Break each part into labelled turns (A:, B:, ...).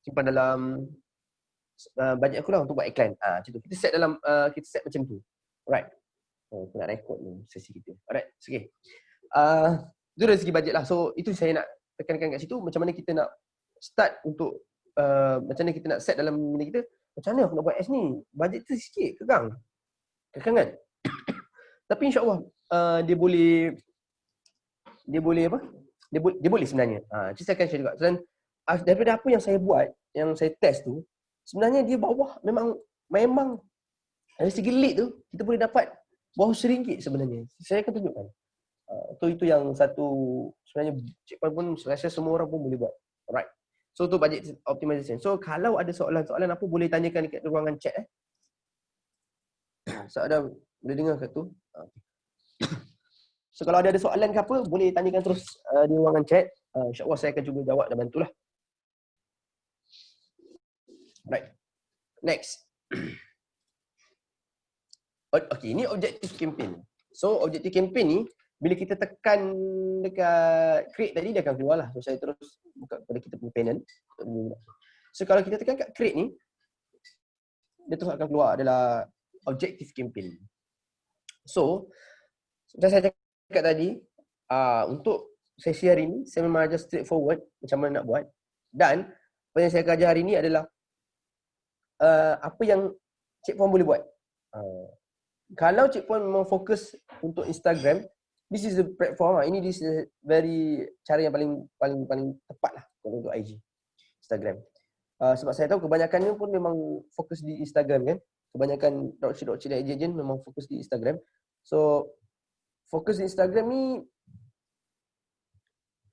A: simpan dalam bajet aku lah untuk buat iklan. Macam tu. Kita set dalam kita set macam tu. Alright. Aku nak record ni sesi kita. Alright. Okay. Itu dari segi bajet lah. So itu saya nak tekankan kat situ, macam mana kita nak start untuk macam mana kita nak set dalam benda kita. Macam mana aku nak buat ads ni? Bajet tu sikit, kekangan. Tapi insya-Allah dia boleh apa? Dia boleh sebenarnya. Jadi saya akan share juga. Dan daripada apa yang saya buat, yang saya test tu, sebenarnya dia bawah memang dari segi lead tu kita boleh dapat bawah RM1 sebenarnya. Saya akan tunjukkan. Itu yang satu sebenarnya Cik Puan pun saya rasa semua orang pun boleh buat. Alright. So untuk budget optimization. So kalau ada soalan-soalan apa boleh tanyakan dekat ruangan chat So ada boleh dengar kat tu. So kalau ada soalan ke apa boleh tanyakan terus di ruangan chat. InsyaAllah saya akan cuba jawab dan bantulah. Right. Next. Okay, ini objective campaign. So objective campaign ni bila kita tekan dekat create tadi dia akan keluar lah. So saya terus buka kepada kita punya panel. So kalau kita tekan kat create ni dia terus akan keluar adalah objective campaign. So macam saya cakap tadi, untuk sesi hari ni saya memang ajar straightforward macam mana nak buat. Dan apa yang saya akan ajar hari ni adalah apa yang Cik Puan boleh buat. Kalau Cik Puan memang fokus untuk Instagram, this is the platform. This is very cara yang paling tepat lah untuk IG, Instagram. Sebab saya tahu kebanyakannya pun memang fokus di Instagram kan. Kebanyakan dropship dan agent memang fokus di Instagram. So fokus di Instagram ni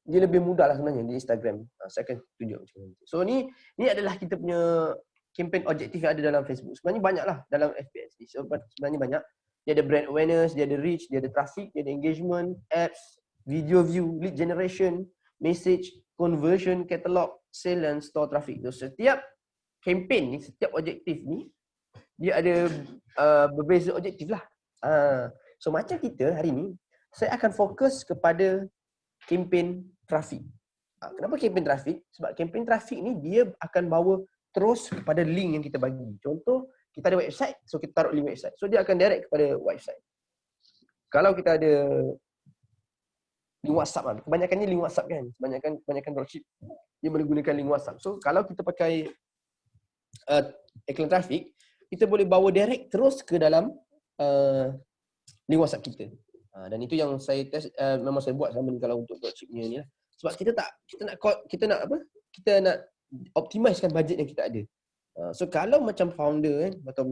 A: dia lebih mudah lah sebenarnya di Instagram. Saya akan tunjuk macam mana. So ni adalah kita punya campaign objektif yang ada dalam Facebook. Sebenarnya banyak lah dalam FPS ni. So sebenarnya banyak. Dia ada brand awareness, dia ada reach, dia ada traffic, dia ada engagement, apps, video view, lead generation, message, conversion, catalog, sale dan store traffic. So setiap campaign ni, setiap objektif ni dia ada berbeza objektif lah. So macam kita hari ni, saya akan fokus kepada campaign traffic. Kenapa campaign traffic? Sebab campaign traffic ni dia akan bawa terus kepada link yang kita bagi. Contoh, kita ada website, so kita taruh link website. So dia akan direct kepada website. Kalau kita ada link WhatsApp lah, kebanyakannya link WhatsApp kan. Kebanyakan dropship dia boleh gunakan link WhatsApp. So kalau kita pakai iklan traffic, kita boleh bawa direct terus ke dalam link WhatsApp kita. Dan itu yang saya test, memang saya buat sama ni kalau untuk dropshipnya ni lah. Sebab kita nak optimizekan bajet yang kita ada. So kalau macam founder kan, atau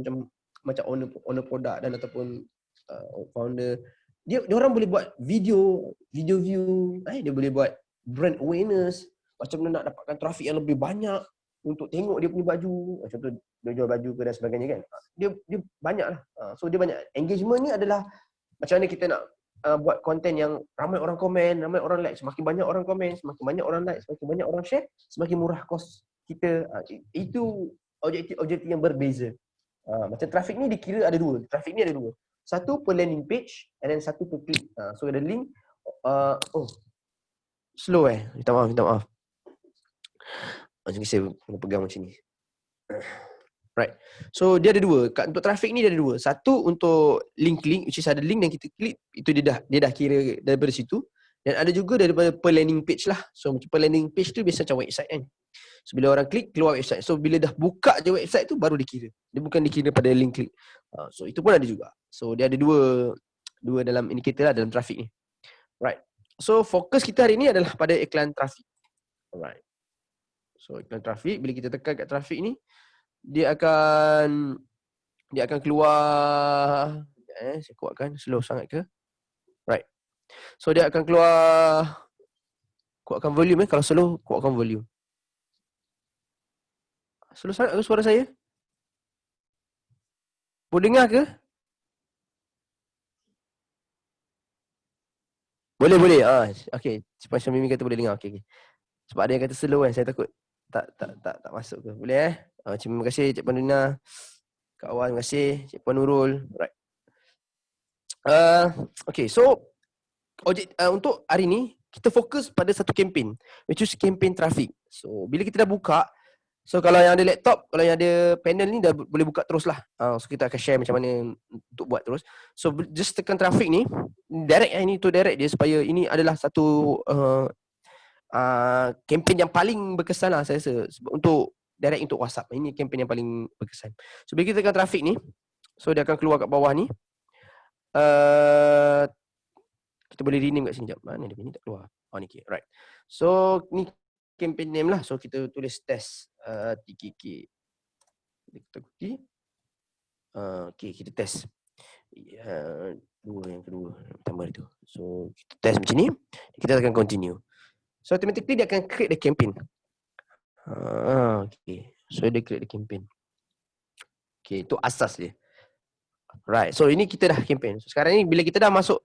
A: macam owner produk dan ataupun founder, dia orang boleh buat video view, dia boleh buat brand awareness, macam mana nak dapatkan traffic yang lebih banyak untuk tengok dia punya baju, contoh dia jual baju ke dan sebagainya kan. Dia banyak lah. So dia banyak. Engagement ni adalah macam mana kita nak buat konten yang ramai orang komen, ramai orang like. Semakin banyak orang komen, semakin banyak orang like, semakin banyak orang share, semakin murah kos kita. Itu objektif yang berbeza. Macam traffic ni dikira ada dua. Traffic ni ada dua. Satu per landing page and then satu per click. So ada link. Slow Minta maaf. Macam ni saya pegang macam ni. Right. So dia ada dua. Untuk traffic ni dia ada dua. Satu untuk link, which is ada link yang kita klik, itu dia dah kira daripada situ. Dan ada juga daripada per landing page lah. So macam per landing page tu biasa macam website kan. So bila orang klik, keluar website. So bila dah buka je website tu baru dikira. Dia bukan dikira pada link klik. So itu pun ada juga. So dia ada dua dalam indikator lah dalam traffic ni. Right. So fokus kita hari ni adalah pada iklan traffic. Alright. So iklan traffic, bila kita tekan kat traffic ni, dia akan keluar, saya kuatkan, slow sangat ke? Right. So dia akan keluar, kuatkan volume kalau slow, kuatkan volume. Slow sangat ke suara saya? Boleh dengar ke? Boleh. Okay. Cepat Syamimi kata boleh dengar. Okay. Sebab ada yang kata slow kan, saya takut tak masuk ke. Boleh terima kasih Cik Puan Rina, Kak Awan, terima kasih Cik Puan Nurul. Right. Okay, so untuk hari ni kita fokus pada satu campaign, which is campaign traffic. So bila kita dah buka, so kalau yang ada laptop, kalau yang ada panel ni dah boleh buka terus lah. So kita akan share macam mana untuk buat terus. So just tekan traffic ni, direct ini to direct dia supaya ini adalah satu campaign yang paling berkesan lah saya rasa untuk direct untuk WhatsApp. Ini campaign yang paling berkesan. So bila kita tekan traffic ni, so dia akan keluar kat bawah ni. Kita boleh rename kat sini. Sekejap. Mana dia ni tak keluar. Oh ni okay. Right. So ni campaign name lah. So kita tulis test TKK. Kita cookie. Okay, kita test. Yang kedua. Tambah itu. So kita test macam ni. Kita akan continue. So automatically dia akan create the campaign. Okay. So dia create the campaign. Okay, itu asas dia. Right. So ini kita dah campaign. So sekarang ni bila kita dah masuk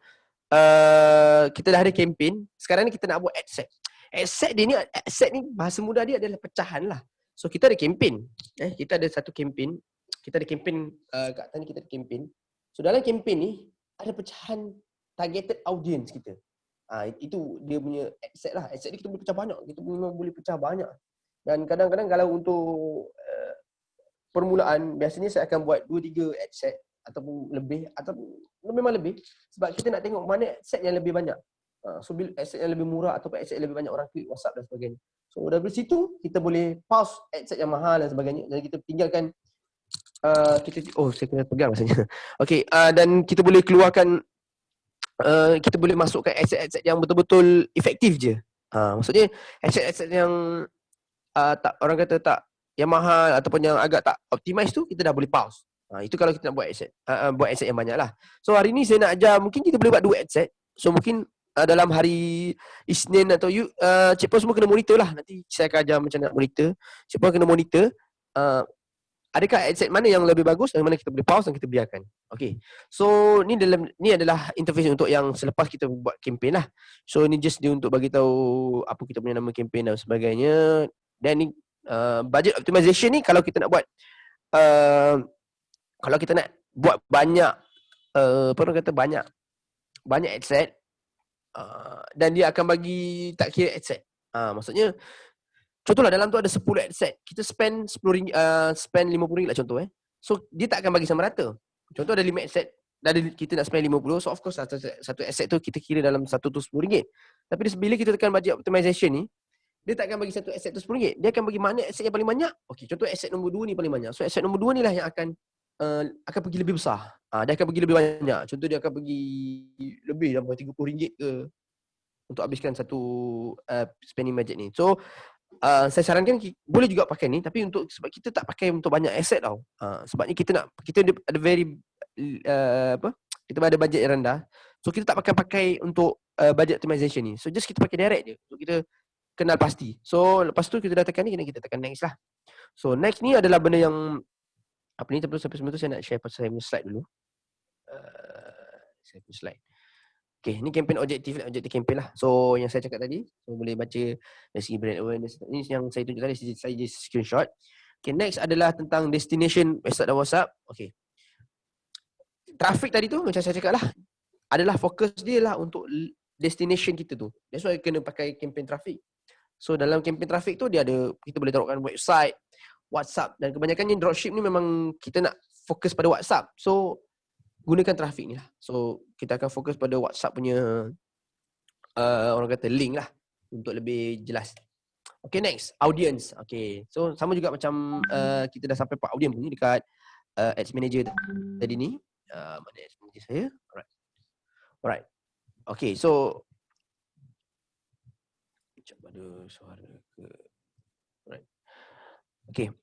A: kita dah ada campaign, sekarang ni kita nak buat ad set. Ad set ni bahasa mudah dia adalah pecahan lah. So kita ada campaign. Kita ada satu campaign. Kita ada campaign kat atas ni kita ada campaign. So dalam campaign ni ada pecahan targeted audience kita. Itu dia punya ad set lah. Ad set ni kita boleh pecah banyak. Kita memang boleh pecah banyak. Dan kadang-kadang kalau untuk permulaan, biasanya saya akan buat 2-3 ad set ataupun lebih, ataupun memang lebih, sebab kita nak tengok mana ad set yang lebih banyak. So bila ad set yang lebih murah ataupun ad set yang lebih banyak orang klik WhatsApp dan sebagainya. So dari situ kita boleh pause ad set yang mahal dan sebagainya. Dan kita tinggalkan saya kena pegang rasanya. Okey, dan kita boleh keluarkan kita boleh masukkan ad set yang betul-betul efektif je. Maksudnya ad set yang tak, orang kata tak, yang mahal ataupun yang agak tak optimize tu kita dah boleh pause. Itu kalau kita nak buat ad set, buat ad set yang banyak lah. So hari ni saya nak ajar, mungkin kita boleh buat 2 ad set. So mungkin dalam hari Isnin atau Cik Pon semua kena monitor lah. Nanti saya akan ajar macam nak monitor. Cik Pon kena monitor adakah ad set mana yang lebih bagus dan mana kita boleh pause dan kita biarkan. Okay. So ni adalah interface untuk yang selepas kita buat campaign lah. So ni just dia untuk bagi tahu apa kita punya nama campaign dan sebagainya. Dan ni budget optimization ni kalau kita nak buat kalau kita nak buat banyak apa orang kata banyak ad set dan dia akan bagi tak kira ad set. Maksudnya contohlah dalam tu ada 10 ad set. Kita spend RM10 spend RM50 lah contoh So dia tak akan bagi sama rata. Contoh ada 5 ad set dan kita nak spend 50. So of course satu ad set tu kita kira dalam satu tu RM10. Tapi bila kita tekan budget optimization ni, dia tak akan bagi satu ad set tu RM10. Dia akan bagi mana ad set yang paling banyak. Okey, contoh ad set nombor 2 ni paling banyak. So ad set nombor 2 ni lah yang akan pergi lebih besar. Dia akan pergi lebih banyak. Contoh dia akan pergi lebih sampai RM30 ke untuk habiskan satu spending budget ni. So saya sarankan boleh juga pakai ni, tapi sebab kita tak pakai untuk banyak aset tau. Sebabnya kita ada very kita ada budget yang rendah. So kita tak pakai untuk budget optimization ni. So just kita pakai direct je. So kita kenal pasti. So lepas tu kita dah tekan ni, kita tekan next lah. So next ni adalah benda yang apa ni, tapi sampai sebelum tu saya nak share pasal saya punya slide dulu. Saya punya slide. Okay, ni campaign objektif campaign lah. So yang saya cakap tadi, so boleh baca dari segi brand awareness. Ini yang saya tunjuk tadi, saya just screenshot. Okay, next adalah tentang destination website dan WhatsApp. Okay. Traffic tadi tu macam saya cakap lah, adalah fokus dia lah untuk destination kita tu. That's why kena pakai campaign traffic. So dalam campaign traffic tu dia ada, kita boleh taruhkan website, WhatsApp, dan kebanyakannya dropship ni memang kita nak fokus pada WhatsApp. So gunakan traffic ni lah. So kita akan fokus pada WhatsApp punya orang kata link lah untuk lebih jelas. Okay, next, audience. Okay, so sama juga macam kita dah sampai part audience ni dekat Ads Manager tadi ni. Mana Ads Manager saya? Alright. Okay, so macam ada suara ke? Alright. Okay.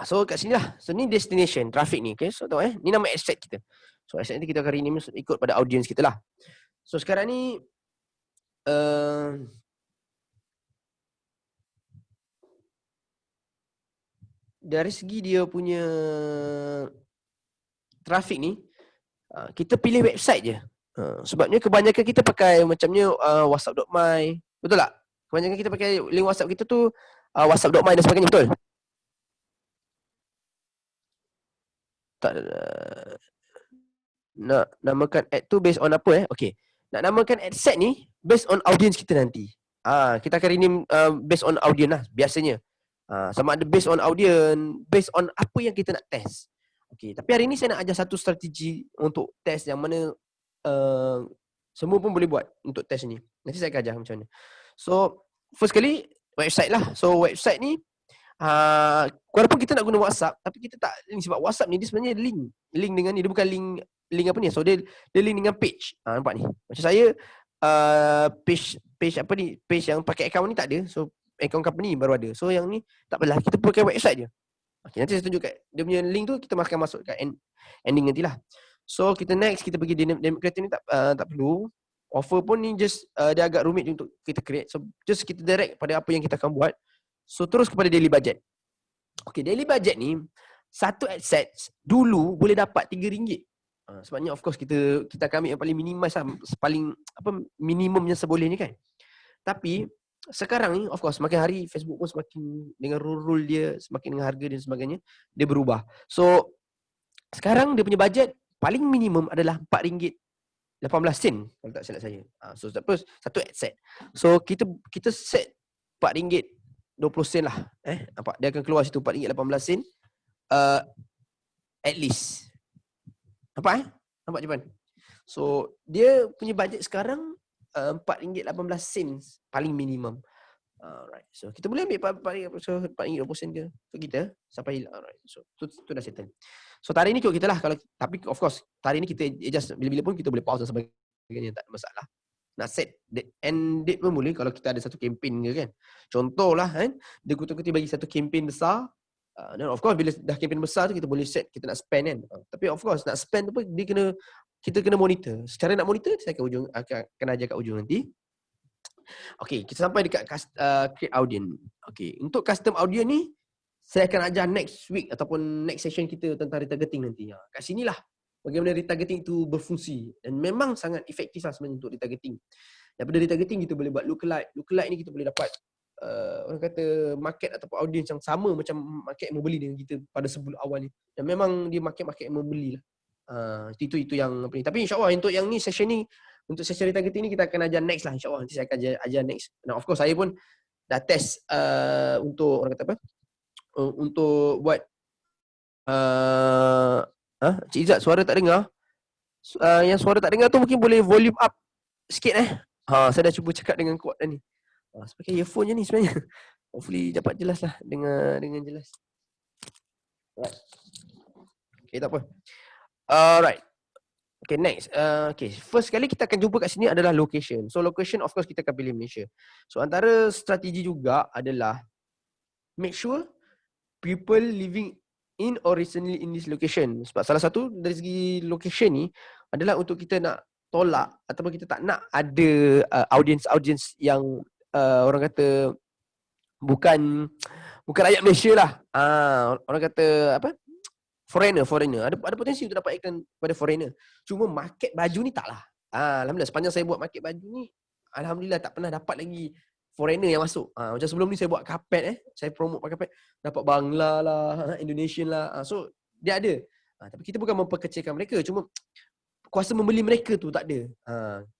A: So kat sini lah. So ni destination, traffic ni. Okay, so tahu ni nama asset kita. So asset ni kita akan rename ikut pada audience kita lah. So sekarang ni dari segi dia punya traffic ni, kita pilih website je. Sebabnya kebanyakan kita pakai macamnya whatsapp.my. Betul tak? Kebanyakan kita pakai link WhatsApp kita tu whatsapp.my dan sebagainya, betul? Tak, nak namakan ad tu based on apa Okay. nak namakan ad set ni based on audience kita nanti. Kita akan rename based on audience lah biasanya. Sama ada based on audience, based on apa yang kita nak test. Okay, tapi hari ni saya nak ajar satu strategi untuk test yang mana semua pun boleh buat untuk test ni. Nanti saya akan ajar macam mana. So, first kali website lah. So, website ni walaupun kita nak guna WhatsApp, tapi kita tak link sebab WhatsApp ni dia sebenarnya link dengan ni, dia bukan link apa ni. So dia link dengan page. Nampak ni. Macam saya page apa ni, page yang pakai account ni tak ada. So account company baru ada. So yang ni tak apalah, kita pakai website je. Okay, nanti saya tunjuk kat dia punya link tu, kita akan masuk kat ending nantilah. So kita next, kita pergi dynamic creator ni tak perlu. Offer pun ni just dia agak rumit untuk kita create. So just kita direct pada apa yang kita akan buat. So terus kepada daily budget. Okay, daily budget ni satu ad set dulu boleh dapat RM3. Sebabnya of course kita akan ambil yang paling minimize lah, paling minimum yang sebolehnya kan. Tapi sekarang ni of course makin hari Facebook pun semakin dengan rule dia, semakin dengan harga dan sebagainya, dia berubah. So sekarang dia punya budget paling minimum adalah RM4.18 kalau tak silap saya. So satu ad set. So kita set RM4.20 lah. Nampak dia akan keluar situ RM4.18 at least. Nampak Nampak Jepan? So dia punya budget sekarang RM4.18 paling minimum. Alright. So kita boleh ambil RM4.20 ke untuk kita sampai alright. So tu dah settle. So tarikh ni ikut kita lah, kalau tapi of course tarikh ni kita adjust bila-bila pun kita boleh pause dan sebagainya, tak ada masalah. Nak set end date pun boleh kalau kita ada satu kempen ke kan. Contohlah kan, dia kutu-kutu bagi satu kempen besar. Dan of course bila dah kempen besar tu kita boleh set kita nak spend kan. Tapi of course nak spend tu pun kita kena monitor. Secara nak monitor saya akan ajar kat ujung nanti. Okay, kita sampai dekat create audience. Okay, untuk custom audience ni saya akan ajar next week ataupun next session kita tentang retargeting nanti. Kat sinilah bagaimana retargeting itu berfungsi, dan memang sangat efektif lah sebenarnya untuk retargeting. Daripada retargeting kita boleh buat lookalike. Lookalike ni kita boleh dapat orang kata market ataupun audience yang sama macam market yang membeli dengan kita pada sebelum awal ni. Dan memang dia market yang membeli lah. Itu yang apa ni. Tapi insyaAllah untuk yang ni session ni, untuk session retargeting ni kita akan ajar next lah insyaAllah. Nanti saya akan ajar next. Nah of course saya pun dah test untuk orang kata apa, untuk buat Cik Izzat suara tak dengar. Yang suara tak dengar tu mungkin boleh volume up sikit saya dah cuba cakap dengan kuat dah ni. Pakai earphone je ni sebenarnya. Hopefully dapat jelas lah, dengan jelas. Alright. Okay, tak apa. Alright. Okay, next. Okay, first kali kita akan jumpa kat sini adalah location. So location of course kita akan pilih Malaysia. So antara strategi juga adalah make sure people living in or recently in this location. Sebab salah satu dari segi location ni adalah untuk kita nak tolak ataupun kita tak nak ada audience yang orang kata bukan rakyat Malaysia lah. Orang kata apa? Foreigner. Ada potensi untuk dapat iklan pada foreigner. Cuma market baju ni taklah. Alhamdulillah sepanjang saya buat market baju ni, alhamdulillah tak pernah dapat lagi foreigner yang masuk. Macam sebelum ni saya buat karpet saya promote pakai karpet, dapat Bangla lah, Indonesian lah. So dia ada. Tapi kita bukan memperkecilkan mereka, cuma kuasa membeli mereka tu tak ada.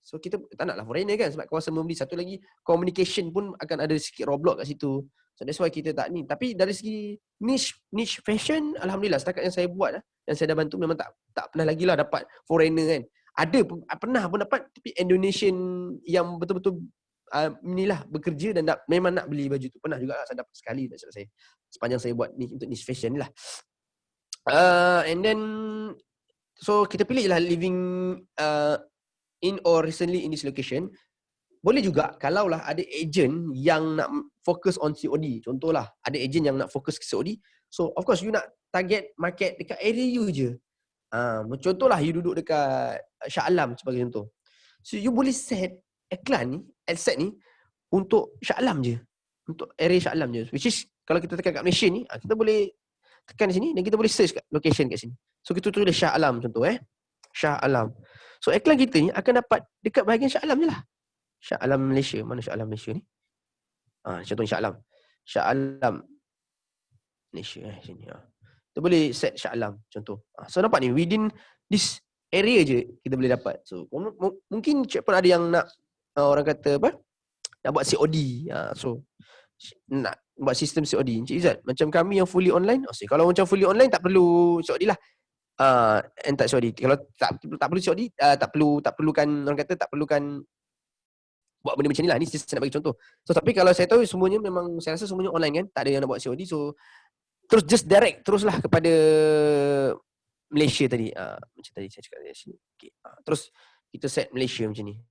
A: So kita tak naklah foreigner kan, sebab kuasa membeli. Satu lagi communication pun akan ada sikit roadblock kat situ. So that's why kita tak ni. Tapi dari segi niche fashion, alhamdulillah setakat yang saya buat yang saya dah bantu memang tak pernah lagi lah dapat foreigner kan. Ada pernah pun dapat, tapi Indonesian yang betul-betul inilah bekerja dan memang nak beli baju tu. Pernah juga lah saya dapat sekali tak silap saya, sepanjang saya buat ni untuk niche fashion ni lah. And then so kita pilih lah living in or recently in this location. Boleh juga kalaulah ada agent yang nak fokus on COD. Contohlah ada agent yang nak fokus ke COD. So of course you nak target market dekat area you je. Contohlah you duduk dekat Shah Alam sebagai contoh. So you boleh set iklan ni, ad set ni untuk Shah Alam je. Untuk area Shah Alam je. Which is kalau kita tekan kat Malaysia ni, kita boleh tekan di sini dan kita boleh search kat location kat sini. So kita tulis Shah Alam contoh Shah Alam. So iklan kita ni akan dapat dekat bahagian Shah Alam je lah. Shah Alam Malaysia. Mana Shah Alam Malaysia ni? Contoh Shah Alam. Shah Alam Malaysia sini. Kita boleh set Shah Alam contoh. So nampak ni within this area je kita boleh dapat. So mungkin cik pun ada yang nak orang kata apa? Nak buat COD. So nak buat sistem COD. Encik Izzat, macam kami yang fully online, kalau macam fully online tak perlu COD lah. And tak COD. Kalau tak perlu COD, tak perlukan orang kata tak perlukan buat benda macam ni lah. Ni saya nak bagi contoh. So tapi kalau saya tahu semuanya memang saya rasa semuanya online kan, tak ada yang nak buat COD. So terus just direct teruslah kepada Malaysia tadi. Macam tadi saya cakap dari sini. Okay. Terus kita set Malaysia macam ni.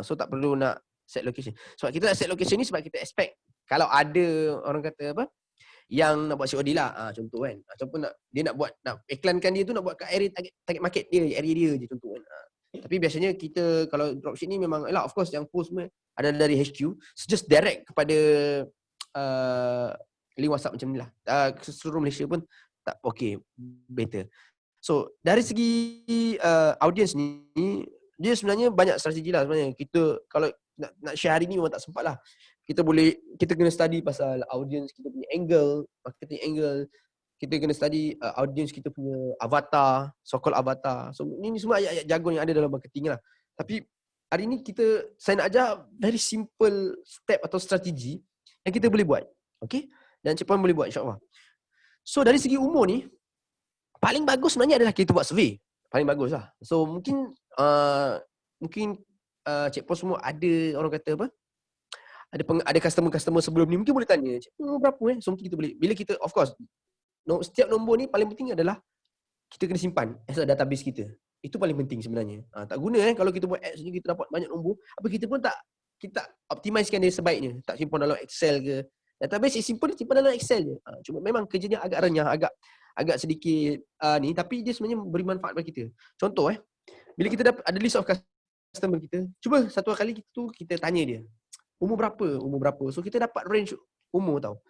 A: So tak perlu nak set location. Sebab kita nak set location ni sebab kita expect kalau ada orang kata apa yang nak buat COD lah, contoh kan. Ataupun dia nak iklankan dia tu nak buat kat area target market dia, area dia je contoh kan. Tapi biasanya kita kalau dropship ni memang of course yang post semua ada dari HQ. So just direct kepada link WhatsApp macam ni lah. Seluruh Malaysia pun tak okay, better. So dari segi audience ni, dia sebenarnya banyak strategi lah sebenarnya. Kita kalau nak share hari ni memang tak sempat lah. Kita kena study pasal audience kita punya angle, marketing angle. Kita kena study audience kita punya avatar, so-called avatar. So ini semua ayat-ayat jargon yang ada dalam marketing lah. Tapi hari ni saya nak ajar very simple step atau strategi yang kita boleh buat. Okay? Dan Encik Puan boleh buat insyaAllah. So dari segi umur ni, paling bagus sebenarnya adalah kita buat survey. Paling bagus lah. So mungkin Cik Puan semua ada orang kata apa? Ada customer sebelum ni mungkin boleh tanya, berapa So mungkin kita boleh, bila kita of course setiap nombor ni paling penting adalah kita kena simpan as a database kita. Itu paling penting sebenarnya. Tak guna kalau kita buat ads ni kita dapat banyak nombor, apa kita pun kita optimizekan dia sebaiknya. Tak simpan dalam Excel ke. Database simpan dalam Excel je. Cuma memang kerjanya agak renyah, agak sedikit ni, tapi dia sebenarnya beri manfaat bagi kita. Contoh bila kita ada list of customer kita, cuba satu kali kita tanya dia, umur berapa. So kita dapat range umur tau.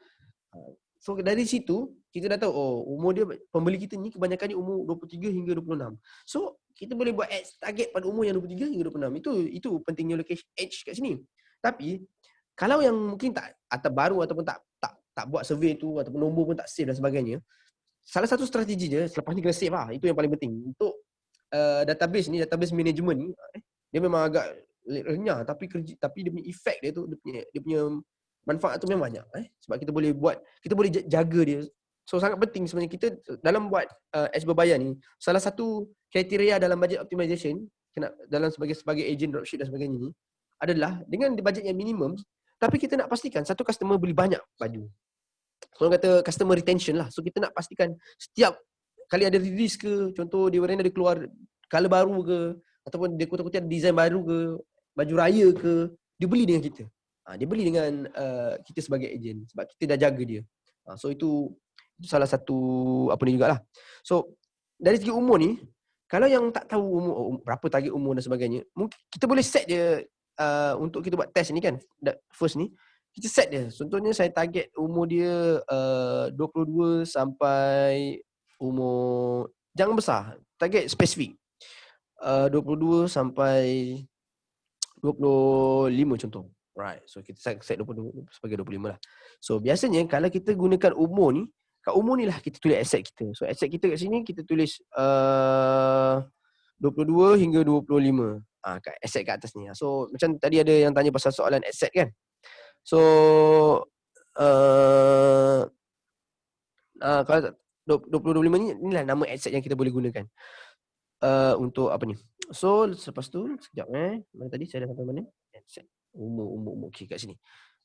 A: So dari situ kita dah tahu umur dia, pembeli kita ni kebanyakan umur 23 hingga 26. So kita boleh buat ads target pada umur yang 23 hingga 26. Itu pentingnya location age kat sini. Tapi kalau yang mungkin tak atau baru ataupun tak buat survey tu ataupun nombor pun tak save dan sebagainya, salah satu strategi je selepas ni kena save lah. Itu yang paling penting. Untuk database management ni, dia memang agak renyah tapi dia punya effect dia tu, dia punya manfaat tu memang banyak. Sebab kita boleh jaga dia. So sangat penting sebenarnya kita dalam buat ads berbayar ni, salah satu kriteria dalam budget optimization dalam sebagai agent dropship dan sebagainya ni adalah dengan budget yang minimum, tapi kita nak pastikan satu customer beli banyak baju. So orang kata customer retention lah. So kita nak pastikan setiap kali ada release ke, contoh dia ada keluar color baru ke, ataupun dia kutip-kutip design baru ke, baju raya ke, dia beli dengan kita. Dia beli dengan kita sebagai agent sebab kita dah jaga dia. So itu salah satu apa ni jugalah. So dari segi umur ni, kalau yang tak tahu berapa target umur dan sebagainya, mungkin kita boleh set dia untuk kita buat test ni kan. First ni kita set dia. Contohnya saya target umur dia 22 sampai umur, jangan besar, target spesifik. 22 sampai 25 contoh. Right. So kita set 22 sebagai 25 lah. So biasanya kalau kita gunakan umur ni, kat umur ni lah kita tulis asset kita. So asset kita kat sini kita tulis 22 hingga 25. Kat asset kat atas ni. So macam tadi ada yang tanya pasal soalan asset kan. So kalau 20-25 ni, inilah nama asset yang kita boleh gunakan untuk apa ni. So lepas tu sekejap mana tadi saya dah sampai mana? Asset umur okey kat sini.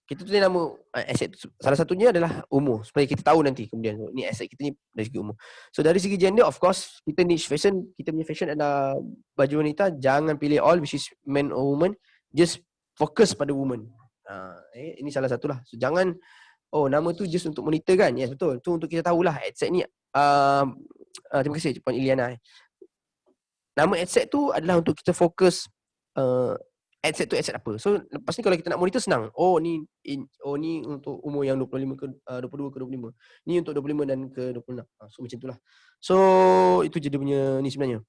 A: Kita tulis nama asset, salah satunya adalah umur supaya kita tahu nanti kemudian ni asset kita ni dari segi umur. So dari segi gender, of course kita niche fashion, kita punya fashion adalah baju wanita, jangan pilih all which is men or woman, just fokus pada woman. Ini salah satulah. So jangan nama tu just untuk monitor kan. Yes betul. Tu untuk kita tahulah asset ni terima kasih Puan Iliana. Nama asset tu adalah untuk kita fokus asset tu asset apa. So lepas ni kalau kita nak monitor senang. Ni untuk umur yang 25 ke 22 ke 25. Ni untuk 25 dan ke 26. So macam itulah. So itu je dia punya ni sebenarnya.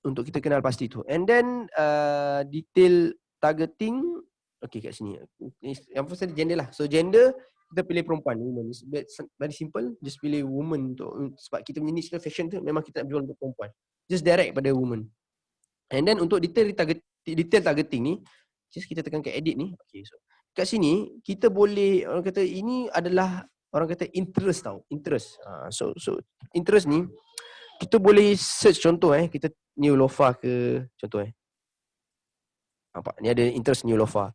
A: Untuk kita kenal pasti tu. And then detail targeting kat sini. Yang first tadi gender lah. So gender kita pilih perempuan, woman. Very simple. Just pilih woman sebab kita punya niche fashion tu memang kita nak jual untuk perempuan. just direct pada woman. And then untuk detail targeting ni, just kita tekan ke edit ni. Okay, so kat sini kita boleh, orang kata ini adalah orang kata interest tau, interest. So interest ni kita boleh search contoh kita new lofa ke contoh nampak ni ada interest new lofa.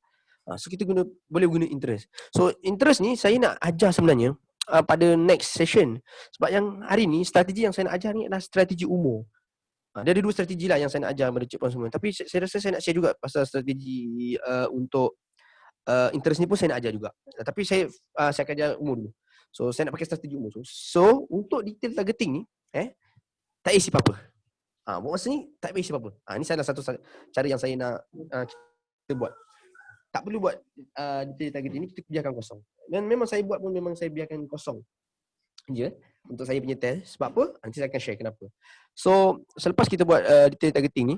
A: So kita boleh guna interest. So interest ni saya nak ajar sebenarnya pada next session. Sebab yang hari ni strategi yang saya nak ajar ni adalah strategi umur. Dia ada 2 strategi lah yang saya nak ajar pada cikgu semua. Tapi saya rasa saya nak share juga pasal strategi untuk interest ni pun saya nak ajar juga. Tapi saya akan ajar umur dulu. So saya nak pakai strategi umur. So untuk detail targeting ni tak isi apa-apa. Buat masa ni tak payah isi apa-apa. Ni salah satu cara yang saya nak kita buat. Tak perlu buat detail targeting ni, kita biarkan kosong. Dan memang saya buat pun memang saya biarkan kosong je untuk saya punya test. Sebab apa? Nanti saya akan share kenapa. So selepas kita buat detail targeting ni,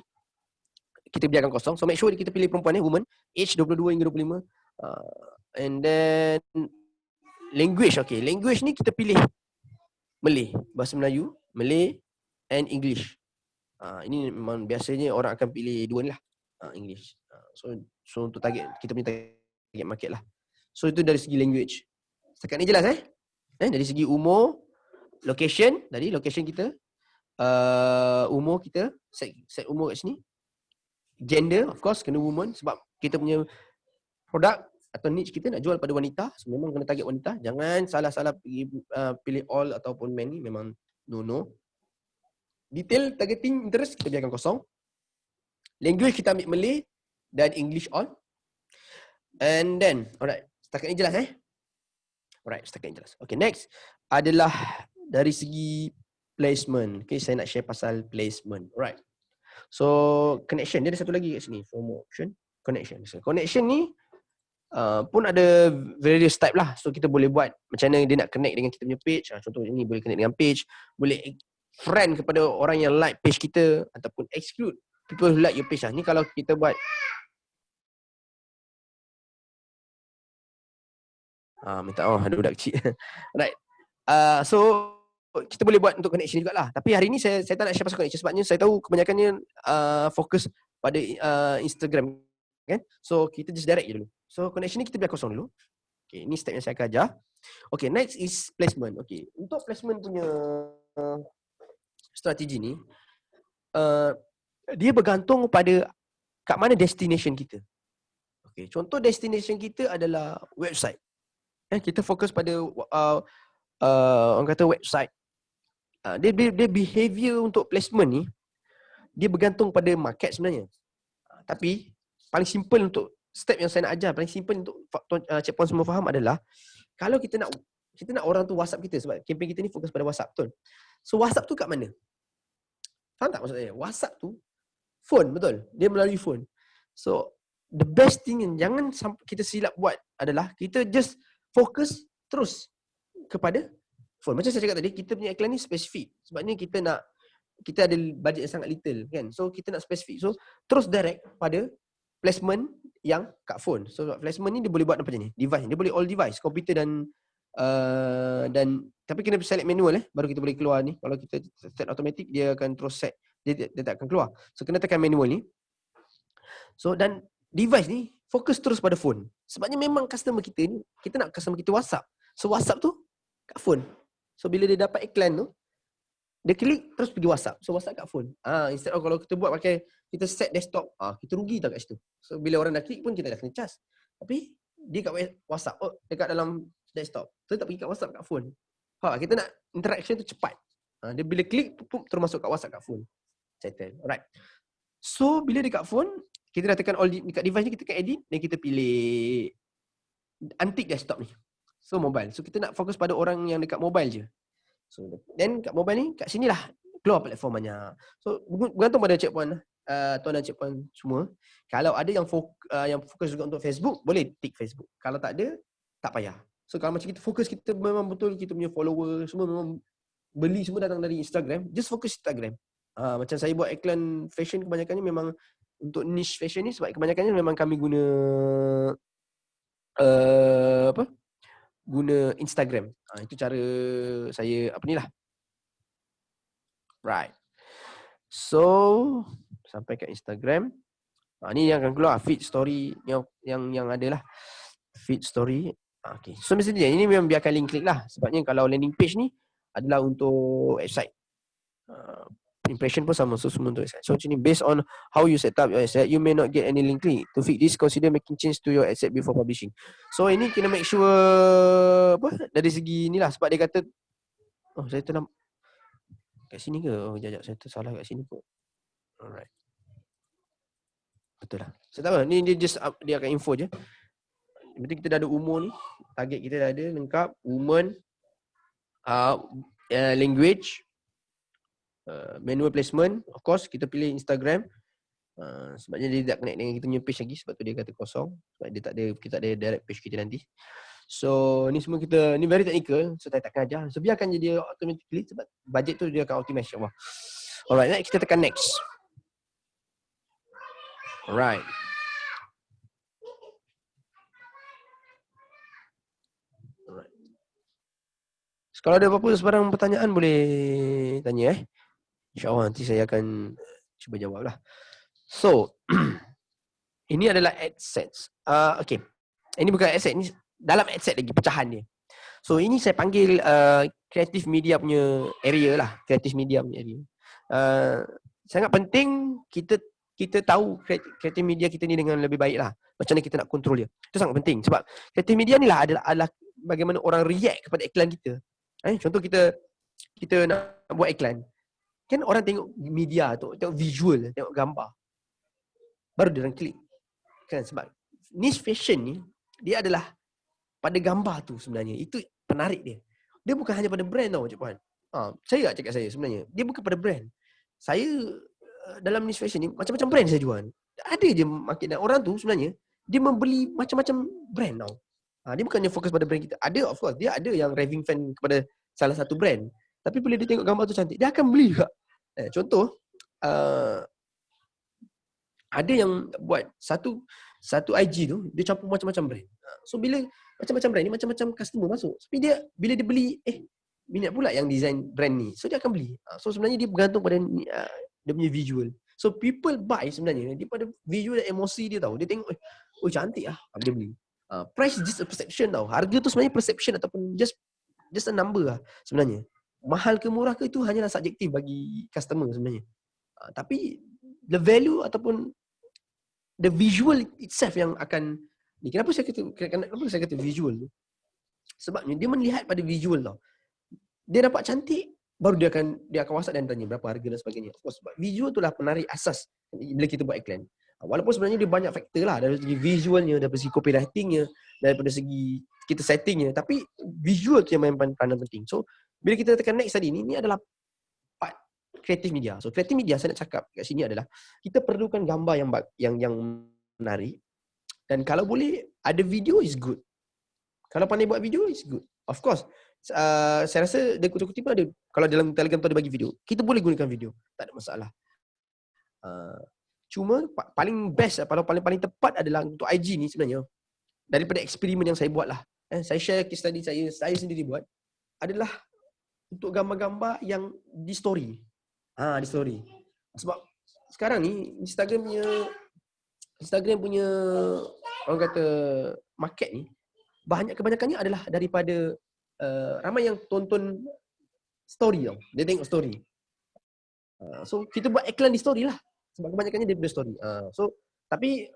A: kita biarkan kosong. So make sure kita pilih perempuan woman, age 22 hingga 25. And then language, okay. Language ni kita pilih Malay, bahasa Melayu, Malay and English. Ini memang biasanya orang akan pilih dua ni lah, English. So untuk target, kita punya target market lah. So itu dari segi language. Setakat ni jelas dari segi umur, location, tadi location kita, umur kita, set umur kat sini. Gender, of course, kena woman sebab kita punya produk atau niche kita nak jual pada wanita. So memang kena target wanita. Jangan salah-salah pilih all ataupun men ni, memang no. Detail targeting interest kita biarkan kosong. Language kita ambil Malay dan English all. And then, alright, setakat ni jelas Alright, setakat ni jelas. Okay, next adalah dari segi placement. Okay, saya nak share pasal placement. Alright. So, connection. Dia ada satu lagi kat sini. Promotion, connection. So, connection ni pun ada various type lah. So, kita boleh buat macam mana dia nak connect dengan kita punya page. Contoh ini boleh connect dengan page. Boleh friend kepada orang yang like page kita ataupun exclude people who like your page. Ni kalau kita buat minta ada budak kecil. Right. So kita boleh buat untuk connection jugalah. Tapi hari ni saya tak nak share pasal connection sebabnya saya tahu kebanyakannya fokus pada Instagram kan. So kita just direct je dulu. So connection ni kita biar kosong dulu. Okay, ni step yang saya akan ajar. Okay, next is placement. Okay, untuk placement punya strategi ni dia bergantung pada kat mana destination kita. Okay, contoh destination kita adalah website. Kita fokus pada orang kata website. Dia behavior untuk placement ni dia bergantung pada market sebenarnya. Tapi paling simple untuk step yang saya nak ajar, paling simple untuk Cik Puan semua faham adalah kalau kita nak orang tu WhatsApp kita, sebab campaign kita ni fokus pada WhatsApp, betul. So WhatsApp tu kat mana? Faham tak maksud saya? WhatsApp tu phone, betul. Dia melalui phone. So the best thing yang jangan kita silap buat adalah kita just fokus terus kepada phone. Macam saya cakap tadi, kita punya iklan ni spesifik. Sebabnya kita ada budget yang sangat little kan. So kita nak spesifik. So terus direct pada placement yang kat phone. So placement ni dia boleh buat apa je ni? Device ni. Dia boleh all device, komputer dan tapi kena select manual baru kita boleh keluar ni. Kalau kita set automatic dia akan terus set. Dia tak akan keluar. So kena tekan manual ni. So dan device ni fokus terus pada phone. Sebabnya memang customer kita ni, kita nak customer kita WhatsApp. So WhatsApp tu kat phone. So bila dia dapat iklan tu, dia klik terus pergi WhatsApp. So WhatsApp kat phone. Instead of kalau kita buat pakai, kita set desktop, kita rugi tak kat situ. So bila orang dah klik pun kita dah kena charge. Tapi dia kat WhatsApp, dekat dalam desktop. So tak pergi kat WhatsApp, kat phone. Kita nak interaction tu cepat. Dia bila klik terus masuk kat WhatsApp, kat phone. Settle. Alright. So bila dekat phone, kita dah tekan all dekat device ni, kita tekan edit dan kita pilih untick desktop ni. So mobile. So kita nak fokus pada orang yang dekat mobile je. So then kat mobile ni, kat sini lah keluar platform banyak. So bergantung pada Cik Puan, tuan dan Cik Puan semua. Kalau ada yang fokus juga untuk Facebook, boleh tick Facebook. Kalau tak ada, tak payah. So kalau macam kita fokus, kita memang betul kita punya follower semua memang beli semua datang dari Instagram, just fokus Instagram. Macam saya buat iklan fashion, kebanyakannya memang untuk niche fashion ni, sebab kebanyakannya memang kami guna guna Instagram. Itu cara saya ni lah. Right. So sampai kat Instagram. Ni yang akan keluar feed story yang ada lah. Feed story. Okay. So mestinya ini memang biarkan link klik lah. Sebabnya kalau landing page ni adalah untuk website. Impression pun sama. So semua untuk website. So macam ni, based on how you set up your asset, you may not get any link click. To fix this, consider making change to your asset before publishing. So ini kena make sure apa dari segi ni lah. Sebab dia kata, oh saya tu kat sini ke? Oh jap, saya tu salah kat sini kot. Alright. Betul lah. Saya tahu lah. Ni dia just dia akan info je. Berarti kita dah ada umur ni. Target kita dah ada lengkap. Woman, language, manual placement. Of course kita pilih Instagram. Sebabnya dia tak connect dengan kita punya page lagi. Sebab tu dia kata kosong. Sebab dia tak ada, kita tak ada direct page kita nanti. So ni semua kita, ni very technical. So saya takkan ajar. So biarkan je dia automatically. Sebab budget tu dia akan optimize, insyaAllah. Alright, next kita tekan next. Alright. Kalau ada apa-apa sebarang pertanyaan boleh tanya InsyaAllah nanti saya akan cuba jawab lah. So ini adalah AdSense. Okay. Ini bukan AdSense, ini dalam AdSense lagi pecahan dia. So ini saya panggil creative media punya area lah. Creative media punya area. Sangat penting kita tahu creative media kita ni dengan lebih baik lah. Macam mana kita nak control dia. Itu sangat penting. Sebab creative media ni lah adalah bagaimana orang react kepada iklan kita. Contoh kita nak buat iklan. Kan orang tengok media tu, tengok visual, tengok gambar. Baru dia orang klik. Kan sebab niche fashion ni dia adalah pada gambar tu sebenarnya. Itu penarik dia. Dia bukan hanya pada brand tau, Cik Puan. Saya tak cakap saya sebenarnya. Dia bukan pada brand. Saya dalam niche fashion ni macam-macam brand saya jual. Ada je makin orang tu sebenarnya dia membeli macam-macam brand tau. Dia bukannya fokus pada brand kita. Ada, of course. Dia ada yang raving fan kepada salah satu brand. Tapi bila dia tengok gambar tu cantik, dia akan beli juga. Contoh, ada yang buat satu IG tu, dia campur macam-macam brand. So bila macam-macam brand ni, macam-macam customer masuk. Tapi dia, bila dia beli, minat pula yang design brand ni. So dia akan beli. So sebenarnya dia bergantung pada dia punya visual. So people buy sebenarnya, dia pada visual dan emosi dia tahu. Dia tengok, oh cantik lah. Dia beli. Price is just a perception tau. Harga tu sebenarnya perception ataupun just a number lah sebenarnya. Mahal ke murah ke itu hanyalah subjektif bagi customer sebenarnya. Tapi the value ataupun the visual itself yang akan ni. Kenapa saya kata visual tu? Sebabnya dia melihat pada visual tau. Dia nampak cantik, baru dia akan WhatsApp dan tanya berapa harga dan sebagainya. Sebab visual tu lah penarik asas bila kita buat iklan. Walaupun sebenarnya dia banyak faktor lah, dari segi visualnya, dari segi copywritingnya, daripada segi kita settingnya, tapi visual tu yang main peranan penting. So bila kita tekan next tadi ni adalah part creative media. So creative media saya nak cakap kat sini adalah kita perlukan gambar yang menarik, dan kalau boleh ada video is good. Kalau pandai buat video is good. Of course, saya rasa dia kutip-kutip ada, kalau dalam Telegram tu ada bagi video, kita boleh gunakan video, tak ada masalah. Cuma paling best, kalau paling tepat adalah untuk IG ni sebenarnya, daripada eksperimen yang saya buat lah. Saya share case study saya sendiri buat, adalah untuk gambar-gambar yang di story. Di story. Sebab sekarang ni Instagram punya orang kata market ni, kebanyakannya adalah daripada ramai yang tonton story tau. Dia tengok story. So kita buat iklan di story lah. Sebab kebanyakannya daripada story. Tapi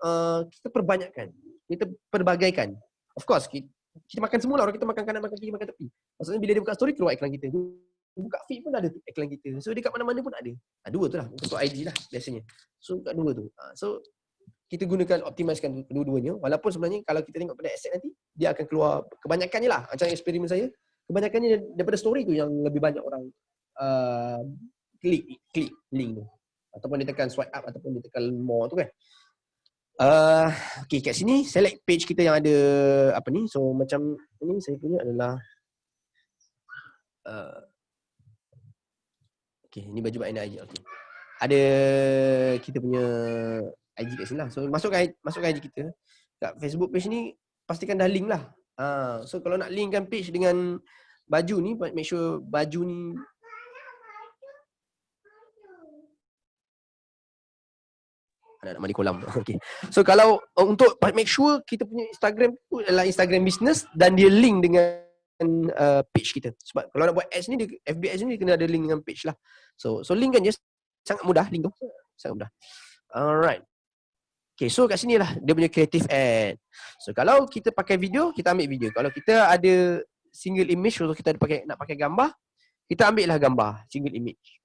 A: kita perbanyakkan. Kita perbagaikan. Of course, kita makan semua lah. Orang kita makan kanan, makan kiri, makan tepi. Maksudnya bila dia buka story, keluar iklan kita. Buka feed pun ada iklan kita. So dekat mana-mana pun ada. Dua tu lah. Untuk IG lah biasanya. So kat dua tu. So kita gunakan, optimizekan kedua-duanya. Walaupun sebenarnya kalau kita tengok pada asset nanti, dia akan keluar kebanyakannya lah. Macam eksperimen saya, kebanyakannya daripada story tu yang lebih banyak orang klik link tu. Ataupun dia tekan swipe up ataupun dia tekan more tu kan. Okay, kat sini select page kita yang ada apa ni. So macam ini saya punya adalah okay, ini baju Mbak Aina IG. Okay. Ada kita punya IG kat sini lah. So masukkan IG kita. Kat Facebook page ni pastikan dah link lah. So kalau nak linkkan page dengan baju ni, make sure baju ni Anak mandi kolam. Okay. So kalau untuk make sure kita punya Instagram tu adalah Instagram business dan dia link dengan page kita. Sebab kalau nak buat ads ni, FB ads ni dia kena ada link dengan page lah. So link kan je sangat mudah, link tu. Sangat mudah. Alright. Okay, so kat sini lah dia punya creative ad. So kalau kita pakai video, kita ambil video. Kalau kita ada single image, kalau kita ada nak pakai gambar, kita ambil lah gambar, single image.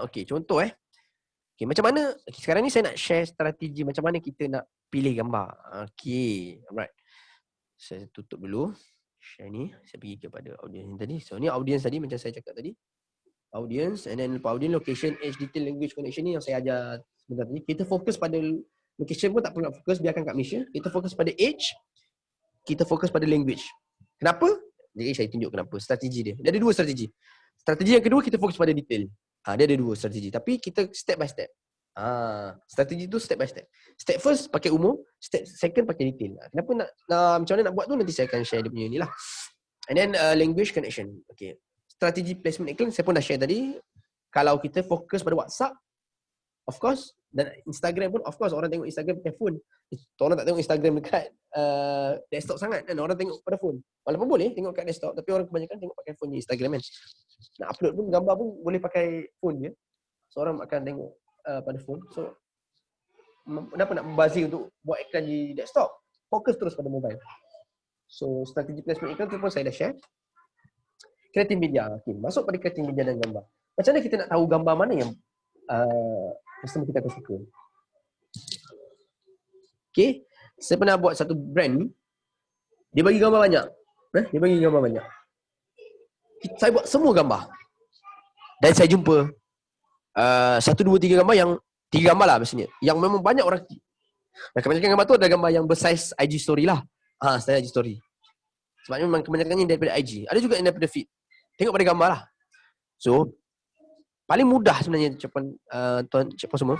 A: Okay, contoh okay, macam mana, sekarang ni saya nak share strategi macam mana kita nak pilih gambar. Okay, alright. Saya tutup dulu. Share ni, saya pergi kepada audience tadi. So ni audience tadi macam saya cakap tadi. Audience, and then lepas audience, location, age, detail, language, connection ni yang saya ajar sebentar tadi. Kita fokus pada location pun tak perlu nak fokus, biarkan kat Malaysia. Kita fokus pada age, kita fokus pada language. Kenapa? Jadi saya tunjuk kenapa, strategi dia. Dia ada dua strategi. Strategi yang kedua, kita fokus pada detail. Dia ada dua strategi, tapi kita step by step. Strategi tu step by step. Step first pakai umum, step second pakai detail. Kenapa nak macam mana nak buat tu, nanti saya akan share dia punya ni lah. And then language connection. Okay. Strategi placement iklan saya pun dah share tadi. Kalau kita fokus pada WhatsApp, of course, dan Instagram pun, of course, orang tengok Instagram pakai phone. Orang tak tengok Instagram dekat desktop sangat kan. Orang tengok pada phone. Walaupun boleh tengok kat desktop, tapi orang kebanyakan tengok pakai phone je Instagram kan. Nak upload pun, gambar pun boleh pakai phone je. So orang akan tengok pada phone. So kenapa nak membazir untuk buat iklan di desktop? Fokus terus pada mobile. So strategi placement iklan tu pun saya dah share. Creative media. Okay, masuk pada creative media dan gambar. Macam mana kita nak tahu gambar mana yang customer kita akan suka? Okay, saya pernah buat satu brand ni. Dia bagi gambar banyak. Dia bagi gambar banyak. Saya buat semua gambar. Dan saya jumpa 1, 2, 3 gambar yang 3 gambar lah biasanya. Yang memang banyak orang. Dan kebanyakan gambar tu ada gambar yang bersaiz IG story lah. Saya IG story. Sebabnya memang kebanyakannya daripada IG. Ada juga yang daripada feed. Tengok pada gambar lah. So, paling mudah sebenarnya tuan cik puan semua.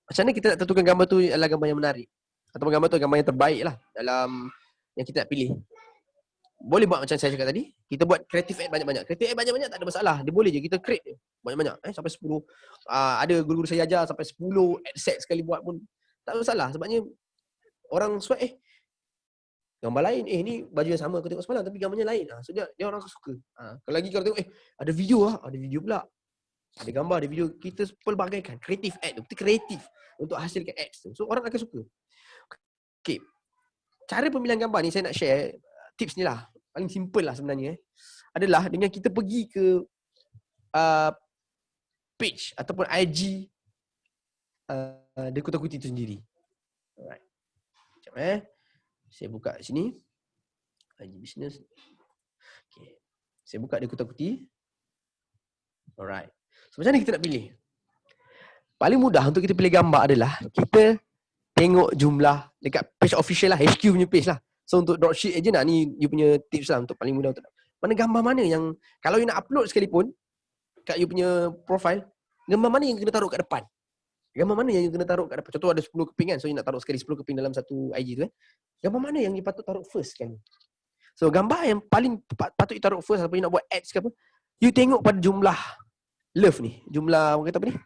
A: Macam mana kita nak tentukan gambar tu adalah gambar yang menarik. Atau gambar tu gambar yang terbaik lah dalam yang kita nak pilih. Boleh buat macam saya cakap tadi. Kita buat creative ad banyak-banyak. Creative ad banyak-banyak tak ada masalah. Dia boleh je kita create je. Banyak-banyak. Sampai 10. Ada guru-guru saya ajar sampai 10 ad set sekali buat pun tak ada masalah. Sebabnya orang suka gambar lain, ni baju yang sama aku tengok semalam tapi gambarnya lain. So dia orang suka. Kalau lagi kalau tengok ada video ada video pula. Ada gambar, ada video, kita pelbagaikan creative ad tu. Kita kreatif untuk hasilkan ads tu. So orang akan suka. Okay. Cara pemilihan gambar ni saya nak share tips ni lah. Paling simple lah sebenarnya. Adalah dengan kita pergi ke page ataupun IG Deku Takuti itu sendiri. Alright. Sekejap saya buka sini. IG business. Okay. Saya buka Deku Takuti. Alright. So macam mana kita nak pilih? Paling mudah untuk kita pilih gambar adalah kita tengok jumlah dekat page official lah, HQ punya page lah. So untuk dropship agent ni you punya tips lah untuk paling mudah untuk mana gambar mana yang kalau you nak upload sekalipun kat you punya profile, gambar mana yang kena taruh kat depan? Gambar mana yang you kena taruh kat depan? Contoh ada 10 keping kan, so you nak taruh sekali 10 keping dalam satu IG tu kan. Gambar mana yang you patut taruh first kan? So gambar yang paling patut you taruh first ataupun you nak buat ads ke apa, you tengok pada jumlah love ni, jumlah orang kata apa ni?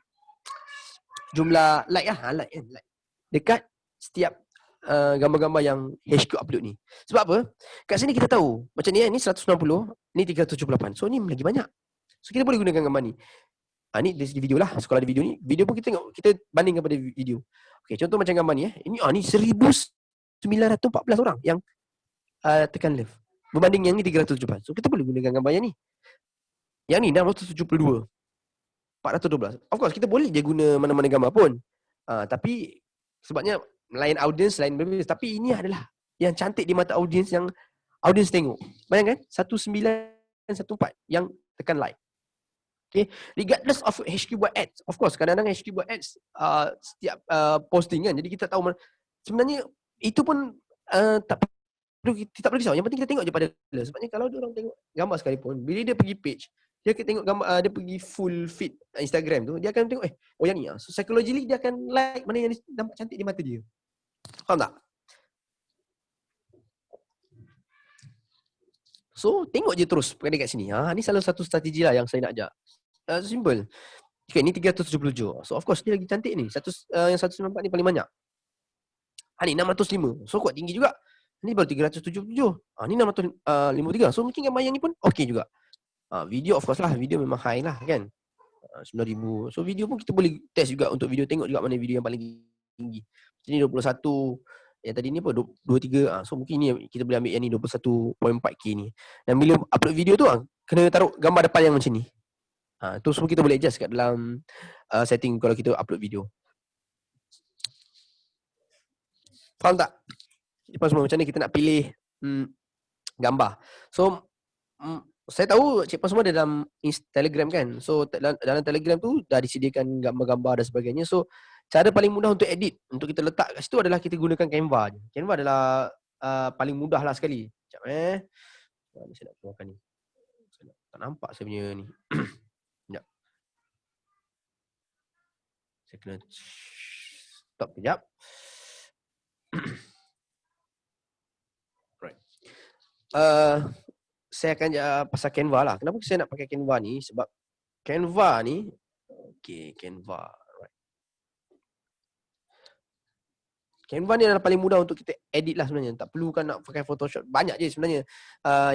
A: Jumlah like like kan, like. Dekat setiap gambar-gambar yang HQ upload ni. Sebab apa? Kat sini kita tahu, macam ni ni 190, ni 378. So ni lagi banyak. So kita boleh gunakan gambar ni. Ni dari video lah. So kalau ada video ni, video pun kita tengok, kita bandingkan pada video. Okay, contoh macam gambar ni Ini 1914 orang yang tekan love. Berbanding yang ni 378. So kita boleh gunakan gambar yang ni. Yang ni 672. 412. Of course kita boleh je guna mana-mana gambar pun. Tapi sebabnya lain audience, lain berbeza. Tapi ini adalah yang cantik di mata audience yang audience tengok. Bayangkan 1914 yang tekan like. Okay, regardless of HQ buat ads. Of course kadang-kadang HQ buat ads setiap posting kan. Jadi kita tahu sebenarnya itu pun tak perlu risau. Yang penting kita tengok je pada dia. Sebabnya kalau dia orang tengok gambar sekalipun, bila dia pergi page, dia akan tengok gambar, dia pergi full feed Instagram tu, dia akan tengok yang ni. So psychologically dia akan like mana yang nampak cantik di mata dia. Faham tak? So tengok je terus dekat sini. Ni salah satu strategi lah yang saya nak ajak. Simple. Okay, ni 377. So of course ni lagi cantik ni. Yang 194 ni paling banyak. Ni 605. So kuat tinggi juga. Ni baru 377. Ni 653. So mungkin gambar yang ni pun okey juga. Video of course lah. Video memang high lah kan. 9,000. So video pun kita boleh test juga untuk video. Tengok juga mana video yang paling tinggi. Macam ni 21. Yang tadi ni apa? 23. So mungkin ni kita boleh ambil yang ni 21.4K ni. Dan bila upload video tu kena taruh gambar depan yang macam ni. Tu semua kita boleh adjust kat dalam setting kalau kita upload video. Faham tak? Lepas semua macam ni kita nak pilih gambar. So saya tahu Cik Pon semua ada dalam Telegram kan. So dalam Telegram tu dah disediakan gambar-gambar dan sebagainya. So cara paling mudah untuk edit, untuk kita letak kat situ adalah kita gunakan Canva je. Canva adalah paling mudah lah sekali. Sekejap saya nak keluarkan ni. Tak nampak saya punya ni. Sekejap. Saya kena stop kejap. Right. Saya akan pasal Canva lah. Kenapa saya nak pakai Canva ni? Sebab Canva ni, okay, Canva. Right. Canva ni adalah paling mudah untuk kita edit lah sebenarnya. Tak perlu kan nak pakai Photoshop. Banyak je sebenarnya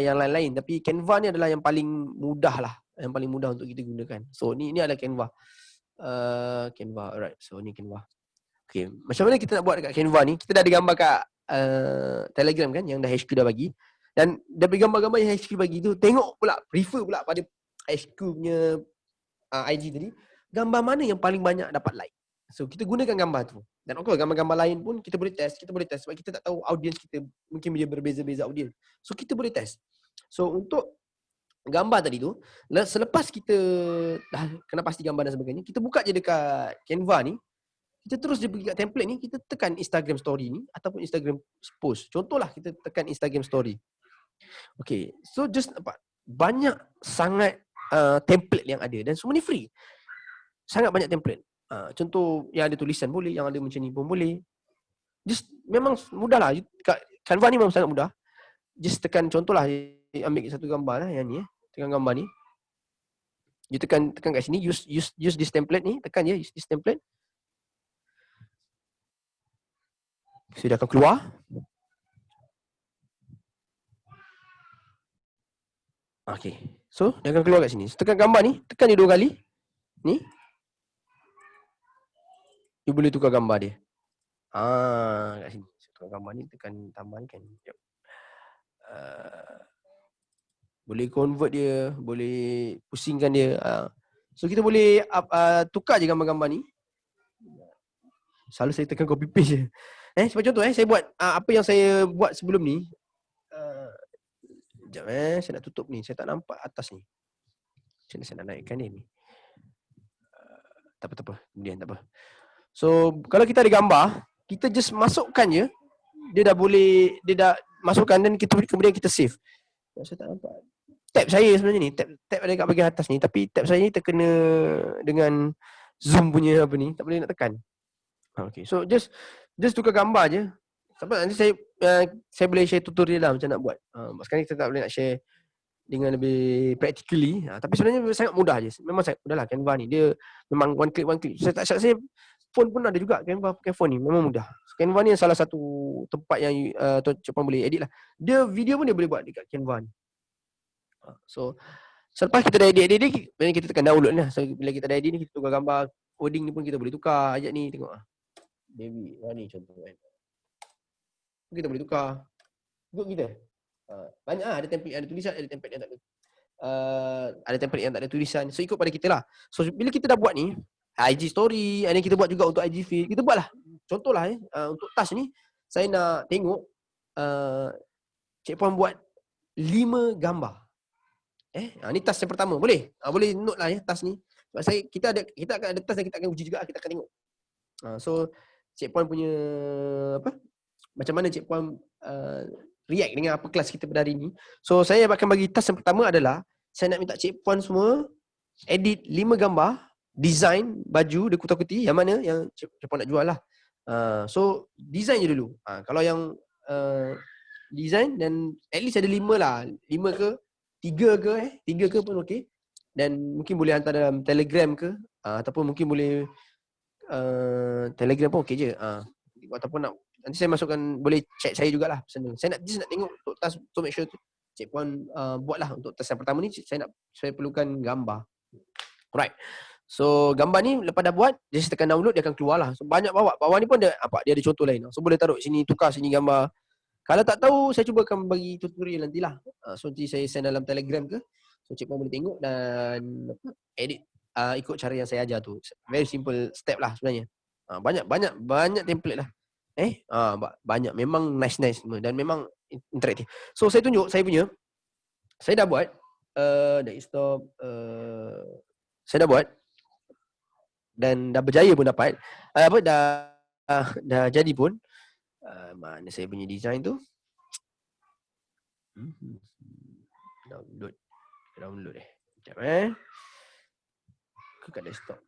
A: yang lain-lain. Tapi Canva ni adalah yang paling mudah lah. Yang paling mudah untuk kita gunakan. So ni adalah Canva. Canva, alright. So ni Canva. Okay, macam mana kita nak buat dekat Canva ni? Kita dah ada gambar kat Telegram kan, yang dah HQ dah bagi. Dan dari gambar-gambar yang HQ bagi tu, tengok pula, prefer pula pada HQ punya IG tadi, gambar mana yang paling banyak dapat like. So kita gunakan gambar tu. Dan of course gambar-gambar lain pun kita boleh test sebab kita tak tahu audience kita, mungkin dia berbeza-beza audience. So kita boleh test. So untuk gambar tadi tu, selepas kita dah kena pasti gambar dan sebagainya, kita buka je dekat Canva ni. Kita terus je pergi kat template ni, kita tekan Instagram story ni ataupun Instagram post. Contohlah kita tekan Instagram story. Okay, so just nampak banyak sangat template yang ada dan semua ni free. Sangat banyak template. Contoh yang ada tulisan boleh, yang ada macam ni pun boleh. Just memang mudah lah. Kat Canva ni memang sangat mudah. Just tekan contohlah, ambil satu gambar lah yang ni. Tekan gambar ni. You tekan kat sini, use this template ni, tekan je use this template. So dia akan keluar. Okay. So dia akan keluar kat sini. So, tekan gambar ni, tekan dia 2 kali. Ni. You boleh tukar gambar dia. Kat sini. So, tukar gambar ni, tekan tambah ni kan. Yep. Boleh convert dia, boleh pusingkan dia. So kita boleh tukar je gambar-gambar ni. Selalu saya tekan copy paste je. Sebagai contoh saya buat apa yang saya buat sebelum ni. Sekejap saya nak tutup ni. Saya tak nampak atas ni. Macam mana saya nak naikkan dia ni. Tak apa. Kemudian tak apa. So kalau kita ada gambar, kita just masukkan je. Dia dah masukkan dan kemudian kita save. Saya tak nampak. Tab saya sebenarnya ni. Tab ada kat bahagian atas ni. Tapi tab saya ni terkena dengan Zoom punya apa ni. Tak boleh nak tekan. Okay. So just tukar gambar je. Sebab nanti saya boleh share tutorial lah macam nak buat. Sekarang kita tak boleh nak share dengan lebih practically. Tapi sebenarnya sangat mudah je. Memang sangat mudah lah Canva ni. Dia memang one click. Saya phone pun ada juga Canva pakai phone ni. Memang mudah. So, Canva ni salah satu tempat yang Cik Pon boleh edit lah. Dia video pun dia boleh buat dekat Canva ni. So selepas kita dah edit kita tekan download lah. So bila kita dah edit ni, kita tukar gambar. Coding ni pun kita boleh tukar. Ayat ni tengok Dewi, ni contoh kan. Kita boleh tukar. Good kita. Banyak lah, ada template yang ada tulisan, ada template yang tak ada. Ada template yang tak ada tulisan. So ikut pada kita lah. So bila kita dah buat ni, IG story, ada kita buat juga untuk IG feed. Kita buat lah. Contohlah untuk task ni, saya nak tengok Cik Pon buat 5 gambar. Ni task yang pertama. Boleh? Boleh note lah task ni. Sebab kita akan ada task yang kita akan uji juga, kita akan tengok. So Cik Pon punya macam mana Cik Pon react dengan apa kelas kita pada hari ni. So saya akan bagi task yang pertama adalah saya nak minta Cik Pon semua edit 5 gambar, design baju dia kuta-kuti yang mana yang Cik Pon nak jual lah. So design je dulu. Kalau yang design dan at least ada 5 lah. 5 ke 3 ke 3 ke pun okey. dan mungkin boleh hantar dalam Telegram ke, ataupun mungkin boleh Telegram pun okey je. Ataupun nak nanti saya masukkan, boleh chat saya jugalah personal. Saya nak tengok untuk task to make sure Cik Puan buatlah untuk task yang pertama ni. Saya perlukan gambar. Alright. So gambar ni lepas dah buat, dia tekan download, dia akan keluar lah. So banyak bawah ni pun ada apa, dia ada contoh lain. So boleh taruh sini, tukar sini gambar. Kalau tak tahu, saya cuba akan bagi tutorial nantilah. So nanti saya send dalam Telegram ke. So Cik Puan boleh tengok dan edit ikut cara yang saya ajar tu. Very simple step lah sebenarnya. Banyak template lah. Banyak, memang nice semua dan memang interaktif. So saya tunjuk saya punya. Saya dah buat saya dah buat dan dah berjaya pun dapat. Dah jadi pun. Mana saya punya design tu? Download Sekejap ke kat desktop.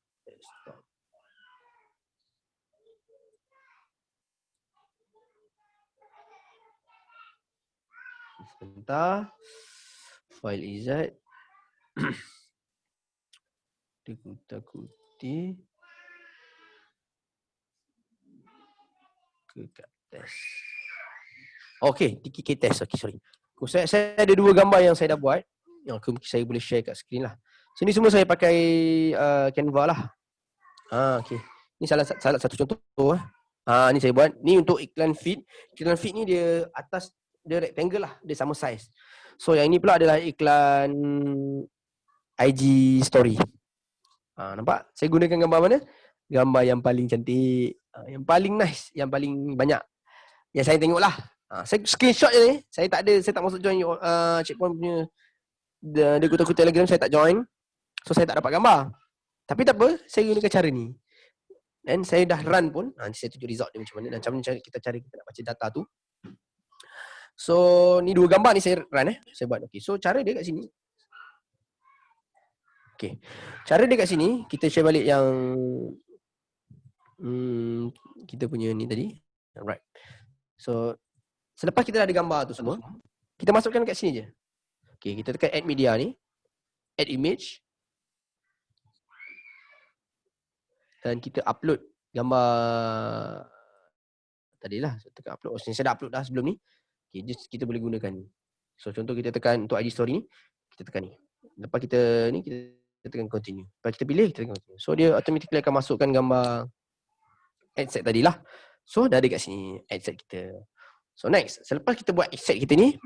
A: Sebentar. File izat. Dikutak-kutik ke kat test. Okay, TKK test. Okay, sorry. Saya ada 2 gambar yang saya dah buat. Yang mungkin saya boleh share kat skrin lah. So ni semua saya pakai Canva lah. Okay. Ni salah satu contoh. Ni saya buat. Ni untuk iklan feed. Iklan feed ni dia atas, dia rectangle lah. Dia sama size. So yang ini pula adalah iklan IG story. Nampak? Saya gunakan gambar mana? Gambar yang paling cantik, yang paling nice, yang paling banyak yang saya tengok lah. Saya screenshot je ni. Saya tak masuk join Cik Puan punya dia kutu-kutu Telegram, saya tak join. So saya tak dapat gambar. Tapi tak apa, saya gunakan cara ni. Dan saya dah run pun. Nanti saya tunjuk result dia macam mana dan macam mana kita nak baca data tu. So ni 2 gambar ni saya run saya buat. Okay, so cara dia kat sini. Okay, cara dia kat sini, kita share balik yang kita punya ni tadi. Alright. So selepas kita dah ada gambar tu semua, kita masukkan kat sini je. Okay, kita tekan add media ni, add image, dan kita upload gambar tadilah. So tekan upload. Saya dah upload dah sebelum ni. Okay, just kita boleh gunakan ni. So contoh kita tekan untuk IG story ni, kita tekan ni. Lepas kita ni, kita tekan continue. Lepas kita pilih, kita tekan continue. So dia automatically akan masukkan gambar ad set tadilah. So dah ada kat sini ad set kita. So next, selepas kita buat ad set kita ni,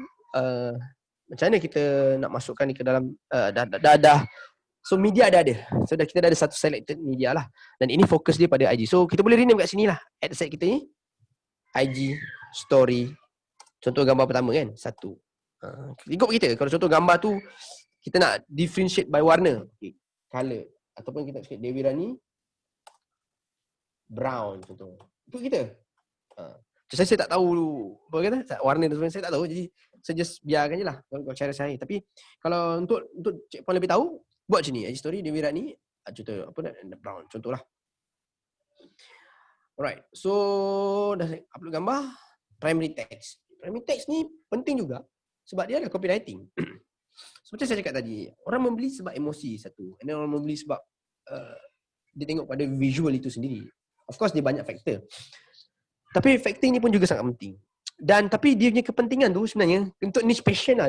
A: macam mana kita nak masukkan ni ke dalam dah. So media dah ada. So kita dah ada satu selected media lah. Dan ini fokus dia pada IG. So kita boleh rename kat sini lah ad set kita ni. IG story. Contoh gambar pertama kan, 1. Ikut kita. Kalau contoh gambar tu kita nak differentiate by warna, okay, color, ataupun kita nak cakap Dewi Rani brown contoh. Ikut kita. Saya tak tahu apa kata warna tu sebenarnya, saya tak tahu, jadi saya just biarkan je lah kalau cara saya. Tapi kalau untuk Cik Puan lebih tahu, buat macam ni. IG story Dewi Rani, contoh apa nak brown contohlah. Alright. So dah upload gambar, primary text. Primary text ni penting juga sebab dia ada copywriting. Seperti saya cakap tadi, orang membeli sebab emosi satu. And then orang membeli sebab dia tengok pada visual itu sendiri. Of course dia banyak faktor. Tapi faktor ni pun juga sangat penting. Dan tapi dia punya kepentingan tu sebenarnya untuk niche fashion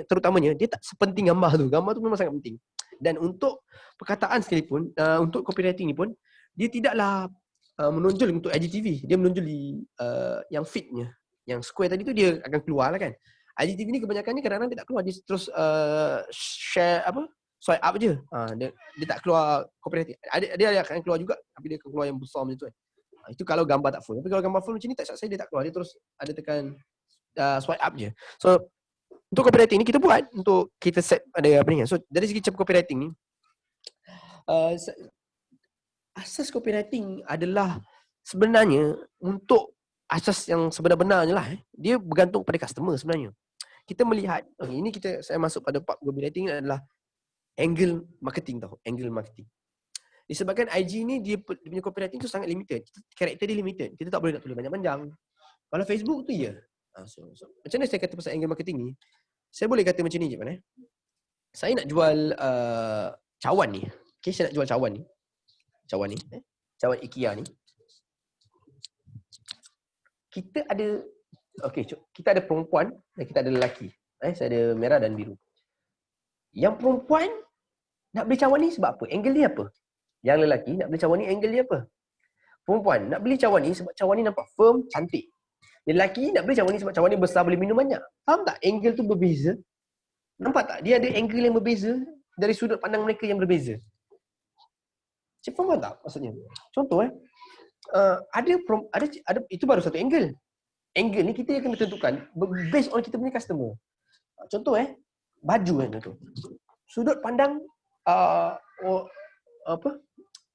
A: terutamanya, dia tak sepenting gambar tu. Gambar tu memang sangat penting. Dan untuk perkataan sekalipun, untuk copywriting ni pun, dia tidaklah menonjol untuk IGTV. Dia menonjol di yang feednya. Yang square tadi tu dia akan keluar lah kan. IGTV ni kebanyakannya kadang-kadang dia tak keluar. Dia terus share swipe up je. Dia tak keluar copywriting. Dia akan keluar juga, tapi dia akan keluar yang besar macam tu kan. Itu kalau gambar tak full. Tapi kalau gambar full macam ni, tak saya dia tak keluar. Dia terus ada tekan swipe up je. So untuk copywriting ni kita buat untuk kita set ada apa ni kan. So dari segi macam copywriting ni, asas copywriting adalah sebenarnya untuk asas yang sebenar-benarnya lah. Dia bergantung pada customer sebenarnya. Kita melihat, ini saya masuk pada part copywriting adalah angle marketing tau. Angle marketing. Disebabkan IG ni dia punya copywriting tu sangat limited. Karakter dia limited. Kita tak boleh nak tulis banyak-panjang. Kalau Facebook tu ya. So, macam mana saya kata pasal angle marketing ni? Saya boleh kata macam ni je kan. saya nak jual cawan ni. Okay, saya nak jual cawan ni. Cawan IKEA ni. Kita ada kita ada perempuan dan kita ada lelaki. Saya ada merah dan biru. Yang perempuan nak beli cawan ni sebab apa? Angle dia apa? Yang lelaki nak beli cawan ni angle dia apa? Perempuan nak beli cawan ni sebab cawan ni nampak firm, cantik. Yang lelaki nak beli cawan ni sebab cawan ni besar, boleh minum banyak. Faham tak? Angle tu berbeza. Nampak tak? Dia ada angle yang berbeza dari sudut pandang mereka yang berbeza. Cik faham tak maksudnya? Contoh ada itu baru satu angle. Angle ni kita akan tentukan based on kita punya customer. Contoh baju kan contoh. Sudut pandang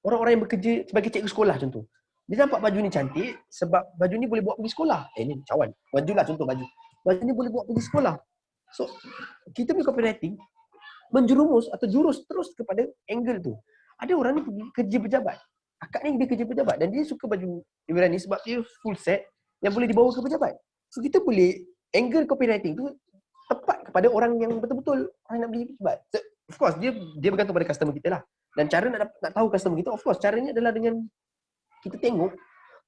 A: orang-orang yang bekerja sebagai cikgu sekolah contoh. Dia nampak baju ni cantik sebab baju ni boleh buat pergi sekolah. Ni cawan. Baju lah contoh baju. Baju ni boleh buat pergi sekolah. So, kita punya copywriting menjerumus atau jurus terus kepada angle tu. Ada orang ni pergi kerja pejabat. Akak ni dia kerja pejabat dan dia suka baju Imran ni sebab dia full set yang boleh dibawa ke pejabat. So, kita boleh angle copywriting tu tepat kepada orang yang betul-betul orang nak beli pejabat. So, of course, dia bergantung pada customer kita lah. Dan cara nak tahu customer kita, of course, caranya adalah dengan kita tengok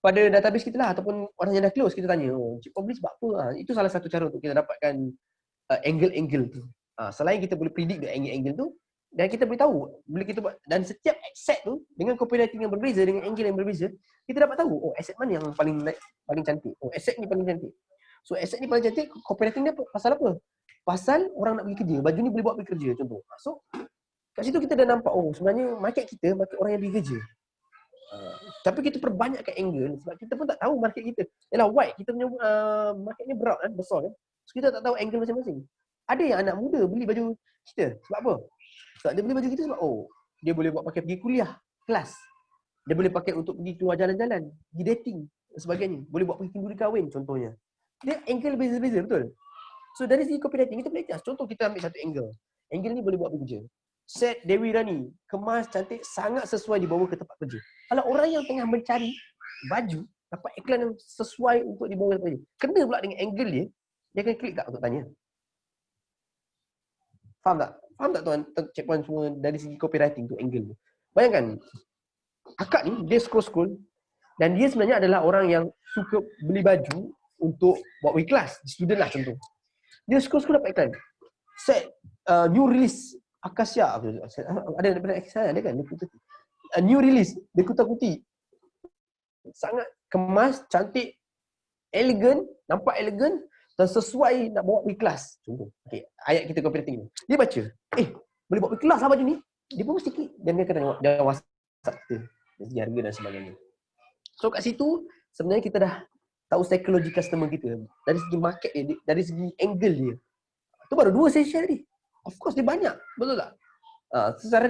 A: pada database kita lah ataupun orang yang dah close, kita tanya, Cik Pau beli sebab apa? Itu salah satu cara untuk kita dapatkan angle-angle tu. Selain kita boleh predict the angle-angle tu, dan kita boleh tahu, bila kita buat, dan setiap asset tu dengan copywriting yang berbeza, dengan angle yang berbeza, kita dapat tahu, asset mana yang paling cantik. Asset ni paling cantik. So asset ni paling cantik, copywriting dia pasal apa? Pasal orang nak pergi kerja, baju ni boleh buat pergi kerja contoh. So kat situ kita dah nampak, sebenarnya market kita, market orang yang pergi kerja. Tapi kita perbanyakkan angle sebab kita pun tak tahu market kita. Yalah white, kita punya market ni broad kan, besar kan. So kita tak tahu angle masing-masing. Ada yang anak muda beli baju kita. Sebab apa? Sebab dia beli baju kita sebab dia boleh buat pakai pergi kuliah, kelas. Dia boleh pakai untuk pergi keluar jalan-jalan, pergi dating dan sebagainya. Boleh buat pergi kenduri kahwin contohnya. Dia angle beza-beza, betul? So dari segi copywriting kita boleh adjust. Contoh kita ambil satu angle. Angle ni boleh buat pergi kerja. Set Dewi Rani, kemas, cantik, sangat sesuai dibawa ke tempat kerja. Kalau orang yang tengah mencari baju, dapat iklan yang sesuai untuk dibawa ke tempat kerja, kena pula dengan angle dia akan klik tak untuk tanya. Faham tak? Faham tak tuan, cik puan semua dari segi copywriting tu, angle tu? Bayangkan, akak ni, dia scroll-scroll dan dia sebenarnya adalah orang yang suka beli baju untuk buat pergi kelas, student lah contoh. Dia scroll-scroll dapat iklan. Set new release Akasia, ada daripada Akasia ada kan? New release, dia kuta-kuti. Sangat kemas, cantik, elegan, nampak elegan dan sesuai nak bawa pergi kelas. Contoh. Okey, ayat kita copywriting ni. Dia baca, boleh bawa pergi kelas lah baju ni. Dia pun mesti klik dan dia akan tengok dia WhatsApp kita, dari segi harga dan sebagainya. So kat situ sebenarnya kita dah tahu psikologi customer kita dari segi market dia, dari segi angle dia. Tu baru 2 session tadi. Of course dia banyak, betul tak?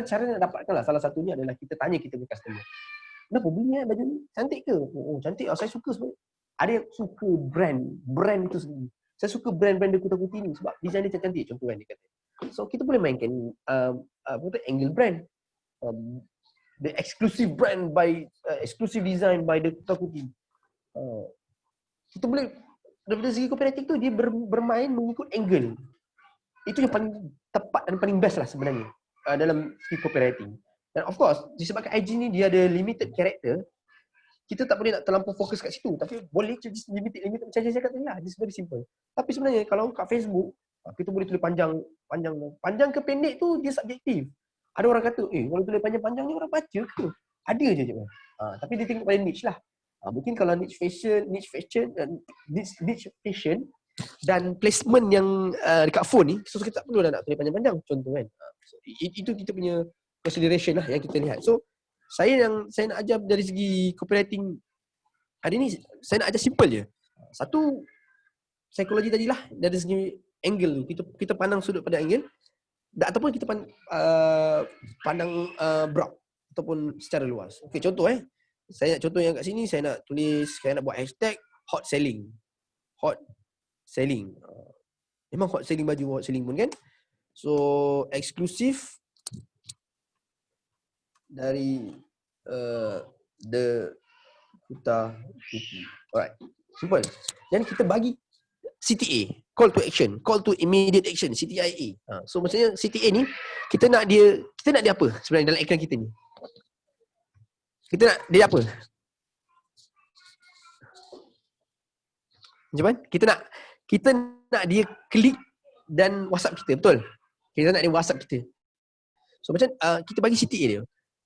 A: Cara nak dapatkan lah, salah satunya adalah kita tanya kita punya customer. Kenapa beli baju ni? Cantik ke? Cantik. Saya suka sebenarnya. Ada yang suka brand itu sendiri. Saya suka brand-brand dia kuta-kuti ni sebab design dia cantik, contoh kan dia kata. So kita boleh mainkan angle brand. The exclusive brand by exclusive design by the kuta-kuti. Kita boleh dari segi copywriting tu dia bermain mengikut angle. Itu yang paling tepat dan paling best lah sebenarnya dalam segi copywriting. Dan of course, disebabkan IG ni dia ada limited character, kita tak boleh nak terlampau fokus kat situ. Tapi boleh just limited macam saya cakap tadi lah. It's very simple. Tapi sebenarnya kalau kat Facebook, kita boleh tulis panjang ke pendek tu dia subjektif. Ada orang kata, kalau tulis panjang-panjang ni orang baca ke? Ada je cakap. Tapi dia tengok pada niche lah. Mungkin kalau niche fashion dan placement yang dekat phone ni, so kita tak perlu dah nak tulis panjang-panjang contoh kan. Itu kita punya consideration lah yang kita lihat. So saya nak ajar dari segi copywriting hari ni, saya nak ajar simple je. Satu, psikologi tadilah dari segi angle tu. Kita pandang sudut pada angle ataupun kita pandang broad ataupun secara luas. Okey, contoh saya nak contoh yang kat sini, saya nak tulis, saya nak buat hashtag hot selling. Hot selling. Memang hot selling baju, hot selling pun kan. So eksklusif dari the kuta-kuti. Alright. Simple. Dan kita bagi CTA, call to action, call to immediate action, CTIA. So maksudnya CTA ni kita nak dia apa sebenarnya dalam iklan kita ni? Kita nak dia apa? Macam mana? Kita nak dia klik dan WhatsApp kita, betul? Kita nak dia WhatsApp kita. So macam kita bagi CTA dia.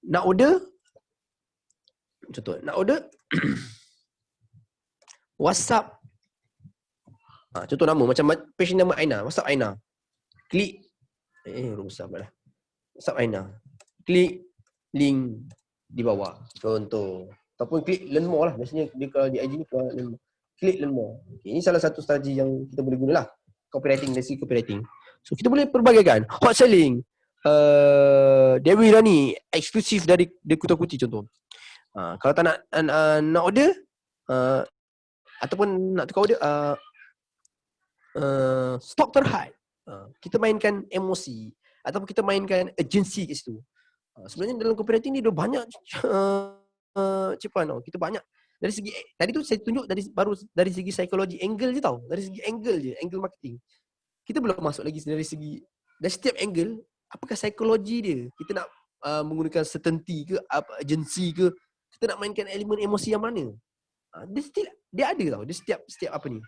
A: Nak order, contoh, nak order WhatsApp. Contoh nama, macam page nama Aina, WhatsApp Aina. Klik, rusak pula. WhatsApp Aina. Klik link di bawah. Contoh. Ataupun klik learn more lah. Biasanya dia kalau di IG ni keluar learn more. Klik learn more. Okay, ini salah satu strategi yang kita boleh guna lah. Copywriting, dari segi copywriting. So kita boleh perbagaikan. Hot selling. Dewi Rani eksklusif dari Kuta Kuti contoh. Kalau tak nak order ataupun nak tukar order stock terhad. Kita mainkan emosi ataupun kita mainkan urgency kat situ. Sebenarnya dalam copywriting ni ada banyak cepan tau. Kita banyak dari segi tadi tu saya tunjuk dari segi psikologi angle je tau. Dari segi angle je, angle marketing. Kita belum masuk lagi dari segi dari setiap angle apakah psikologi dia. Kita nak menggunakan certainty ke apa urgency ke, kita nak mainkan elemen emosi yang mana. Dia ada tau. Dia setiap apa ni.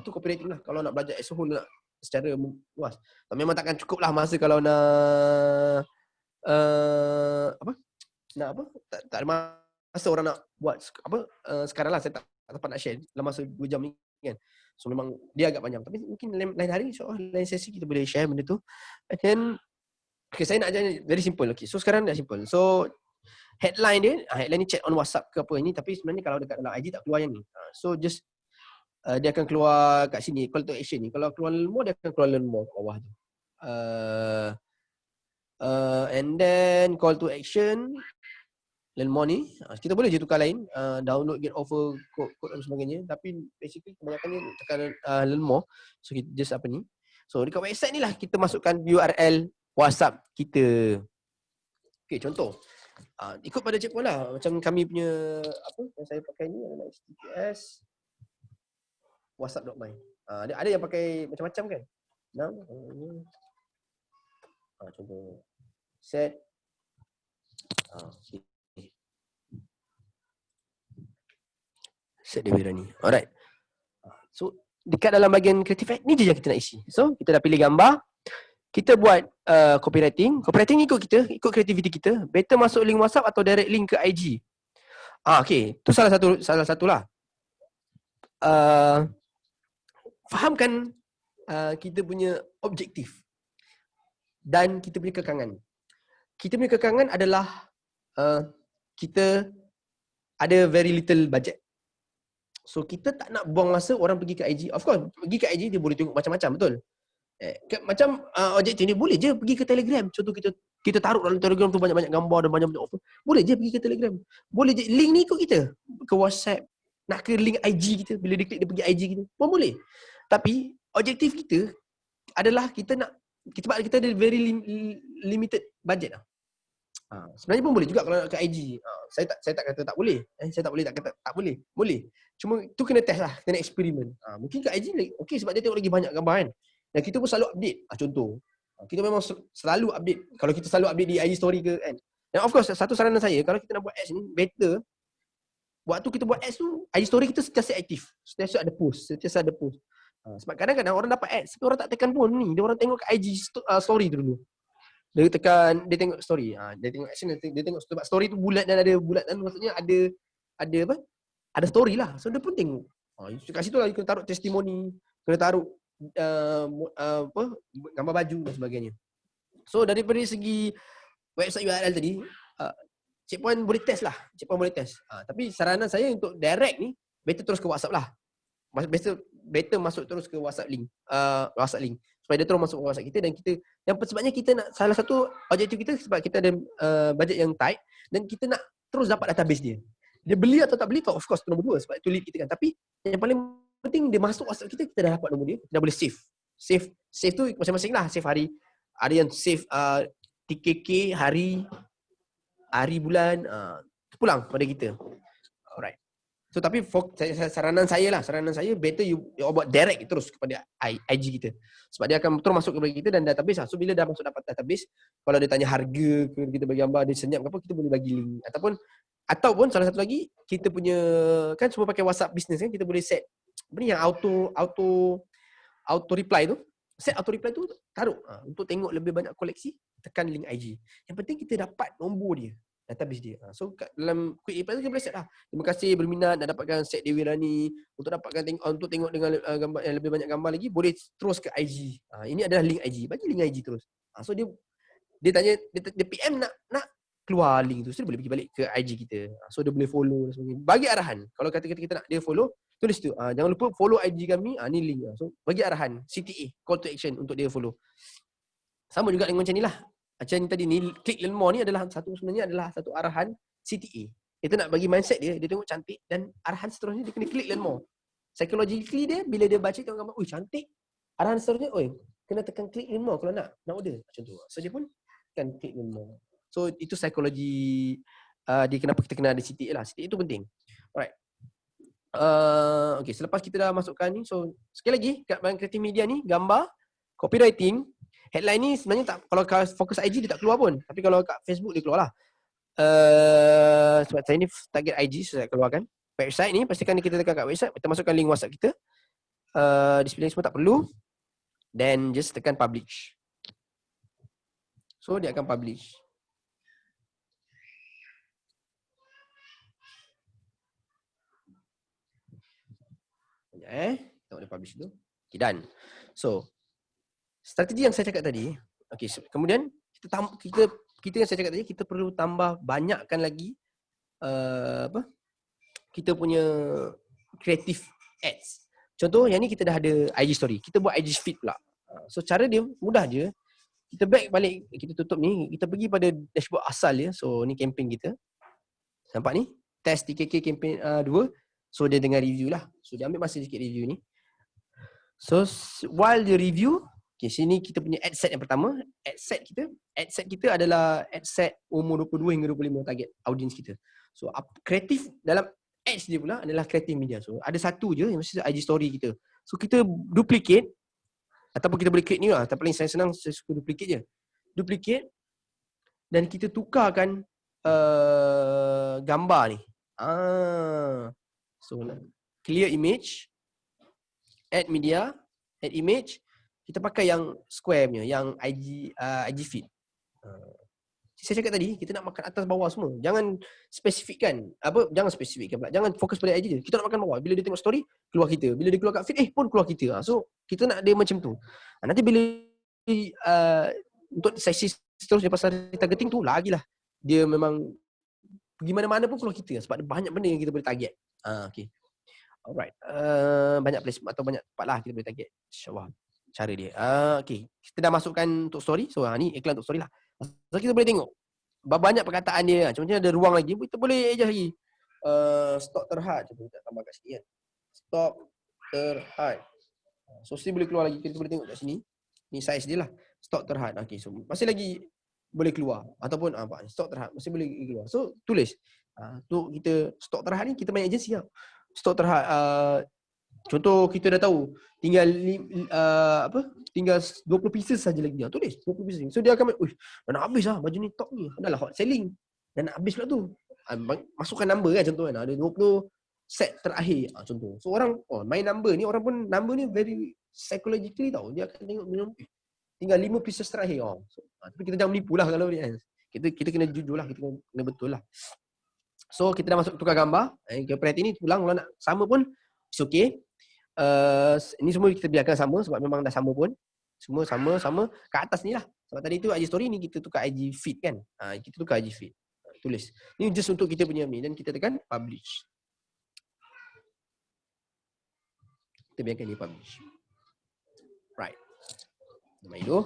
A: Tu copywriting lah. Kalau nak belajar as a whole nak secara luas. Memang takkan cukup lah masa kalau nak tak ada masa orang nak buat sekarang lah saya tak dapat nak share dalam masa 2 jam ni kan. So memang dia agak panjang. Tapi mungkin lain hari insyaAllah lain sesi kita boleh share benda tu. And then saya nak ajar very simple. Okay, so sekarang dah simple. So headline ni chat on WhatsApp ke apa ni, tapi sebenarnya kalau dekat dalam IG tak keluar yang ni. So just dia akan keluar kat sini call to action ni. Kalau keluar learn more, dia akan keluar learn more kat bawah tu. And then call to action learn more ni kita boleh je tukar lain, download, get offer, code dan sebagainya, tapi basically kebanyakannya tekan learn more. So kita just apa ni, so dekat website ni lah kita masukkan URL WhatsApp kita. Okay, contoh ikut pada checkpoint lah. Macam kami punya apa yang saya pakai ni adalah HTTPS whatsapp.my. Ada yang pakai macam-macam kan. Contoh set okay. Set Dewi Rani. Alright. So dekat dalam bahagian creative ni je yang kita nak isi. So kita dah pilih gambar. Kita buat copywriting. Copywriting ikut kreativiti kita. Better masuk link WhatsApp atau direct link ke IG. Okay. Tu salah satu lah. Fahamkan kita punya objektif dan kita punya kekangan. Kita punya kekangan adalah kita ada very little budget. So kita tak nak buang masa orang pergi ke IG. Of course, pergi ke IG dia boleh tengok macam-macam, betul? Macam objektif ni boleh je pergi ke Telegram. Contoh kita taruh dalam Telegram tu banyak-banyak gambar dan banyak-banyak offer. Boleh je pergi ke Telegram. Boleh je link ni ikut kita ke WhatsApp. Nak ke link IG kita, bila dia klik dia pergi IG kita pun boleh. Tapi objektif kita adalah kita ada very limited budget lah. Sebenarnya pun boleh juga kalau nak ke IG. Saya tak kata tak boleh. Saya tak boleh tak kata tak boleh. Boleh. Cuma tu kena test lah, kena eksperimen. Mungkin ke IG okey sebab dia tengok lagi banyak gambar kan. Dan kita pun selalu update. Contoh. Kita memang selalu update. Kalau kita selalu update di IG story ke kan. Dan of course satu saranan saya, kalau kita nak buat ads ni better waktu kita buat ads tu, IG story kita sentiasa aktif. Sentiasa ada post. Sebab kadang-kadang orang dapat ads, tapi orang tak tekan pun ni. Dia orang tengok kat IG story tu dulu. Dia tengok story. Dia tengok action, dia tengok sebab story tu bulat dan maksudnya ada apa? Ada story lah. So dia pun tengok. Kat situ lah kena taruh testimoni, kena taruh gambar baju dan sebagainya. So daripada segi website URL tadi, Checkpoint boleh test lah. Tapi saranan saya untuk direct ni, better terus ke WhatsApp lah. Better masuk terus ke WhatsApp link. WhatsApp link. Supaya dia terus masuk ke WhatsApp kita dan kita, yang sebabnya kita nak, salah satu objektif kita sebab kita ada budget yang tight dan kita nak terus dapat database dia. Dia beli atau tak beli tu of course nombor 2 sebab itu lead kita kan. Tapi yang paling penting dia masuk WhatsApp kita dah dapat nombor dia. Kita dah boleh save. Save tu masing-masing lah. Save hari. Ada yang save TKK hari bulan, pulang pada kita. Alright. So tapi saranan saya better you buat direct terus kepada IG kita. Sebab dia akan terus masuk kepada kita dan database lah. So bila dah masuk dapat database, kalau dia tanya harga ke, kita bagi gambar, dia senyap ke apa, kita boleh bagi link. Ataupun salah satu lagi, kita punya, kan semua pakai WhatsApp business kan, kita boleh set apa ni yang auto reply tu. Set auto reply tu, taruh untuk tengok lebih banyak koleksi, tekan link IG. Yang penting kita dapat nombor dia, database dia. So dalam quick reply tu kita boleh set lah. Terima kasih berminat dan dapatkan set Dewi Rani untuk dapatkan untuk tengok dengan gambar yang lebih banyak gambar lagi, boleh terus ke IG. Ini adalah link IG. Bagi link IG terus. So dia tanya, dia PM nak keluar link tu, so dia boleh pergi balik ke IG kita. So dia boleh follow dan sebagainya. Bagi arahan. Kalau kata kita nak dia follow, tulis tu. Jangan lupa follow IG kami. Ni link. So bagi arahan, CTA, call to action untuk dia follow. Sama juga dengan macam ni lah. Macam ni tadi ni, click learn more ni adalah sebenarnya adalah satu arahan CTA. Kita nak bagi mindset dia tengok cantik, dan arahan seterusnya dia kena click learn more. Psychologically dia, bila dia baca tengok gambar, cantik. Arahan seterusnya, kena tekan click learn more kalau nak order. Macam tu. So dia pun tekan click learn more. So itu psikologi dia kenapa kita kena ada CTA lah. CTA itu penting. Alright. Okay, selepas kita dah masukkan ni, so sekali lagi kat bahan kreatif media ni, gambar, copywriting, headline ni sebenarnya tak, kalau fokus IG dia tak keluar pun. Tapi kalau kat Facebook dia keluar lah. Sebab saya ni target IG, so saya keluarkan. Website ni pastikan kita tekan kat website, kita masukkan link WhatsApp kita. Display semua tak perlu. Then just tekan publish. So dia akan publish. Tengok dia publish tu. Okay, done. So strategi yang saya cakap tadi, okay, so, kemudian kita yang saya cakap tadi, kita perlu tambah banyakkan lagi kita punya creative ads. Contoh yang ni kita dah ada IG story, kita buat IG feed pula. So cara dia mudah je. Kita back balik, kita tutup ni, kita pergi pada dashboard asal dia. So ni campaign kita. Nampak ni? Test TKK campaign 2. So dia dengar review lah. So dia ambil masa sikit review ni. So while dia review, okay, sini kita punya ad set yang pertama. Ad set kita adalah ad set umur 22 hingga 25 target audience kita. So kreatif dalam ads dia pula adalah kreatif media. So ada satu je yang mesti IG story kita. So kita duplicate, ataupun kita boleh create ni lah. Tapi paling saya senang, saya suka duplicate je. Duplicate dan kita tukarkan gambar ni. So clear image, add media, add image, kita pakai yang square punya, yang IG feed. Saya cakap tadi, kita nak makan atas bawah semua. Jangan spesifikkan pula. Jangan fokus pada IG je. Kita nak makan bawah. Bila dia tengok story, keluar kita. Bila dia keluar kat feed, pun keluar kita. So kita nak dia macam tu. Nanti bila untuk sesi seterusnya pasal targeting tu, lagilah dia memang pergi mana-mana pun keluar kita. Sebab ada banyak benda yang kita boleh target. Okay. Alright. Banyak placement atau banyak tempat lah kita boleh target. InsyaAllah cara dia. Okay. Kita dah masukkan untuk story. So ni iklan untuk story lah. So kita boleh tengok banyak perkataan dia. Macam ada ruang lagi. Kita boleh adjust lagi. Stok terhad. Cuba kita tambah kat sini kan. Stok terhad. So sini boleh keluar lagi. Kita boleh tengok kat sini. Ni size dia lah. Stok terhad. Okay. So masih lagi boleh keluar. Ataupun stok terhad. Masih boleh keluar. So tulis. Tu kita stok terhad ni kita main agensi lah. Stok terhad contoh kita dah tahu tinggal tinggal 20 pieces saja lagi. Tulis 20 pieces. So dia akan dah nak habis lah baju ni, top ni. Dah lah hot selling. Dah nak habis pula tu. Masukkan number kan contoh kan. Ada 20 set terakhir contoh. So orang main number ni, orang pun number ni very psychologically tau. Dia akan tengok tinggal 5 pieces terakhir. Tapi kita jangan menipu lah kalau ni kan. Kita kena jujur lah, kita kena betul lah. So kita dah masuk tukar gambar. Perhati ni pulang kalau nak sama pun it's okay. Ini semua kita biarkan sama sebab memang dah sama pun. Semua sama kat atas ni lah. Sebab tadi tu IG story ni kita tukar IG feed kan. Kita tukar IG feed. Tulis. Ni just untuk kita punya ni dan kita tekan publish. Kita biarkan dia publish. Right. Nama itu.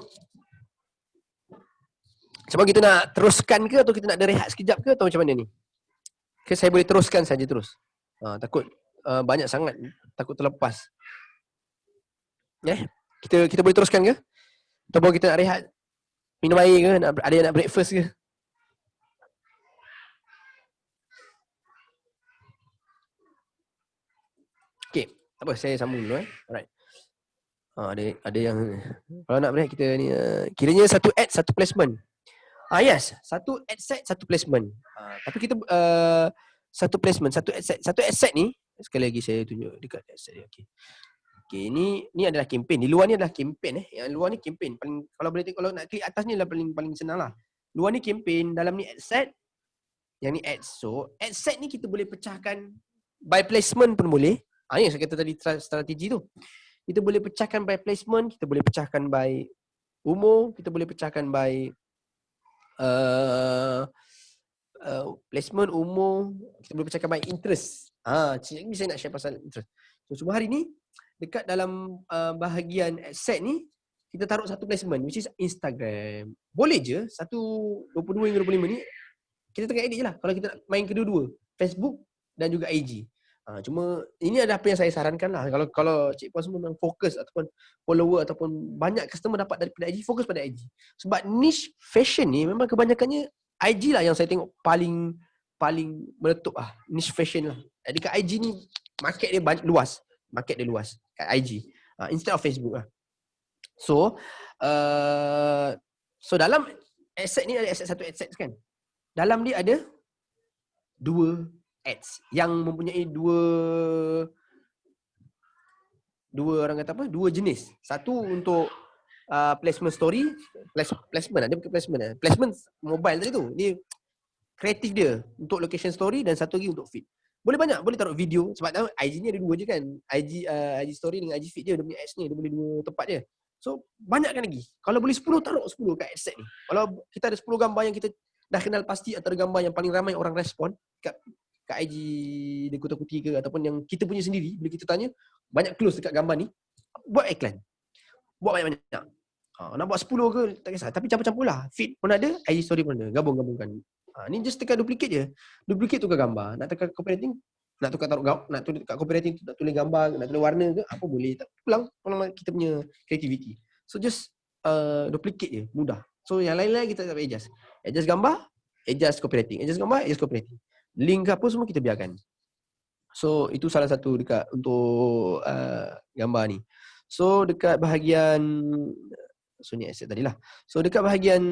A: Sebab kita nak teruskan ke atau kita nak ada rehat sekejap ke atau macam mana ni? Ke saya boleh teruskan saja terus. Takut banyak sangat, takut terlepas. Kita boleh teruskan ke? Ataupun kita nak rehat? Minum air ke? Ada yang nak breakfast ke? Tak apa, saya sambung dulu Alright. Ada yang kalau nak break kita ni kiranya satu ad satu placement. Yes, satu ad set satu placement. Tapi kita satu placement, satu ad set ni sekali lagi saya tunjuk dekat ad set dia. Okey, ni adalah kempen. Di luar ni adalah kempen Yang luar ni kempen. Paling kalau boleh tengok, kalau nak klik atas ni adalah paling senang lah. Luar ni kempen, dalam ni ad set. Yang ni ads. So, ad set ni kita boleh pecahkan by placement pun boleh. Ni yang saya kata tadi strategi tu. Kita boleh pecahkan by placement, kita boleh pecahkan by umur, kita boleh pecahkan by placement, umur, kita boleh pecahkan by interest. Ini saya nak share pasal interest. So, cuma hari ni dekat dalam bahagian ad set ni kita taruh satu placement which is Instagram. Boleh je 1.22 hingga 25 ni kita tengah edit je lah. Kalau kita nak main kedua-dua, Facebook dan juga IG. Cuma ini adalah apa yang saya sarankan lah. Kalau Cik Puan semua memang fokus ataupun follower ataupun banyak customer dapat daripada IG, fokus pada IG. Sebab niche fashion ni memang kebanyakannya IG lah yang saya tengok paling meletup lah. Niche fashion lah. Dekat IG ni market dia luas. Market dia luas kat IG. Instead of Facebook lah. So dalam asset ni ada asset satu asset kan. Dalam dia ada dua ads yang mempunyai dua orang kata apa? Dua jenis. Satu untuk placement story, placement ada bukan placement lah. Placement mobile tadi tu. Ni kreatif dia untuk location story dan satu lagi untuk feed. Boleh banyak, boleh taruh video sebab tahu IG ni ada dua je kan. IG story dengan IG feed je, dia punya ads ni dia boleh dua tempat je. So banyakkan lagi. Kalau boleh 10 taruh 10 kat ad set ni. Kalau kita ada 10 gambar yang kita dah kenal pasti antara gambar yang paling ramai orang respon kat IG dia Kota-Kuti ke ataupun yang kita punya sendiri, bila kita tanya banyak close dekat gambar ni, buat iklan. Buat banyak-banyak. Nak buat 10 ke tak kisah, tapi campur-campur lah. Feed pun ada, IG story pun ada, gabung-gabungkan. Ni just tekan duplicate je. Duplicate tukar gambar. Nak tekan copywriting, nak tukar nak tulis kat copywriting, nak tulis gambar, nak tulis warna ke, apa boleh. Pulang kita punya creativity. So just duplicate je, mudah. So yang lain-lain kita tak payah adjust. Adjust gambar, adjust copywriting. Adjust gambar, adjust copywriting. Link apa semua kita biarkan. So itu salah satu dekat untuk gambar ni. So dekat bahagian ni asset tadilah. So dekat bahagian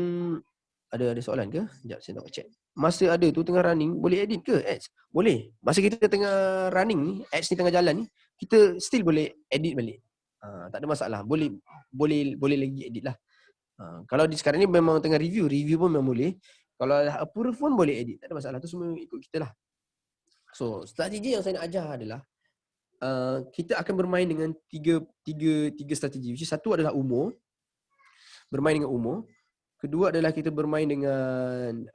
A: ada soalan ke? Sekejap saya nak check. Masa ada tu tengah running, boleh edit ke ads? Boleh. Masa kita tengah running ni, ads ni tengah jalan ni, kita still boleh edit balik. Tak ada masalah. Boleh lagi edit lah. Kalau di sekarang ni memang tengah review pun memang boleh. Kalau dah approve pun boleh edit. Tak ada masalah. Tu semua ikut kita lah. So, strategi yang saya nak ajar adalah kita akan bermain dengan tiga strategi. Which is satu adalah umur. Bermain dengan umur. Kedua adalah kita bermain dengan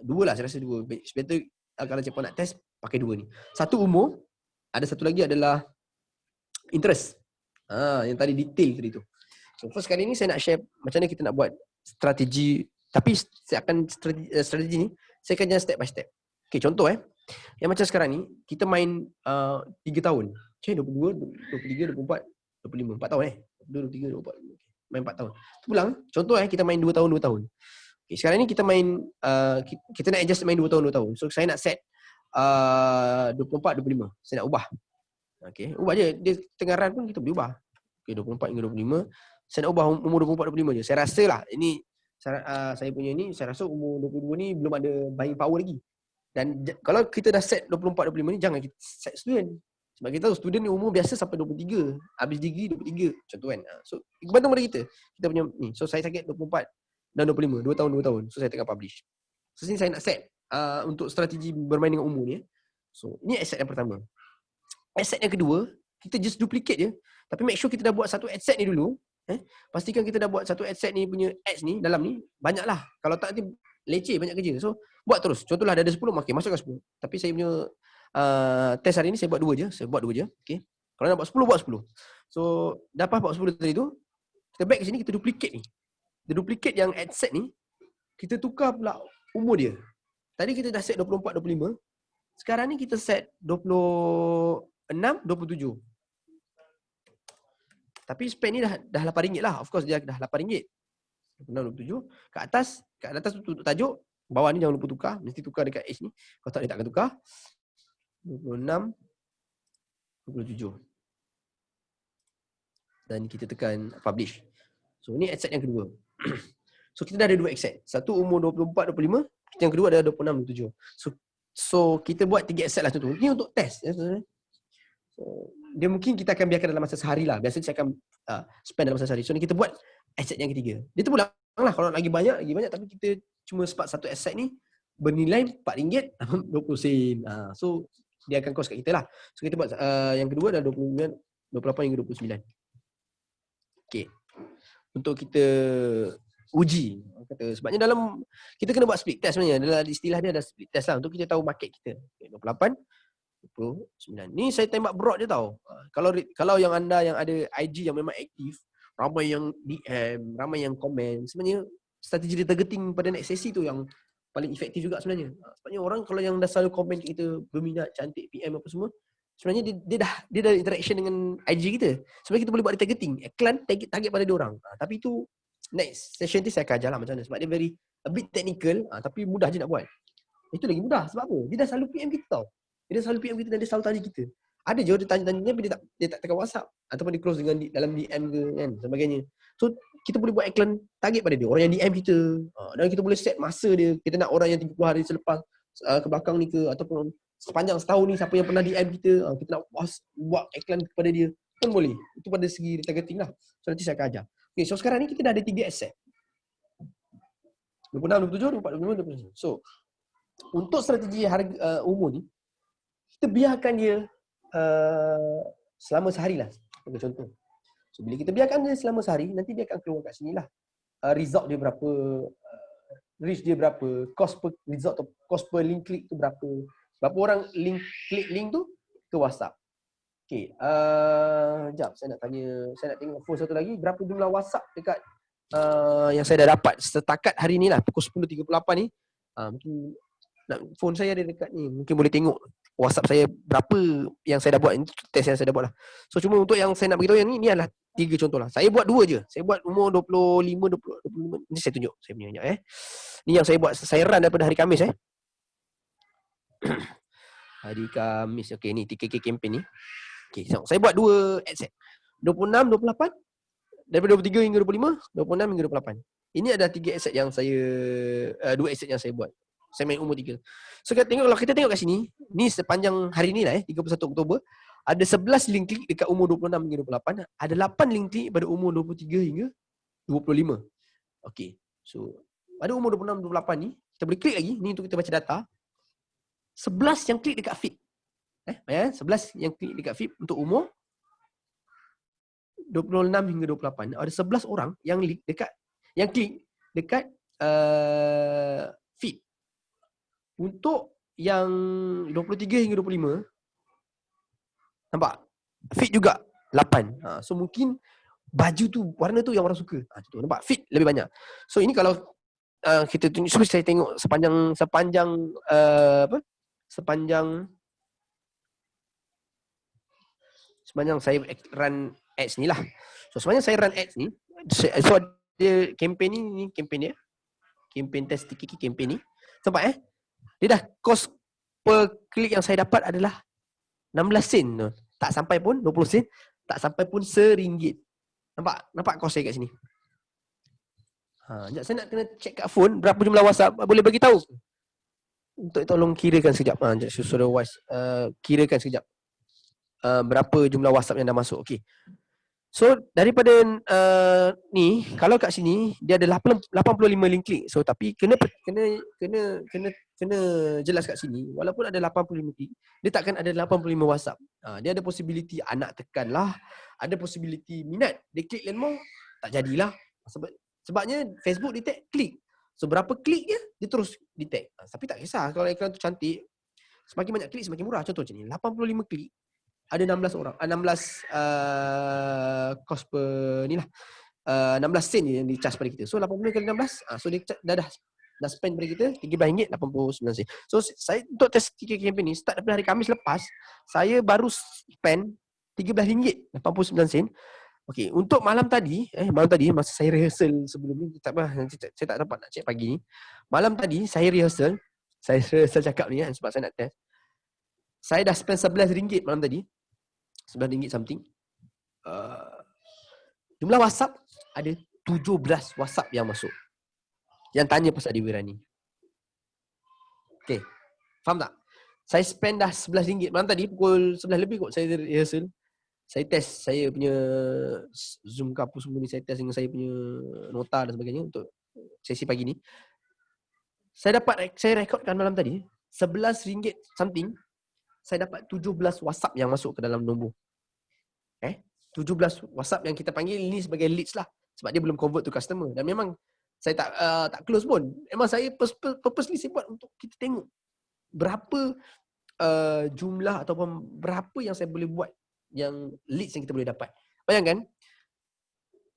A: dua lah. Saya rasa dua. Better kalau Cik Puan nak test, pakai dua ni. Satu umur. Ada satu lagi adalah interest. Yang tadi detail tadi tu. So first kali ni saya nak share macam mana kita nak buat strategi. Tapi saya akan strategi ni saya akan jalan step by step. Okay, contoh yang macam sekarang ni kita main 3 tahun. Okay, 22, 23, 24, 25, 4 tahun 22, 23, 24. Main 4 tahun. Pulang, contoh kita main 2 tahun 2 tahun. Okay, sekarang ni kita main kita nak adjust main 2 tahun 2 tahun. So saya nak set 24 25. Saya nak ubah. Okay, ubah je. Dia tengah run pun kita boleh ubah. Okay, 24 hingga 25. Saya nak ubah umur 24 25 je. Saya rasa lah ini saya punya ni, saya rasa umur 22 ni belum ada buying power lagi. Dan kalau kita dah set 24 25 ni, jangan kita set student. Sebab kita tahu student ni umur biasa sampai 23. Habis degree 23 contoh kan. So bergantung pada kita. Kita punya ni. So saya target 24 dan 25, 2 tahun 2 tahun. So saya tengah publish. So sini saya nak set untuk strategi bermain dengan umur ni. So ini asset yang pertama. Asset yang kedua, kita just duplicate je. Tapi make sure kita dah buat satu asset ni dulu. Pastikan kita dah buat satu asset ni punya ads ni dalam ni banyaklah. Kalau tak nanti leceh banyak kerja. So buat terus. Contohlah ada 10, okey, masukkan 10. Tapi saya punya test hari ni saya buat 2 je. Saya buat 2 je. Okey. Kalau nak buat 10, buat 10. So dapat buat 10 tadi tu, kita back ke sini, kita duplicate ni. Kita duplicate yang asset ni, kita tukar pula umur dia. Tadi kita dah set 24 25. Sekarang ni kita set 26 27. Tapi spend ni dah RM8 lah. Of course dia dah RM8. 26, 27. Kat atas tu tutup tajuk. Bawah ni jangan lupa tukar. Mesti tukar dekat H ni. Kalau tak dia takkan tukar. 26, 27. Dan kita tekan publish. So ni ad set yang kedua. So kita dah ada 2 ad set. Satu umur 24, 25. Yang kedua ada 26, 27. So kita buat 3 ad set lah contoh. Ni untuk test. So, dia mungkin kita akan biarkan dalam masa sehari lah. Biasanya saya akan spend dalam masa sehari. So ni kita buat ad set yang ketiga. Dia tu pulang lah. Kalau lagi banyak. Tapi kita cuma sebab satu ad set ni bernilai RM4, 20 sen. So dia akan cost kat kita lah. So kita buat yang kedua adalah 28 hingga 29. Okay. Untuk kita uji. Sebabnya dalam kita kena buat split test sebenarnya. Dalam istilah dia ada split test lah untuk kita tahu market kita. 28, 29. Ni saya tembak broad je tau. Kalau yang anda yang ada IG yang memang aktif, ramai yang DM, ramai yang komen, sebenarnya strategi retargeting pada next sesi tu yang paling efektif juga sebenarnya. Sebabnya orang kalau yang dah selalu komen kita, berminat, cantik, PM apa semua, sebenarnya dia dah interaction dengan IG kita. Sebenarnya kita boleh buat retargeting, iklan target pada dia orang. Tapi itu next session ni saya akan ajar lah macam mana. Sebab dia a bit technical, tapi mudah je nak buat. Itu lagi mudah. Sebab apa? Dia dah selalu PM kita tau. Dia dah selalu PM kita dan dia selalu tanya kita. Ada je dia tanya-tanya tapi dia tak tekan WhatsApp ataupun dia close dengan dalam DM ke kan sebagainya. So kita boleh buat iklan target pada dia, orang yang DM kita. Dan kita boleh set masa dia. Kita nak orang yang 30 hari selepas ke belakang ni ke ataupun sepanjang setahun ni siapa yang pernah DM kita, kita nak buat iklan kepada dia pun boleh. Itu pada segi retargeting lah. So nanti saya akan ajar. Okay, so sekarang ni kita dah ada 3 asset. 26, 27, 24, 25, 29. So untuk strategi harga umur ni kita biarkan dia selama sehari lah. Bagi contoh. So bila kita biarkan dia selama sehari, nanti dia akan keluar kat sini lah. Result dia berapa, reach dia berapa, cost per result atau cost per link klik tu berapa. Berapa orang klik link tu ke WhatsApp. Okay, sekejap saya nak tengok phone satu lagi. Berapa jumlah WhatsApp dekat yang saya dah dapat setakat hari ni lah, pukul 10.38 ni. Mungkin phone saya ada dekat ni. Mungkin boleh tengok WhatsApp saya berapa yang saya dah buat. Ini test yang saya dah buat lah. So cuma untuk yang saya nak beritahu yang ni adalah 3 contoh lah. Saya buat 2 je. Saya buat umur 25. Ni saya tunjuk. Saya punya ni yang saya buat. Saya run daripada hari Khamis hari Khamis. Okay, ni TKK campaign ni. Okay, so saya buat 2 ad set. 26, 28. Daripada 23 hingga 25, 26 hingga 28. Ini adalah 3 ad set yang saya 2 ad set yang saya buat. Saya main umur 3. So kalau kita tengok kat sini, ni sepanjang hari ni lah 31 Oktober, ada 11 link klik dekat umur 26 hingga 28, ada 8 link klik pada umur 23 hingga 25. Okey. So pada umur 26 28 ni, kita boleh klik lagi, ni untuk kita baca data. 11 yang klik dekat feed. 11 yang klik dekat feed untuk umur 26 hingga 28. Ada 11 orang yang klik dekat feed. Untuk yang 23 hingga 25, nampak? Feed juga 8. So mungkin baju tu, warna tu yang orang suka. Contoh, nampak? Feed lebih banyak. So ini kalau kita tunjuk, so saya tengok sepanjang saya run ads ni lah. So sepanjang saya run ads ni, so dia campaign ni campaign dia. Campaign test TKK campaign ni. Nampak dia dah cost per klik yang saya dapat adalah 16 sen. Tak sampai pun 20 sen, tak sampai pun RM1. Nampak cost saya kat sini. Sekejap saya nak kena check kat phone berapa jumlah WhatsApp. Boleh bagi tahu? Untuk tolong kirakan sekejap. Kirakan sekejap. Berapa jumlah WhatsApp yang dah masuk. Okey. So daripada ni, kalau kat sini dia ada 85 link klik. So tapi kena jelas kat sini, walaupun ada 85 klik, dia takkan ada 85 WhatsApp. Dia ada possibility anak tekan lah, ada possibility minat, dia klik lain mau, tak jadilah. Sebabnya Facebook detect klik. So berapa klik dia terus detect. Tapi tak kisah kalau iklan tu cantik, semakin banyak klik semakin murah. Contoh macam ni, 85 klik ada 16 orang, 16 cost per ni lah, 16 sen yang di charge pada kita. So 80 kali 16, so dia dah spend pada kita RM13.89. So saya untuk test TKK campaign ni start daripada hari Khamis lepas, saya baru spend RM13.89. Okey, untuk malam tadi masa saya rehearsal sebelum ni, nanti saya tak dapat nak check pagi ni. Malam tadi saya rehearsal cakap ni kan sebab saya nak test. Saya dah spend RM11 malam tadi. RM11 something. Jumlah WhatsApp ada 17 WhatsApp yang masuk. Yang tanya pasal Dewi Rani. Okay. Faham tak? Saya spend dah RM11. Malam tadi pukul 11 lebih kot saya rehearsal. Saya test saya punya Zoom ke apa semua ni. Saya test dengan saya punya nota dan sebagainya untuk sesi pagi ni. Saya rekodkan malam tadi RM11 something. Saya dapat 17 WhatsApp yang masuk ke dalam nombor. 17 WhatsApp yang kita panggil ni sebagai leads lah. Sebab dia belum convert to customer. Dan memang saya tak close pun. Memang saya purposely saya buat untuk kita tengok berapa jumlah ataupun berapa yang saya boleh buat yang leads yang kita boleh dapat. Bayangkan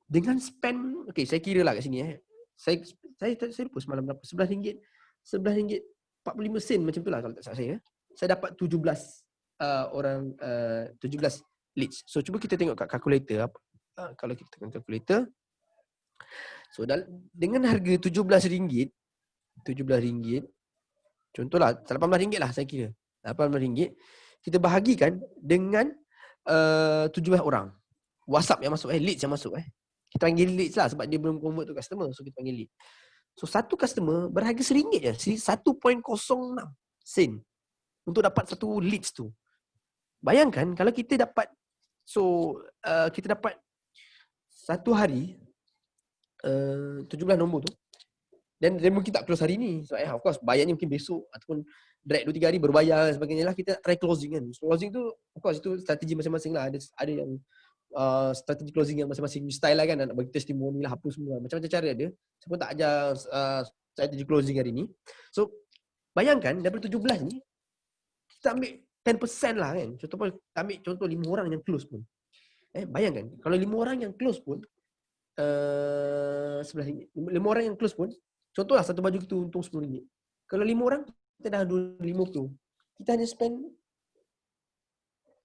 A: dengan spend, okay, saya kira lah kat sini Saya lupa semalam berapa, RM11 45 macam tu lah kalau tak salah saya. Saya dapat 17 orang 17 leads. So cuba kita tengok kat calculator apa. Kalau kita tekan calculator. So dengan harga RM17, contohlah RM18 lah saya kira. RM18 kita bahagikan dengan 17 orang WhatsApp yang masuk, leads yang masuk. Kita panggil leads lah sebab dia belum convert to customer. So kita panggil lead. So satu customer berharga RM1 je, 1.06 sen untuk dapat satu leads tu. Bayangkan kalau kita dapat, kita dapat satu hari 17 nombor tu, dan mungkin tak close hari ni. So of course bayarnya mungkin besok ataupun drag 2-3 hari baru bayar dan sebagainya lah. Kita try closing kan. So, closing tu of course itu strategi masing-masing lah. Ada yang strategi closing yang masing-masing style lah kan. Nak bagi testimoni lah apa semua. Macam-macam cara ada. Saya pun tak ajar strategi closing hari ni. So bayangkan daripada 17 ni kita ambil 10% lah kan. Ambil contoh 5 orang yang close pun. Bayangkan kalau 5 orang yang close pun RM11. 5 orang yang close pun, contohlah satu baju kita untung RM10. Kalau 5 orang kita dah $2.50. Kita hanya spend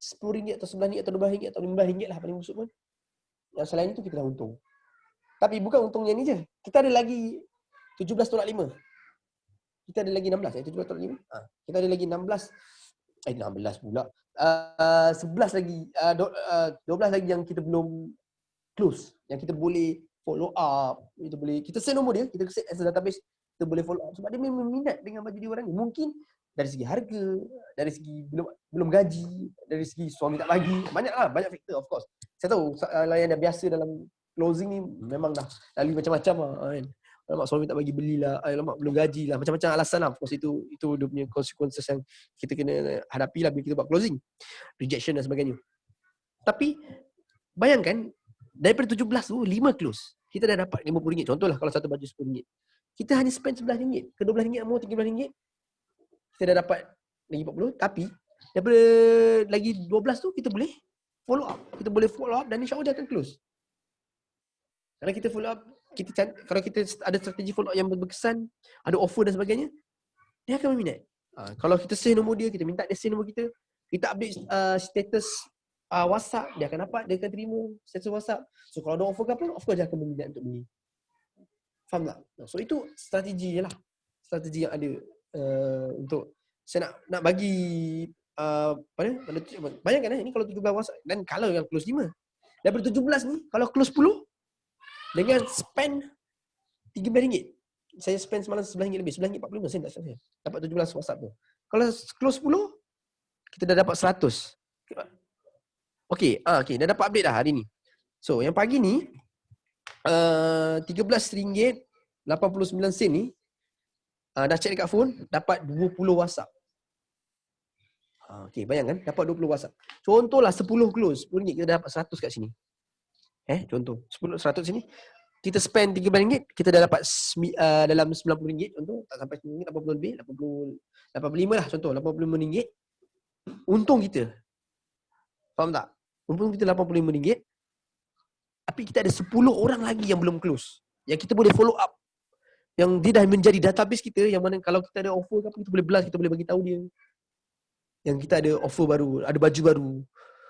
A: RM10 atau RM11 atau RM12 atau RM15 lah paling masuk pun. Yang selain itu kita dah untung. Tapi bukan untungnya ni je. Kita ada lagi $17.5. Kita ada lagi 16. $17.5. Kita ada lagi 16 pula. 11 lagi 12 lagi yang kita belum close, yang kita boleh follow up. Kita send nombor dia, kita set as a database, kita boleh follow up sebab dia memang minat dengan baju dia orang ni. Mungkin dari segi harga, dari segi belum gaji, dari segi suami tak bagi, banyak faktor of course. Saya tahu layanan biasa dalam closing ni memang dah lalu macam-macam lah kan. Alamak suami tak bagi belilah, alamak belum gaji lah, macam-macam alasan lah. Of course itu dia punya consequences yang kita kena hadapi lah bila kita buat closing, rejection dan sebagainya. Tapi bayangkan daripada 17 tu 5 close, kita dah dapat RM50. Contohlah kalau satu baju RM10, kita hanya spend RM11. Ke RM12 mau RM13, kita dah dapat lagi RM40. Tapi daripada lagi 12 tu kita boleh follow up dan insya-Allah dia akan close. Kalau kita follow up, kalau kita ada strategi follow up yang berkesan, ada offer dan sebagainya, dia akan berminat. Kalau kita save nombor dia, kita minta dia save nombor kita update status WhatsApp, dia akan dapat, dia akan terima status WhatsApp. So kalau ada offer ke apa, of course dia akan berminat untuk beli. Faham tak? So itu strategi je lah. Strategi yang ada untuk saya nak bagi bayangkan ini kalau 17 WhatsApp dan kalau yang close 5. Daripada 17 ni, kalau close 10 dengan spend RM13. Saya spend semalam RM11 lebih, RM11.45 sen tak salah saya. Dapat 17 WhatsApp tu. Kalau close 10, kita dah dapat 100. Okey, dah dapat update dah hari ni. So, yang pagi ni RM13.89 ni dah check dekat phone, dapat 20 WhatsApp. Okey, bayangkan dapat 20 WhatsApp. Contohlah 10 close, RM10 kita dapat 100 kat sini. Contoh 100 sini. Kita spend RM13, kita dah dapat dalam RM90 contoh, tak sampai RM90, 80 lebih, 85 lah contoh, RM85. Untung kita. Faham tak? Untung kita RM85. Tapi kita ada 10 orang lagi yang belum close, yang kita boleh follow up. Yang dia dah menjadi database kita, yang mana kalau kita ada offer ke apa, kita boleh blast, kita boleh bagi tahu dia. Yang kita ada offer baru, ada baju baru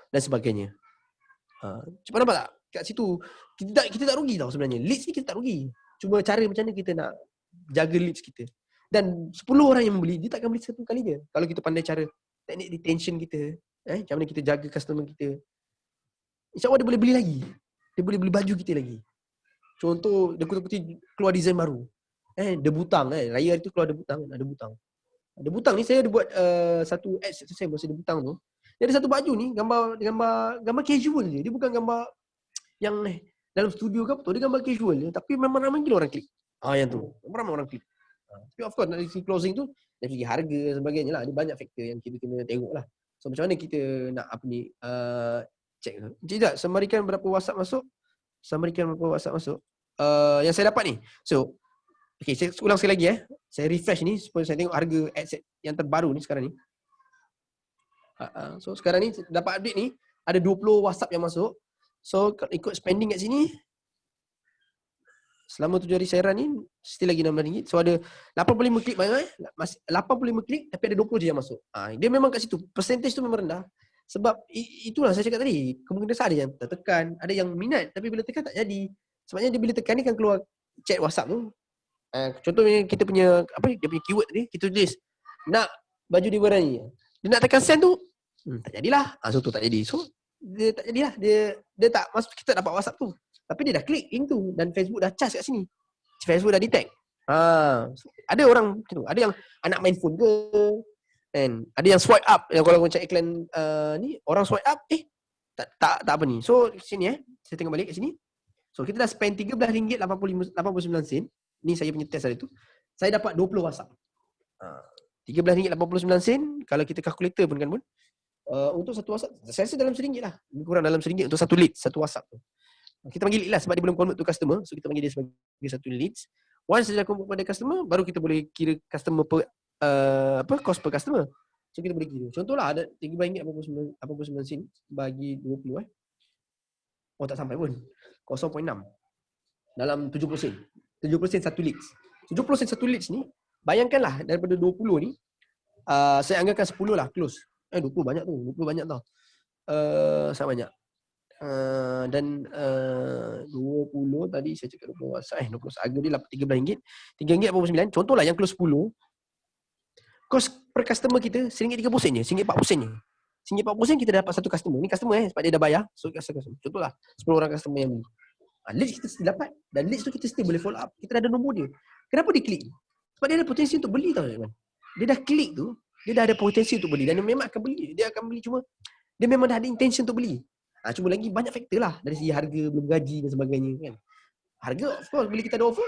A: dan sebagainya. Cepat nampak tak? Kat situ kita tak rugi tau sebenarnya. Leads ni kita tak rugi. Cuma cara macam mana kita nak jaga leads kita. Dan 10 orang yang membeli, dia takkan beli satu kali je. Kalau kita pandai cara teknik retention kita, Macam mana kita jaga customer kita. InsyaAllah dia boleh beli lagi. Dia boleh beli baju kita lagi. Contoh, dia kutip-kutip keluar design baru. Dia butang. Raya hari tu keluar ada butang. Ada butang ni saya ada buat satu ads saya masa ada butang tu. Dia ada satu baju ni gambar casual je. Dia bukan gambar yang dalam studio ke apa tu. Dia gambar casual je. Tapi memang ramai gila orang klik. Yang tu. Ramai orang klik. Tapi of course dari segi closing tu dari segi harga dan sebagainya lah. Ada banyak faktor yang kita kena tengok lah. So macam mana kita nak check tu. Tidak, semarikan berapa WhatsApp masuk. Yang saya dapat ni. So okay, saya ulang sekali lagi Saya refresh ni supaya saya tengok harga ads yang terbaru ni sekarang ni. So sekarang ni dapat update ni ada 20 WhatsApp yang masuk. So ikut spending kat sini selama 7 hari saya run ni still lagi RM16. So ada 85 klik banyak 85 klik tapi ada 20 je yang masuk. Dia memang kat situ. Percentage tu memang rendah. Sebab itulah saya cakap tadi, kemungkinan ada yang tertekan, ada yang minat tapi bila tekan tak jadi. Sebabnya dia bila tekan ni kan keluar chat WhatsApp tu. Contohnya kita punya dia punya keyword tadi, kita tulis nak baju dia warna ni. Dia nak tekan send tu tak jadilah. So tu tak jadi. So dia tak jadilah. Dia tak masuk, kita tak dapat WhatsApp tu. Tapi dia dah klik link tu dan Facebook dah charge kat sini. Facebook dah detect. So, ada orang macam tu. Ada yang anak main phone ke kan. Ada yang swipe up. Yang kalau macam iklan ni orang swipe up tak apa ni. So sini saya tengok balik kat sini. So kita dah spend RM13.89. Ni saya punya test hari tu. Saya dapat 20 WhatsApp. RM13.89 kalau kita kalkulator pun kan pun. Untuk satu WhatsApp saya rasa dalam RM1 lah. Lebih kurang dalam RM1 untuk satu lead, satu WhatsApp tu. Kita panggil lead lah sebab dia belum convert to customer. So kita panggil dia sebagai satu leads. Once dia dah convert pada customer, baru kita boleh kira customer per cost per customer. So kita boleh kira. Contohlah ada RM13.89 bagi 20 tak sampai pun. 0.6 dalam 70 sen. 70 sen satu leads. 70 sen satu leads ni, bayangkanlah daripada 20 ni, saya anggarkan 10 lah close. 20 banyak tu. 20 banyak tau. Sangat banyak. Dan 20 tadi saya cakap 20 WhatsApp 20 harga dia RM13. RM3.89. Contohlah yang close 10. Kos per customer kita RM1.30 je, RM1.40 je. RM1.40 kita dapat satu customer. Ni customer sebab dia dah bayar. So customer. Contohlah 10 orang customer yang beli. Leads kita still dapat. Dan leads tu kita still boleh follow up. Kita dah ada nombor dia. Kenapa dia klik? Sebab dia ada potensi untuk beli tau. Dia dah klik tu, dia dah ada potensi untuk beli. Dan dia memang akan beli. Dia akan beli cuma dia memang dah ada intention untuk beli. Cuma lagi banyak faktor lah. Dari segi harga, belum gaji dan sebagainya kan. Harga of course bila kita ada offer,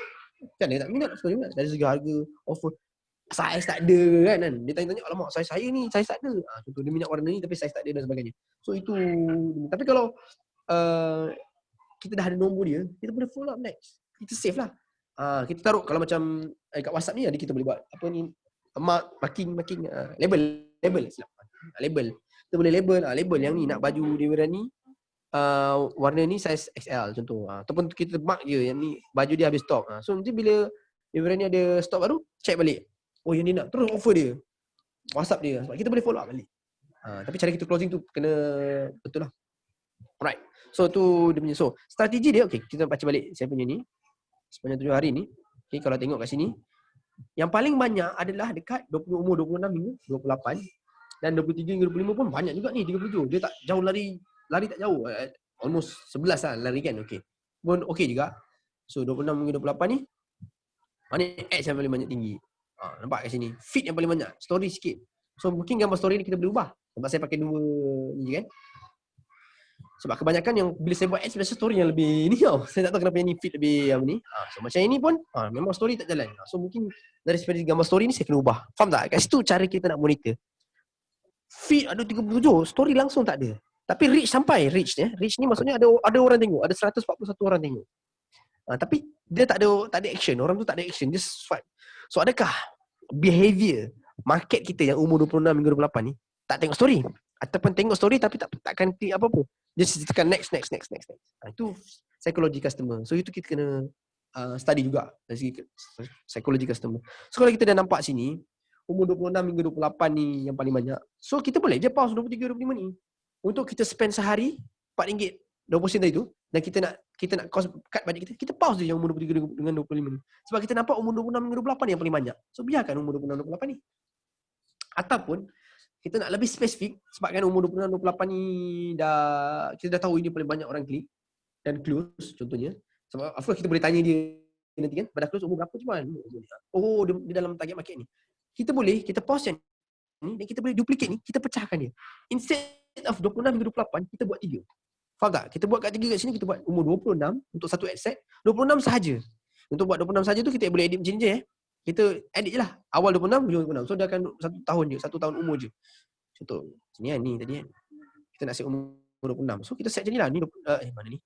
A: kan dia tak minat of course juga. Dari segi harga, offer, saiz tak ada kan. Dia tanya-tanya, alamak saiz saya ni, saiz tak ada. Contoh dia minat warna ni tapi saiz tak ada dan sebagainya. So itu. Tapi kalau kita dah ada nombor dia, kita boleh follow up next. Kita save lah. Kita taruh kalau macam kat WhatsApp ni ada kita boleh buat apa ni, marking label silap. Label. Kita boleh label yang ni nak baju dia warna ni size XL contoh. Ataupun kita mark je yang ni baju dia habis stok. So nanti bila dia ni ada stok baru, check balik. Oh yang ni nak, terus offer dia. WhatsApp dia sebab kita boleh follow up balik. Tapi cara kita closing tu kena betul lah. Alright. So tu dia punya. So strategi dia, okay, kita baca balik saya punya ni sepanjang 7 hari ni. Okay, kalau tengok kat sini yang paling banyak adalah dekat umur 26 hingga 28 dan 23 hingga 25 pun banyak juga ni 37. Dia tak jauh lari tak jauh. Almost 11 lah lari kan. Okay. Pun okay juga. So 26 hingga 28 ni mana ads yang paling banyak tinggi. Nampak kat sini. Feed yang paling banyak. Story sikit. So mungkin gambar story ni kita boleh ubah. Sebab saya pakai dua ni kan. Sebab kebanyakan yang bila saya buat ads biasa story yang lebih ni tau. Saya tak tahu kenapa yang ni feed lebih yang ni. So macam ini pun memang story tak jalan. So mungkin dari segi gambar story ni saya kena ubah. Faham tak? Kat situ cara kita nak monitor. Feed ada 37, story langsung tak ada. Tapi reach sampai. Reach ni maksudnya ada orang tengok. Ada 141 orang tengok. Tapi dia tak ada action. Orang tu tak ada action. Dia swipe. So adakah behavior market kita yang umur 26 hingga 28 ni tak tengok story? Ataupun tengok story tapi takkan klik apa-apa. Dia tekan next. Itu psikologi customer. So itu kita kena study juga dari segi psikologi customer. So kalau kita dah nampak sini umur 26 hingga 28 ni yang paling banyak. So kita boleh je pause 23 25 ni. Untuk kita spend sehari RM4 20 sen tadi tu dan kita nak cost cut budget kita pause je yang umur 23 dengan 25 ni. Sebab kita nampak umur 26 hingga 28 yang paling banyak. So biarkan umur 26 28 ni. Ataupun kita nak lebih spesifik sebab kan umur 26 28 ni kita dah tahu ini paling banyak orang klik dan close contohnya. Sebab of course kita boleh tanya dia nanti kan, pada close umur berapa cuman. Oh dia dalam target market ni. Kita pause yang ni dan kita boleh duplicate ni, kita pecahkan dia. Instead of 26 hingga 28, kita buat 3. Faham tak? Kita buat kat 3 kat sini, kita buat umur 26 untuk satu ad set, 26 sahaja. Untuk buat 26 sahaja tu kita boleh edit macam ni je Kita edit je lah. Awal 26, hujung 26. So dia akan 1 tahun je, 1 tahun umur je. Contoh, sini kan, ni tadi kan. Kita nak set umur 26. So kita set je ni lah. Ni mana ni?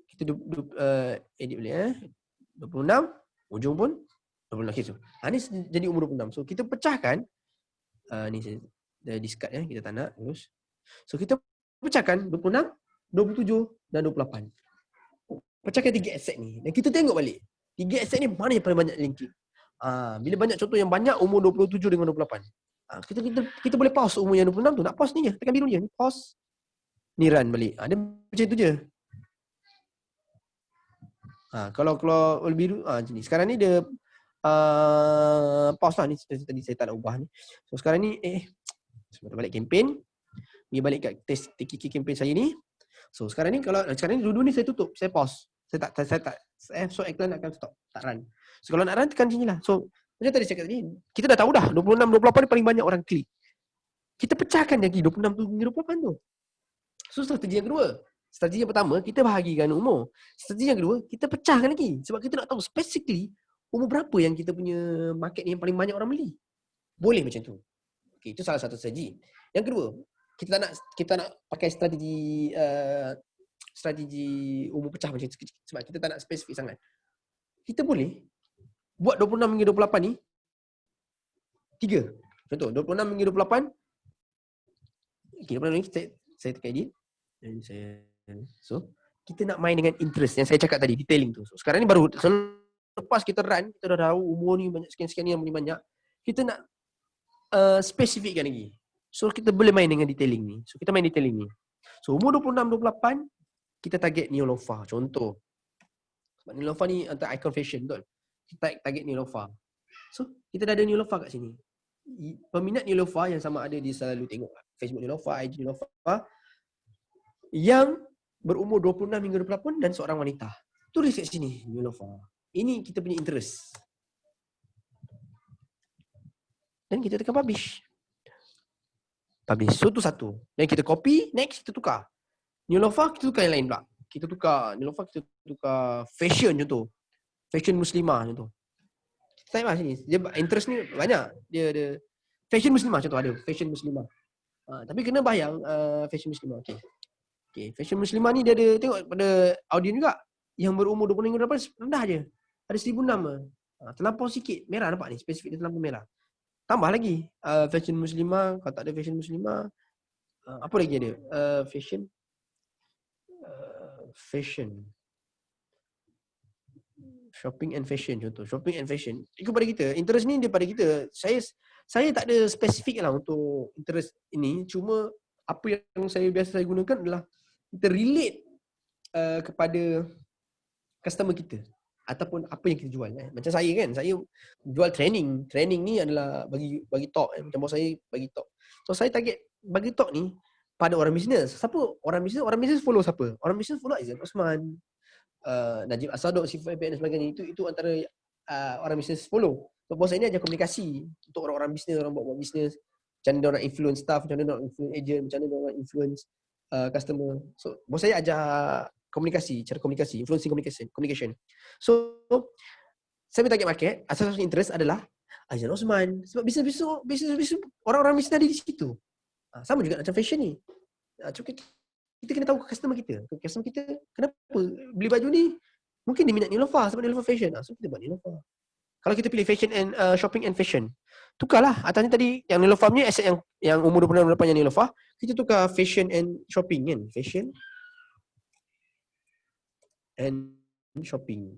A: Kita edit boleh 26, hujung pun 26. Okay, so. Ni jadi umur 26. So kita pecahkan. Ni saya discard kita tak nak terus. So kita pecahkan 26, 27 dan 28. Pecahkan 3 aset ni dan kita tengok balik 3 aset ni mana yang paling banyak linking. Bila banyak contoh yang banyak umur 27 dengan 28. Kita boleh pause umur yang 26 tu. Nak pause ni je, tekan biru je, ni pause. Ni run balik. Dia macam tu je. Kalau biru macam ni. Sekarang ni dia pause lah ni. Tadi saya tak nak ubah ni. So sekarang ni sebentar balik campaign. Pergi balik kat test key campaign saya ni. So sekarang ni sekarang ni dua-dua ni saya tutup, saya pause. So iklan akan stop, tak run. So kalau nak run tekan sini lah. So macam tadi saya kata tadi, kita dah tahu dah 26 28 ni paling banyak orang klik. Kita pecahkan lagi 26 tu hingga 28 tu. So strategi yang kedua. Strategi yang pertama, kita bahagikan umur. Strategi yang kedua, kita pecahkan lagi sebab kita nak tahu specifically umur berapa yang kita punya market ni yang paling banyak orang beli. Boleh macam tu. Okay, itu salah satu strategi. Yang kedua, kita nak pakai strategi umur pecah macam tu sebab kita tak nak spesifik sangat. Kita boleh buat 26 hingga 28 ni 3. Contoh 26 hingga 28. Okey, 26 ni saya tekan edit dan so kita nak main dengan interest yang saya cakap tadi, detailing tu. So sekarang ni baru selepas kita run, kita dah tahu umur ni banyak sekian-sekian ni yang paling banyak. Kita nak spesifikkan lagi. So kita boleh main dengan detailing ni. So kita main detailing ni. So umur 26 28 kita target Neolofa contoh. Sebab Neolofa ni antara icon fashion betul. Kita target Neolofa. So kita dah ada Neolofa kat sini. Peminat Neolofa yang sama ada dia selalu tengok Facebook Neolofa, IG Neolofa yang berumur 26 hingga 28 dan seorang wanita. Tulis kat sini Neolofa. Ini kita punya interest. Dan kita tekan publish. So tu satu. Dan kita copy, next kita tukar. Neolofa kita tukar yang lain pula. Neolofa kita tukar fashion contoh. Fashion muslimah contoh. Kita tengok sini. Dia interest ni banyak. Dia ada fashion muslimah contoh ada. Fashion muslimah. Tapi kena bayang fashion muslimah. Okay. Fashion muslimah ni dia ada tengok pada audience juga. Yang berumur 20 hingga 28 rendah je. Ada 1,006. Terlampau sikit. Merah nampak ni. Spesifik dia terlampau merah. Tambah lagi fashion muslimah. Kalau tak ada fashion muslimah, apa lagi ada? Fashion. Shopping and fashion contoh. Shopping and fashion. Ikut pada kita. Interest ni daripada kita. Saya tak ada spesifik lah untuk interest ini. Cuma apa yang saya gunakan adalah kita relate kepada customer kita. Ataupun apa yang kita jual. Macam saya kan, saya jual training. Training ni adalah bagi talk. Macam bos saya bagi talk. So saya target bagi talk ni pada orang bisnes. Siapa orang bisnes? Orang bisnes follow siapa? Orang bisnes follow Aizan Osman, Najib Asadok, Sifat FBN dan sebagainya. Itu antara orang bisnes follow. So bos saya ni ajar komunikasi untuk orang-orang bisnes, orang buat bisnes. Macam mana orang influence staff, macam mana orang influence agent, macam mana orang influence customer. So bos saya ajar cara komunikasi, influencing communication. So saya target market, asas interest adalah Aizan Osman. Sebab bisnes orang-orang bisnes ada di situ. Sama juga macam fashion ni. Kita kena tahu customer kita. Customer kita kenapa beli baju ni? Mungkin dia minat Neolofa sebab Neolofa fashion. So kita buat Neolofa. Kalau kita pilih fashion and shopping and fashion, tukarlah. Atasnya tadi yang Neolofa punya aset yang umur 28 yang Neolofa, kita tukar fashion and shopping kan. Fashion and shopping.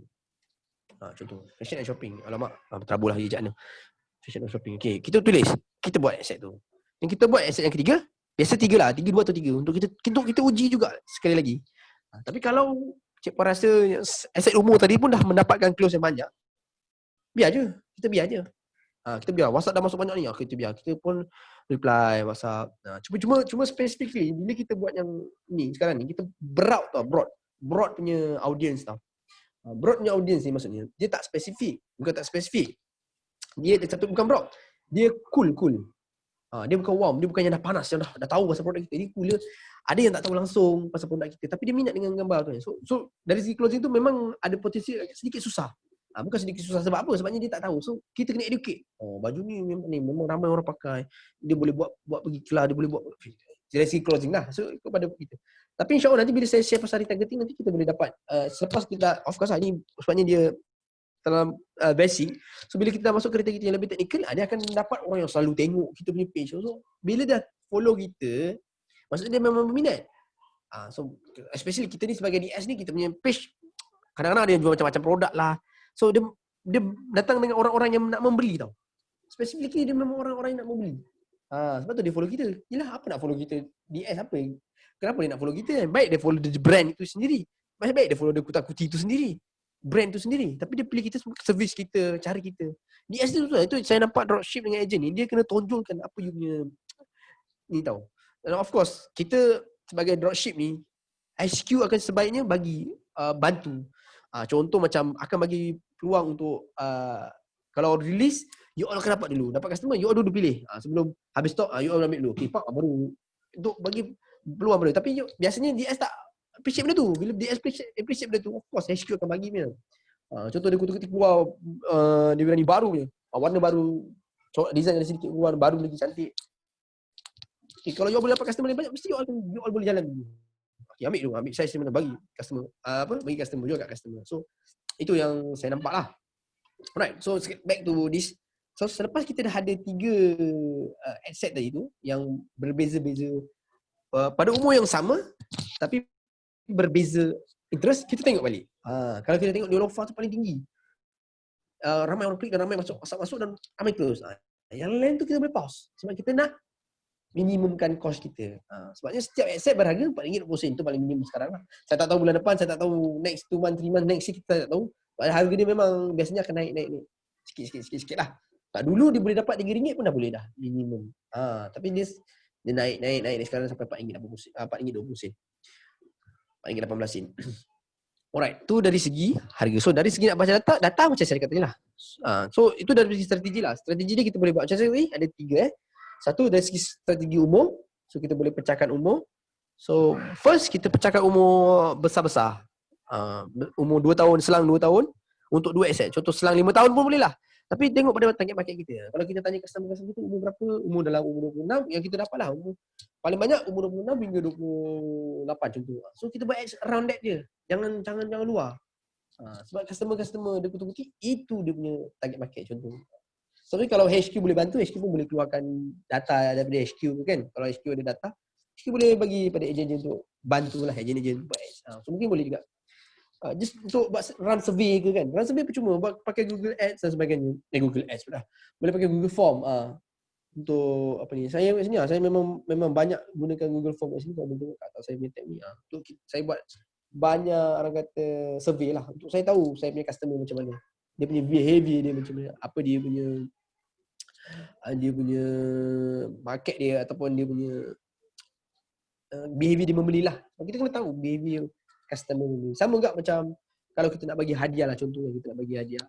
A: Contoh fashion and shopping. Alamak, terabul lah ejak ni. Fashion and shopping. Okay, kita tulis. Kita buat aset tu. Dan kita buat aset yang ketiga. Biasa 3 lah. 3, 2 atau 3. Untuk kita uji juga sekali lagi. Tapi kalau Cik Puan rasa aset umur tadi pun dah mendapatkan close yang banyak, biar je. Kita biar je. Kita biar WhatsApp dah masuk banyak ni, kita biar kita pun reply WhatsApp. Cuma specifically bila kita buat yang ni sekarang ni, kita broad punya audience tau. Broad punya audience ni maksudnya dia tak spesifik, bukan tak spesifik. Dia satu bukan broad. Dia cool. Dia bukan warm, dia bukan yang dah panas, yang dah tahu pasal produk kita. Dia cool. Ada yang tak tahu langsung pasal produk kita, tapi dia minat dengan gambar tu. So dari segi closing tu memang ada potensi sedikit susah. Bukan sedikit susah sebab apa? Sebabnya dia tak tahu. So kita kena educate. Baju ni memang ramai orang pakai. Dia boleh buat pergi kelas, dia boleh buat dari segi closing lah. So kepada kita. Tapi insya-Allah nanti bila saya share pasal retargeting, nanti kita boleh dapat selepas kita, of course ni sebabnya dia dalam basic. So bila kita masuk ke retargeting yang lebih teknikal, dia akan dapat orang yang selalu tengok kita punya page. So bila dah follow kita, maksudnya dia memang berminat. So especially kita ni sebagai DS ni, kita punya page kadang-kadang ada yang jual macam-macam produk lah. So dia datang dengan orang-orang yang nak membeli tau. Specifically dia memang orang-orang yang nak membeli. Sebab tu dia follow kita. Yelah, apa nak follow kita? DS apa? Kenapa dia nak follow kita? Baik dia follow the brand itu sendiri. Baik dia follow the kuta-kuti itu sendiri. Brand tu sendiri. Tapi dia pilih kita, servis kita, cari kita. DS tu itu saya nampak dropship dengan agent ni, dia kena tonjolkan apa you punya ni tau. And of course, kita sebagai dropship ni, HQ akan sebaiknya bagi bantu. Contoh macam akan bagi peluang untuk kalau release, you all akan dapat customer, you all dulu pilih. Sebelum habis stok, you all ambil dulu. Okay, pak baru untuk bagi peluang benda. Tapi biasanya DS tak appreciate benda tu. Bila DS appreciate benda tu, of course HQ akan bagi benda. Contoh dia ketika keluar dia berani baru punya. Warna baru, design ada sedikit warna baru lagi cantik. Okay, kalau you all boleh dapat customer banyak, mesti you all boleh jalan dulu. Okay, ambil size mana bagi customer. Bagi customer juga kat customer. So itu yang saya nampak lah. Alright, so back to this. So selepas kita dah ada 3 ad set tadi tu yang berbeza-beza pada umur yang sama tapi berbeza interest, kita tengok balik. Kalau kita tengok Neolofa tu paling tinggi. Ramai orang klik dan ramai masuk dan ramai close. Yang lain tu kita boleh pause sebab kita nak minimumkan cost kita. Sebabnya setiap ad set berharga RM4.20 tu paling minimum sekarang lah. Saya tak tahu bulan depan, saya tak tahu next 2 month, 3 month, next year kita tak tahu. Harga dia memang biasanya akan naik sikit lah. Tak dulu dia boleh dapat RM3 pun dah boleh dah minimum. Tapi dia naik sekarang sampai RM4.20. RM4.20. RM4.18. Alright, tu dari segi harga. So dari segi nak baca data macam saya kata tadi lah. So itu dari segi strategi lah. Strategi dia kita boleh buat macam saya tadi, ada 3 Satu dari segi strategi umur. So kita boleh pecahkan umur. So first kita pecahkan umur besar-besar. Umur 2 tahun, selang 2 tahun untuk 2 aset. Contoh selang 5 tahun pun boleh lah. Tapi tengok pada target market kita. Kalau kita tanya customer tu umur berapa, umur dalam umur 26, yang kita dapat lah umur paling banyak umur 26 hingga 28 contoh. So kita buat ads around that je. Jangan luar. Sebab customer dia kutu-kuti, itu dia punya target market contoh. So kalau HQ boleh bantu, HQ pun boleh keluarkan data daripada HQ tu kan. Kalau HQ ada data, HQ boleh bagi pada ejen-ejen untuk bantulah ejen-ejen buat ads. So mungkin boleh juga. Just untuk buat run survey ke kan. Run survey percuma, pakai Google Ads dan sebagainya. Google Ads pula. Boleh pakai Google Form untuk apa ni. Saya kat sini saya memang banyak gunakan Google Form kat sini kalau tengok kat atas saya punya tab ni. Untuk saya buat banyak orang kata survey lah untuk saya tahu saya punya customer macam mana. Dia punya behavior dia macam mana, apa dia punya market dia ataupun dia punya behavior dia membeli lah. Kita kena tahu behavior customer ni. Sama juga macam kalau kita nak bagi hadiah lah, contohnya kita nak bagi hadiah.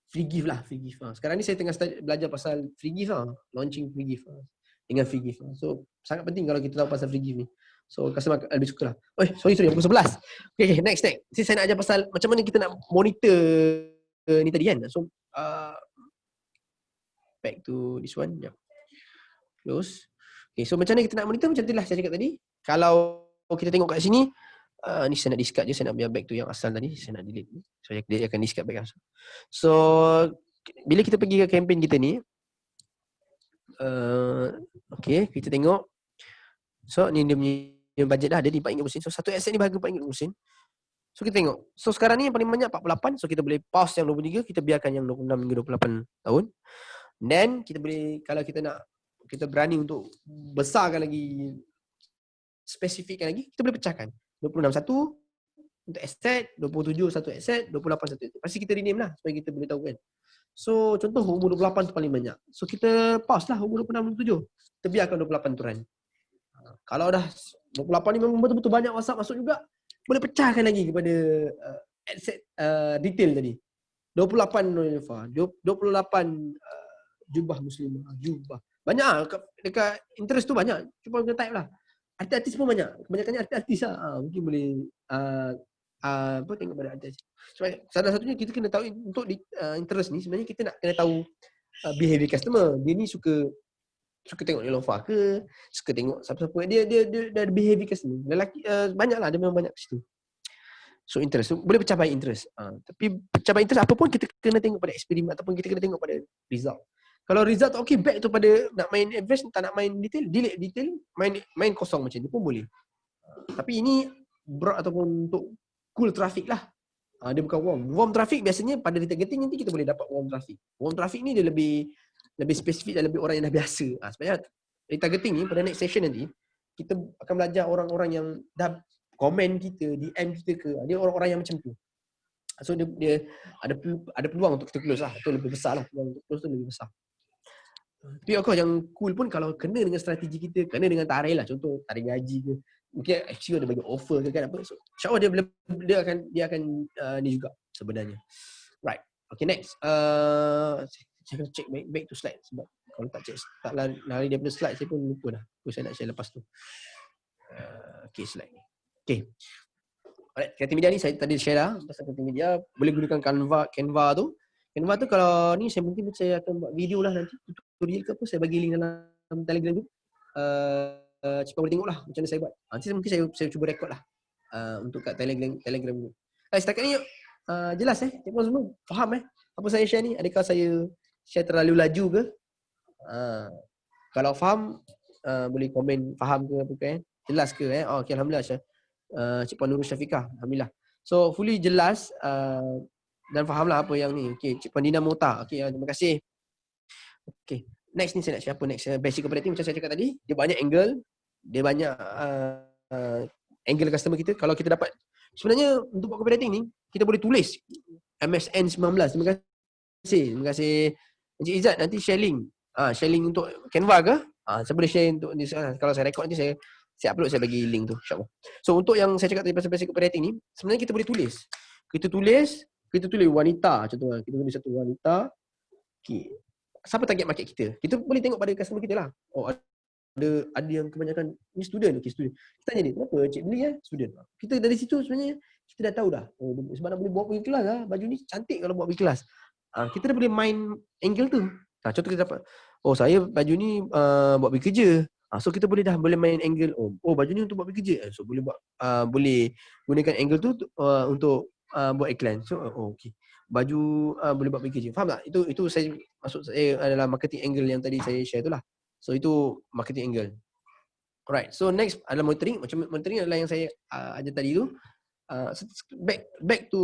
A: Free gift lah. Sekarang ni saya tengah belajar pasal free gift lah. Launching free gift lah. Dengan free gift lah. So sangat penting kalau kita tahu pasal free gift ni. So customer lebih suka lah. Sorry pukul 11. Okay, next. Saya nak ajar pasal macam mana kita nak monitor ni tadi kan. So back to this one. Close. Okay, so macam mana kita nak monitor, macam tu lah saya cakap tadi. Kalau kita tengok kat sini, ni saya nak discard je, saya nak biar back to yang asal tadi, saya nak delete ni. So dia akan discard back asal. So bila kita pergi ke campaign kita ni, okay, kita tengok. So ni dia punya budget dah ada di RM4.20. So satu asset ni berharga RM4.20. So kita tengok. So sekarang ni yang paling banyak 48. So kita boleh pause yang 23, kita biarkan yang 26 hingga 28 tahun. Then kita boleh, kalau kita berani untuk besarkan lagi, spesifikkan lagi, kita boleh pecahkan 26 satu, untuk asset, 27 satu asset, 28 satu asset. Pasti kita rename lah supaya kita boleh tahu kan. So contoh umur 28 tu paling banyak. So kita pause lah umur 27. Kita biarkan 28 tu run. Kalau dah 28 ni memang betul-betul banyak WhatsApp masuk juga, boleh pecahkan lagi kepada asset detail tadi. 28 Nurulfa, 28 jubah muslimah, jubah. Banyak lah dekat interest tu banyak. Cuba kita type lah. Artis-artis pun banyak. Kebanyakannya artis-artis lah. Mungkin boleh apa tengok pada artis. Sebab salah satunya kita kena tahu untuk interest ni sebenarnya kita nak kena tahu behavior customer. Dia ni suka tengok Nurulfa ke, suka tengok siapa-siapa. Dia ada behavior customer. Lelaki banyaklah, dia memang banyak kat situ. So interest, so, boleh pecah by interest. Tapi pecah by interest apa pun kita kena tengok pada eksperimen ataupun kita kena tengok pada result. Kalau result okey, back tu pada nak main advance, tak nak main detail, delete detail, main kosong macam tu pun boleh. Tapi ini broad ataupun untuk cool traffic lah. Dia bukan warm. Warm traffic biasanya pada retargeting nanti kita boleh dapat warm traffic. Warm traffic ni dia lebih spesifik dan lebih orang yang dah biasa. Sebenarnya retargeting ni pada next session nanti kita akan belajar orang-orang yang dah komen kita, DM kita ke, dia orang-orang yang macam tu. So dia ada peluang untuk kita close lah. Itu lebih besar lah. Peluang untuk close tu lebih besar. Tapi of course yang cool pun kalau kena dengan strategi kita, kena dengan tarikh lah. Contoh tarikh gaji ke. Mungkin actually ada bagi offer ke kan apa. So insyaAllah dia akan ni juga sebenarnya. Right. Okay, next. Saya akan check back to slide sebab kalau tak lari daripada slide saya pun lupa dah. Saya nak share lepas tu. Okay, slide ni. Okay. Alright, kreatif media ni saya tadi share dah pasal kreatif media. Boleh gunakan Canva tu. Canva tu kalau ni saya mungkin saya akan buat video lah nanti. Tutorial ke apa, saya bagi link dalam Telegram tu. Cepat boleh tengok lah macam mana saya buat. Nanti mungkin saya cuba record lah untuk kat Telegram tu. Setakat ni jelas cikgu semua faham apa saya share ni. Adakah saya share terlalu laju ke? Kalau faham boleh komen faham ke apa ke jelas ke okay, alhamdulillah Cik Puan Nurul Syafiqah, alhamdulillah. So fully jelas dan fahamlah apa yang ni. Okey, Cik Puan Dina Mota. Okey, terima kasih. Okey, next ni saya nak share apa next? Basic operating macam saya cakap tadi, dia banyak angle, dia banyak angle customer kita. Kalau kita dapat sebenarnya untuk buat operating ni, kita boleh tulis MSN 19. Terima kasih Encik Izzat, nanti share link. Share link untuk Canva ke? Saya boleh share untuk ni. Kalau saya record nanti saya upload, saya bagi link tu insya-Allah. So untuk yang saya cakap tadi pasal basic operating ni, sebenarnya kita boleh tulis. Kita tulis wanita contohnya. Kita tulis satu wanita. Okey. Siapa target market kita? Kita boleh tengok pada customer kita lah. Oh, ada yang kebanyakan ni student. Okey, student. Kita tanya dia, kenapa cik beli student? Kita dari situ sebenarnya kita dah tahu dah. Oh, sebab nak boleh bawa pergi kelas lah. Baju ni cantik kalau bawa pergi kelas. Kita dah boleh main angle tu. Contoh kita dapat, oh saya baju ni buat pergi kerja. So kita boleh main angle. Oh baju ni untuk buat pergi kerja. So boleh boleh gunakan angle tu untuk buat iklan. So okey. Baju boleh buat pergi kerja. Faham tak? Itu saya maksud saya adalah marketing angle yang tadi saya share tu lah. So itu marketing angle. Alright. So next adalah monitoring. Macam monitoring adalah yang saya ajar tadi tu. Back to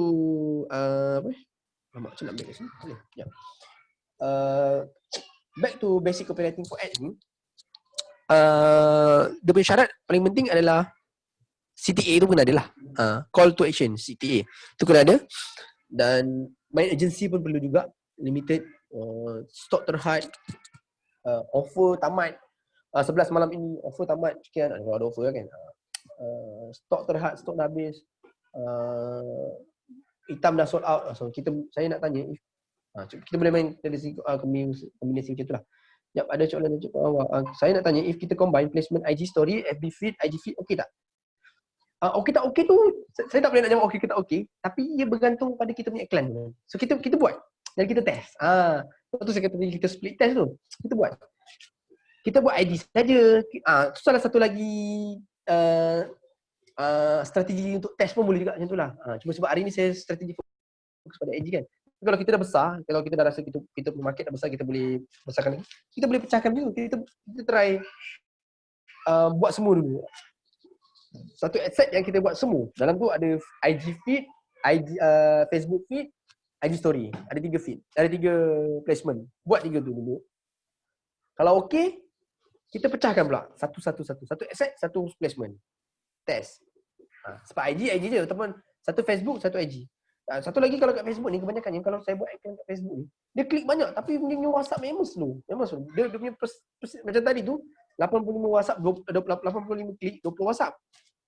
A: apa? Macam nak back ke sini? Boleh. Ya. Back to basic copywriting for ads ni. Dia punya syarat paling penting adalah CTA tu kena ada lah. Call to action, CTA tu kena ada. Dan main agency pun perlu juga. Limited, stok terhad, offer tamat 11 malam ini, offer tamat sekian. Kalau ada offer kan, stok terhad, stok dah habis, hitam dah sold out. So saya nak tanya kita boleh main kombinasi macam tu lah. Yap, ada soalan dari awal. Saya nak tanya, if kita combine placement IG story, FB feed, IG feed, okey tak? Okey tak okey tu, saya tak boleh nak jawab okey ke tak okey, tapi ia bergantung pada kita punya iklan. So kita buat dan kita test. Tu saya kata kita split test tu. Kita buat IG saja. Tu salah satu lagi strategi untuk test pun boleh juga macam itulah. Cuma sebab hari ni saya strategi fokus pada IG kan. Kalau kita dah besar, kalau kita dah rasa kita market dah besar, kita boleh besarkan lagi. Kita boleh pecahkan dulu. Kita try buat semua dulu. Satu asset yang kita buat semua. Dalam tu ada IG feed, Facebook feed, IG story. Ada 3 feed. Ada 3 placement. Buat 3 tu dulu. Kalau okey, kita pecahkan pula. Satu asset, satu placement. Test. Sebab IG je. Teman Satu Facebook, satu IG. Satu lagi kalau kat Facebook ni kebanyakannya kalau saya buat account kat Facebook ni, dia klik banyak tapi dia punya WhatsApp memang slow. Memang slow. Dia punya macam tadi tu 85 WhatsApp, 85 klik, 20 WhatsApp.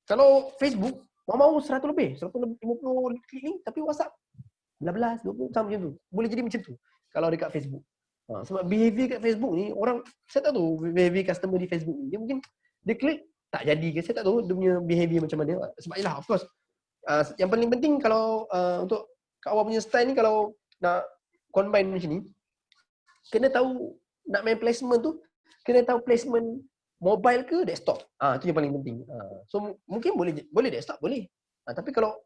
A: Kalau Facebook mau 100 lebih, 150 klik ni tapi WhatsApp 15, 20 macam tu. Boleh jadi macam tu kalau dekat Facebook. Sebab behavior kat Facebook ni orang, saya tak tahu behavior customer di Facebook ni. Dia mungkin dia klik tak jadi ke, saya tak tahu dia punya behavior macam mana. Sebab ialah of course yang paling penting kalau untuk kat awak punya style ni, kalau nak combine macam ni, kena tahu nak main placement tu, kena tahu placement mobile ke desktop. Itu yang paling penting. So mungkin boleh desktop boleh. Tapi kalau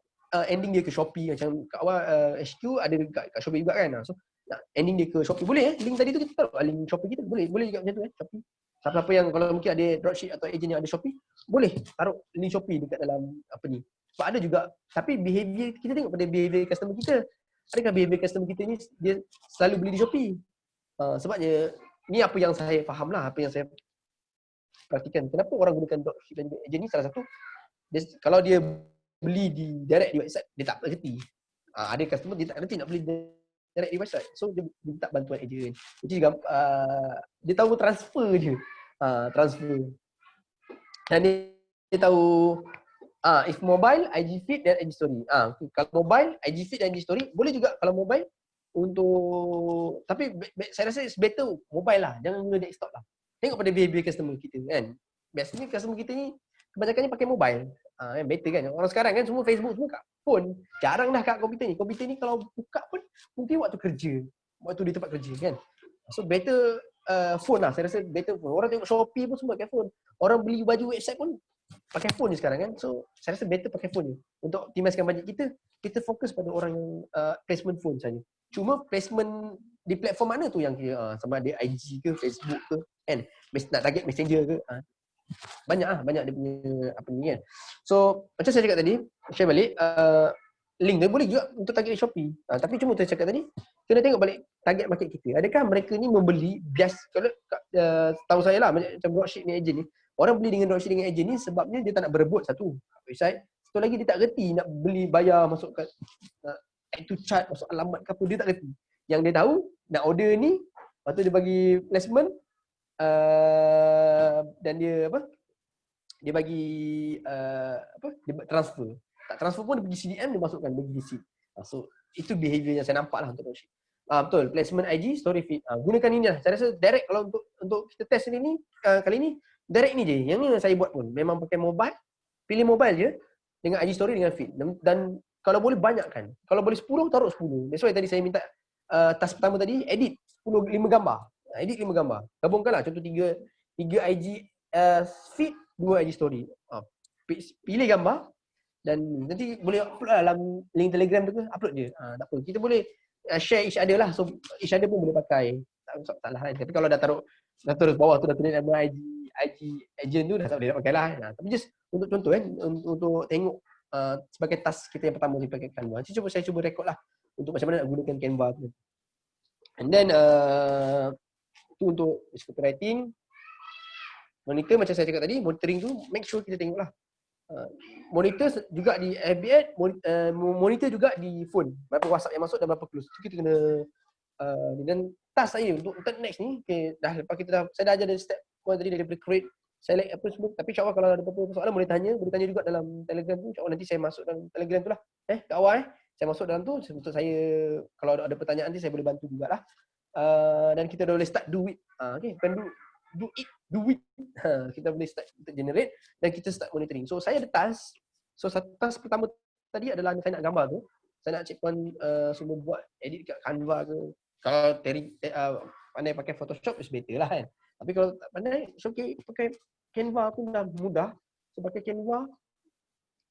A: ending dia ke Shopee, macam kat awal HQ ada kat Shopee juga kan. So nak ending dia ke Shopee boleh link tadi tu kita taruh link Shopee kita boleh juga macam tu Shopee. Siapa-siapa yang kalau mungkin ada dropship atau agent yang ada Shopee, boleh taruh link Shopee dekat dalam apa ni. Sebab ada juga, tapi behavior kita tengok pada behavior customer kita. Adakah behavior customer kita ni dia selalu beli di Shopee? Sebabnya ni apa yang saya faham lah, apa yang saya perhatikan. Kenapa orang gunakan dropship dan agent ni, salah satu kalau dia beli di direct di website, dia tak mengerti. Ada customer dia tak mengerti nak beli direct di website. So dia minta bantuan agent. Itu juga dia tahu transfer je. Transfer. Dan dia tahu if mobile, IG feed dan IG story. Kalau mobile, IG feed dan IG story boleh juga kalau mobile untuk, tapi saya rasa it's better mobile lah, jangan guna desktop lah. Tengok pada behavior customer kita kan. Biasanya customer kita ni kebanyakannya pakai mobile. Better kan. Orang sekarang kan semua Facebook semua kat phone. Jarang dah kat komputer ni. Komputer ni kalau buka pun mungkin waktu kerja. Waktu di tempat kerja kan. So better phone lah. Saya rasa better phone. Orang tengok Shopee pun semua pakai phone. Orang beli baju website pun pakai phone ni sekarang kan. So saya rasa better pakai phone ni. Untuk optimiskan bajet kita, kita fokus pada orang yang placement phone saja. Cuma placement di platform mana tu yang kira, sama ada IG ke, Facebook ke kan. Nak target Messenger ke. Banyak dia punya apa ni kan. So macam saya cakap tadi, share balik link dia boleh juga untuk target Shopee. Tapi cuma saya cakap tadi, kena tengok balik target market kita. Adakah mereka ni membeli bias, kalau tahu saya lah macam dropship ni agent ni, orang beli dengan dropship dengan agent ni sebabnya dia tak nak berebut satu website. Satu lagi dia tak reti nak beli bayar masuk kat add to chart, masuk alamat ke apa, dia tak reti. Yang dia tahu nak order ni, lepas tu dia bagi placement dan dia apa? Dia bagi dia transfer. Tak transfer pun dia pergi CDM, dia masukkan bagi receipt. So itu behavior yang saya nampak lah untuk dropship. Betul, placement IG, story feed. Gunakan ini lah. Saya rasa direct kalau untuk kita test ni kali ni direct ni je. Yang ni yang saya buat pun memang pakai mobile. Pilih mobile je dengan IG story dengan feed. Dan kalau boleh banyakkan. Kalau boleh 10 taruh 10. That's why tadi saya minta task pertama tadi edit 5 gambar. Edit 5 gambar. Gabungkanlah contoh 3 IG feed, 2 IG story. Pilih gambar dan nanti boleh upload lah dalam link Telegram tu ke, upload je. Tak apa. Kita boleh share each other lah. So each other pun boleh pakai. Tak salah kan. Tapi kalau dah taruh bawah tu dah tulis nama IG agent tu dah tak boleh nak pakai lah. Tapi just untuk contoh kan, untuk tengok sebagai task kita yang pertama pakai Canva. Saya cuba rekod lah untuk macam mana nak gunakan Canva tu. And then tu untuk copywriting. Monitor macam saya cakap tadi, monitoring tu make sure kita tengok lah. Monitor juga di FB Ad, monitor juga di phone. Berapa WhatsApp yang masuk dan berapa close. So kita kena dan task saya untuk next ni, okay, lepas saya dah ajar dari step tadi daripada create, select apa semua. Tapi insyaAllah kalau ada apa-apa soalan boleh tanya juga dalam Telegram tu. InsyaAllah nanti saya masuk dalam Telegram tu lah. Kat awal saya masuk dalam tu untuk saya, kalau ada pertanyaan nanti saya boleh bantu jugalah. Dan kita dah boleh start do it. Okay, bukan do it. Kita boleh start untuk generate dan kita start monitoring. So saya ada task. So task pertama tadi adalah saya nak gambar tu. Saya nak check pun semua buat edit kat Canva ke. Kalau pandai pakai Photoshop is better lah kan. Tapi kalau tak pandai, so okay, pakai Canva pun dah mudah. So pakai Canva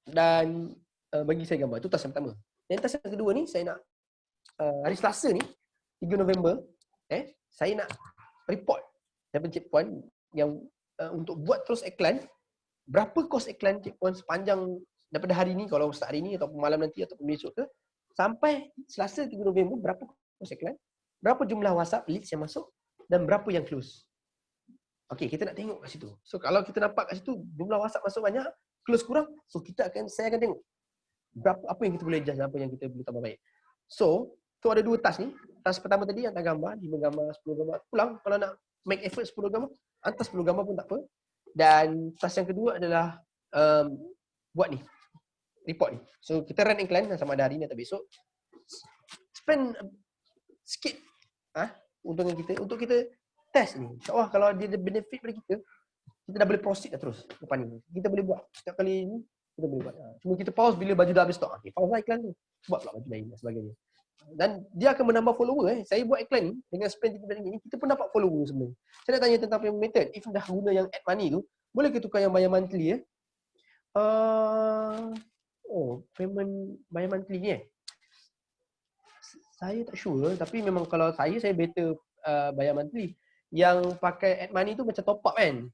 A: dan bagi saya gambar. Itu task yang pertama. Dan task yang kedua ni saya nak hari Selasa ni 3 November saya nak report daripada checkpoint yang untuk buat terus iklan, berapa kos iklan checkpoint sepanjang daripada hari ni, kalau start hari ni ataupun malam nanti ataupun besok ke, sampai Selasa 3 November, berapa kos iklan, berapa jumlah WhatsApp leads yang masuk dan berapa yang close. Okey, kita nak tengok kat situ. So kalau kita nampak kat situ jumlah WhatsApp masuk banyak, close kurang, so saya akan tengok apa yang kita boleh adjust dan apa yang kita boleh tambah baik. So ada 2 task ni. Task pertama tadi hantar gambar, 5 gambar, 10 gambar. Pulang kalau nak make effort 10 gambar, hantar 10 gambar pun tak apa. Dan task yang kedua adalah buat ni, report ni. So kita run iklan sama ada hari ni atau besok. Spend sikit untungan kita untuk kita test ni. InsyaAllah kalau dia ada benefit pada kita dah boleh proceed dah terus depan ni. Kita boleh buat setiap kali ni, kita boleh buat. Cuma kita pause bila baju dah habis stok. Okay, pause lah iklan tu. Buat pula baju lain dan sebagainya. Dan dia akan menambah follower. Saya buat iklan ni dengan spend RM3 ni, kita pun dapat follower sebenarnya. Saya nak tanya tentang payment method. If dah guna yang add money tu, boleh ke tukar yang bayar monthly payment bayar monthly ni saya tak sure, tapi memang kalau saya better bayar monthly. Yang pakai add money tu macam top up kan.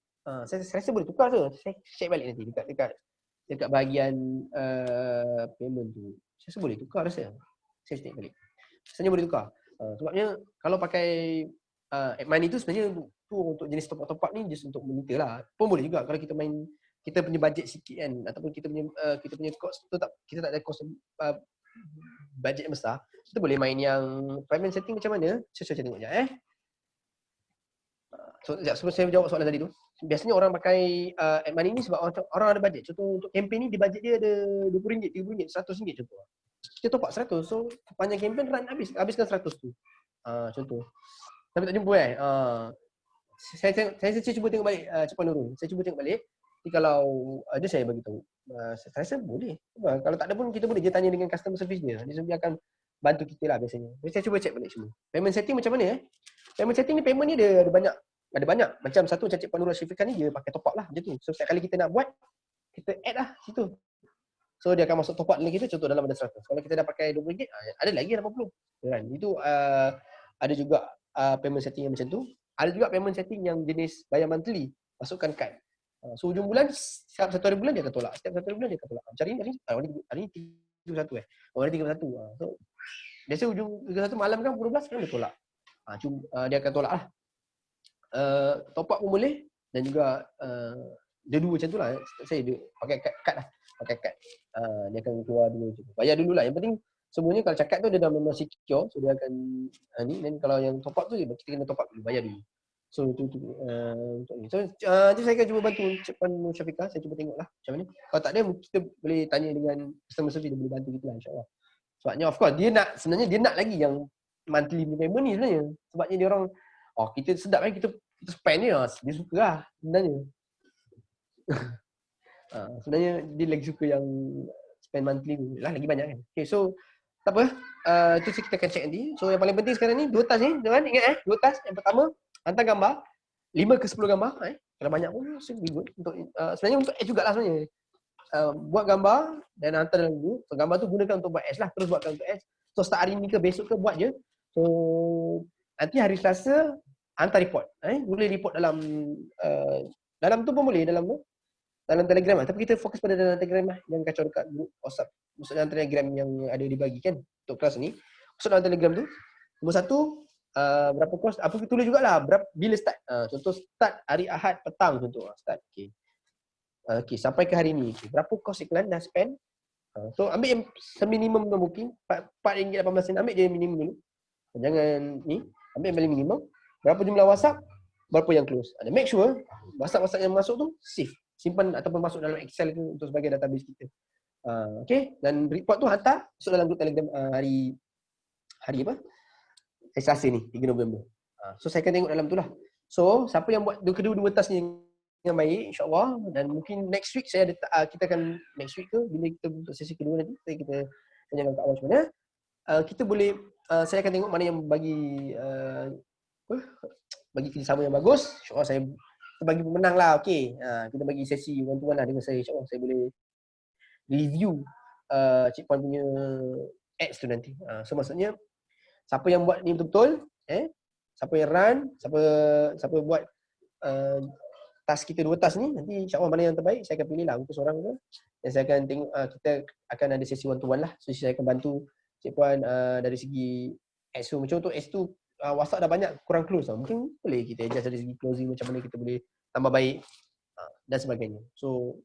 A: Saya rasa boleh tukar tu. Saya check balik nanti dekat bahagian payment tu. Saya rasa boleh tukar rasa. Saya check balik. Rasanya boleh tukar. Sebabnya kalau pakai add money tu sebenarnya tu untuk jenis top up ni just untuk monitor lah. Pun boleh juga kalau kita main, kita punya budget sikit kan, ataupun kita punya cost tu kita tak ada cost budget besar, kita boleh main yang payment setting macam mana. Saya tengok sekejap So, sebelum saya jawab soalan tadi tu, biasanya orang pakai add money ni sebab orang ada budget. Contoh untuk campaign ni, di budget dia ada RM20, RM30, RM100 contoh. Kita top up 100, so panjang campaign run habiskan 100 tu. Contoh. Tapi tak jumpa saya cuba tengok balik Cik Puan Nurul. Saya cuba tengok balik. Jadi kalau ada saya bagi tahu. Saya rasa boleh. Kalau tak ada pun kita boleh je tanya dengan customer service dia. Dia akan bantu kita lah biasanya. Jadi saya cuba check balik semua. Payment setting macam mana Payment setting ni, payment ni ada banyak. Macam satu macam Cik Puan Nurul Syafiqah ni, dia pakai top up lah macam tu. So setiap kali kita nak buat, kita add lah situ. So dia akan masuk top up link kita, contoh dalam ada 100. Kalau kita dah pakai RM20, ada lagi 80. Kan? Itu ada juga payment setting yang macam tu. Ada juga payment setting yang jenis bayar monthly, masukkan kad. So hujung bulan, setiap 1 hari bulan dia akan tolak. Setiap 1 hari bulan dia akan tolak. Macam hari ni 31 hari 31. So biasa hujung 31 malam kan, 12 kan dia tolak. Dia akan tolak lah. Top up pun boleh. Dan juga dia dua macam tu lah. Saya dia pakai kad lah. Pakai kad. Dia akan keluar dulu macam tu. Bayar dulu lah. Yang penting semuanya kalau cakap tu dia dah memang secure. So dia akan ni. Dan kalau yang top up tu, kita kena top up dulu. Bayar dulu. So itu untuk ni. So nanti saya akan cuba bantu Cik Puan Syafiqah. Saya cuba tengok lah macam mana. Kalau tak ada, kita boleh tanya dengan customer service. Dia boleh bantu kita lah, insyaAllah. Sebabnya of course sebenarnya dia nak lagi yang monthly payment ni sebenarnya. Sebabnya dia orang, kita sedap kan, kita spend ni lah. Dia suka lah sebenarnya. Sebenarnya dia lagi suka yang spend monthly tu lah, lagi banyak kan. Okay, so tak apa, itu kita akan check nanti. So yang paling penting sekarang ni, 2 task ni, jangan ingat 2 task. Yang pertama, hantar gambar 5 ke 10 gambar. Kalau banyak pun should be good. Untuk sebenarnya untuk ads jugalah sebenarnya. Buat gambar dan hantar dalam group. So gambar tu gunakan untuk buat ads lah, terus buatkan untuk ads. So start hari ni ke besok ke buat je. So nanti hari Selasa hantar report. Boleh report dalam tu pun boleh, dalam Telegram lah. Tapi kita fokus pada dalam Telegram lah, yang kacau dekat group WhatsApp. Maksud dalam Telegram yang ada dibagi kan untuk kelas ni. Maksud dalam Telegram tu, nombor 1, berapa kos, apa tulis jugalah bila start. Contoh start hari Ahad petang contoh. Start. Okay, sampai ke hari ni. Berapa kos iklan dah spend? So ambil yang seminimum mungkin, RM4.18. Ambil je yang minimum dulu. Jangan ni, ambil yang paling minimum. Berapa jumlah WhatsApp, berapa yang close. Make sure WhatsApp yang masuk tu save. Simpan ataupun masuk dalam Excel ke untuk sebagai database kita. Okay, dan report tu hantar masuk dalam group Telegram hari apa? Hari Selasa ni, 3 November. So saya akan tengok dalam tu lah. So siapa yang buat kedua-dua task ni yang baik, insyaAllah. Dan mungkin next week kita akan next week ke, bila kita untuk sesi kedua nanti, kita tanyakan kat awal macam mana. Kita boleh, saya akan tengok mana yang bagi kerjasama yang bagus. InsyaAllah saya bagi pemenang lah. Okay, kita bagi sesi one-to-one lah dengan saya. InsyaAllah saya boleh review Cik Puan punya ads tu nanti. So maksudnya siapa yang buat ni betul-betul, siapa yang run, siapa buat task kita 2 task ni, nanti insyaAllah mana yang terbaik saya akan pilih lah untuk seorang ke. Dan saya akan tengok, kita akan ada sesi one-to-one lah. So saya akan bantu Cik Puan dari segi ads tu. Macam untuk ads tu, WhatsApp dah banyak kurang close lah. Mungkin boleh kita adjust dari segi closing, macam mana kita boleh tambah baik dan sebagainya. So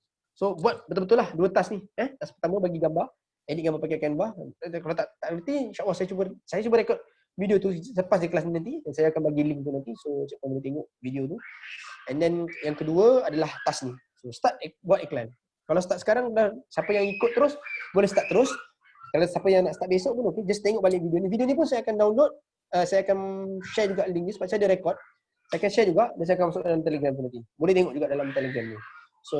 A: buat betul-betul lah 2 task ni. Task pertama bagi gambar, edit gambar pakai Canva. Kalau tak nanti insya-Allah saya cuba rekod video tu selepas di kelas ni nanti, dan saya akan bagi link tu nanti, so cikgu boleh tengok video tu. And then yang kedua adalah task ni. So start buat iklan. Kalau start sekarang dah, siapa yang ikut terus boleh start terus. Kalau siapa yang nak start besok pun okey, just tengok balik video ni. Video ni pun saya akan download, saya akan share juga link ni sebab saya ada record. Saya akan share juga dan saya akan masuk dalam Telegram tu nanti. Boleh tengok juga dalam Telegram ni. So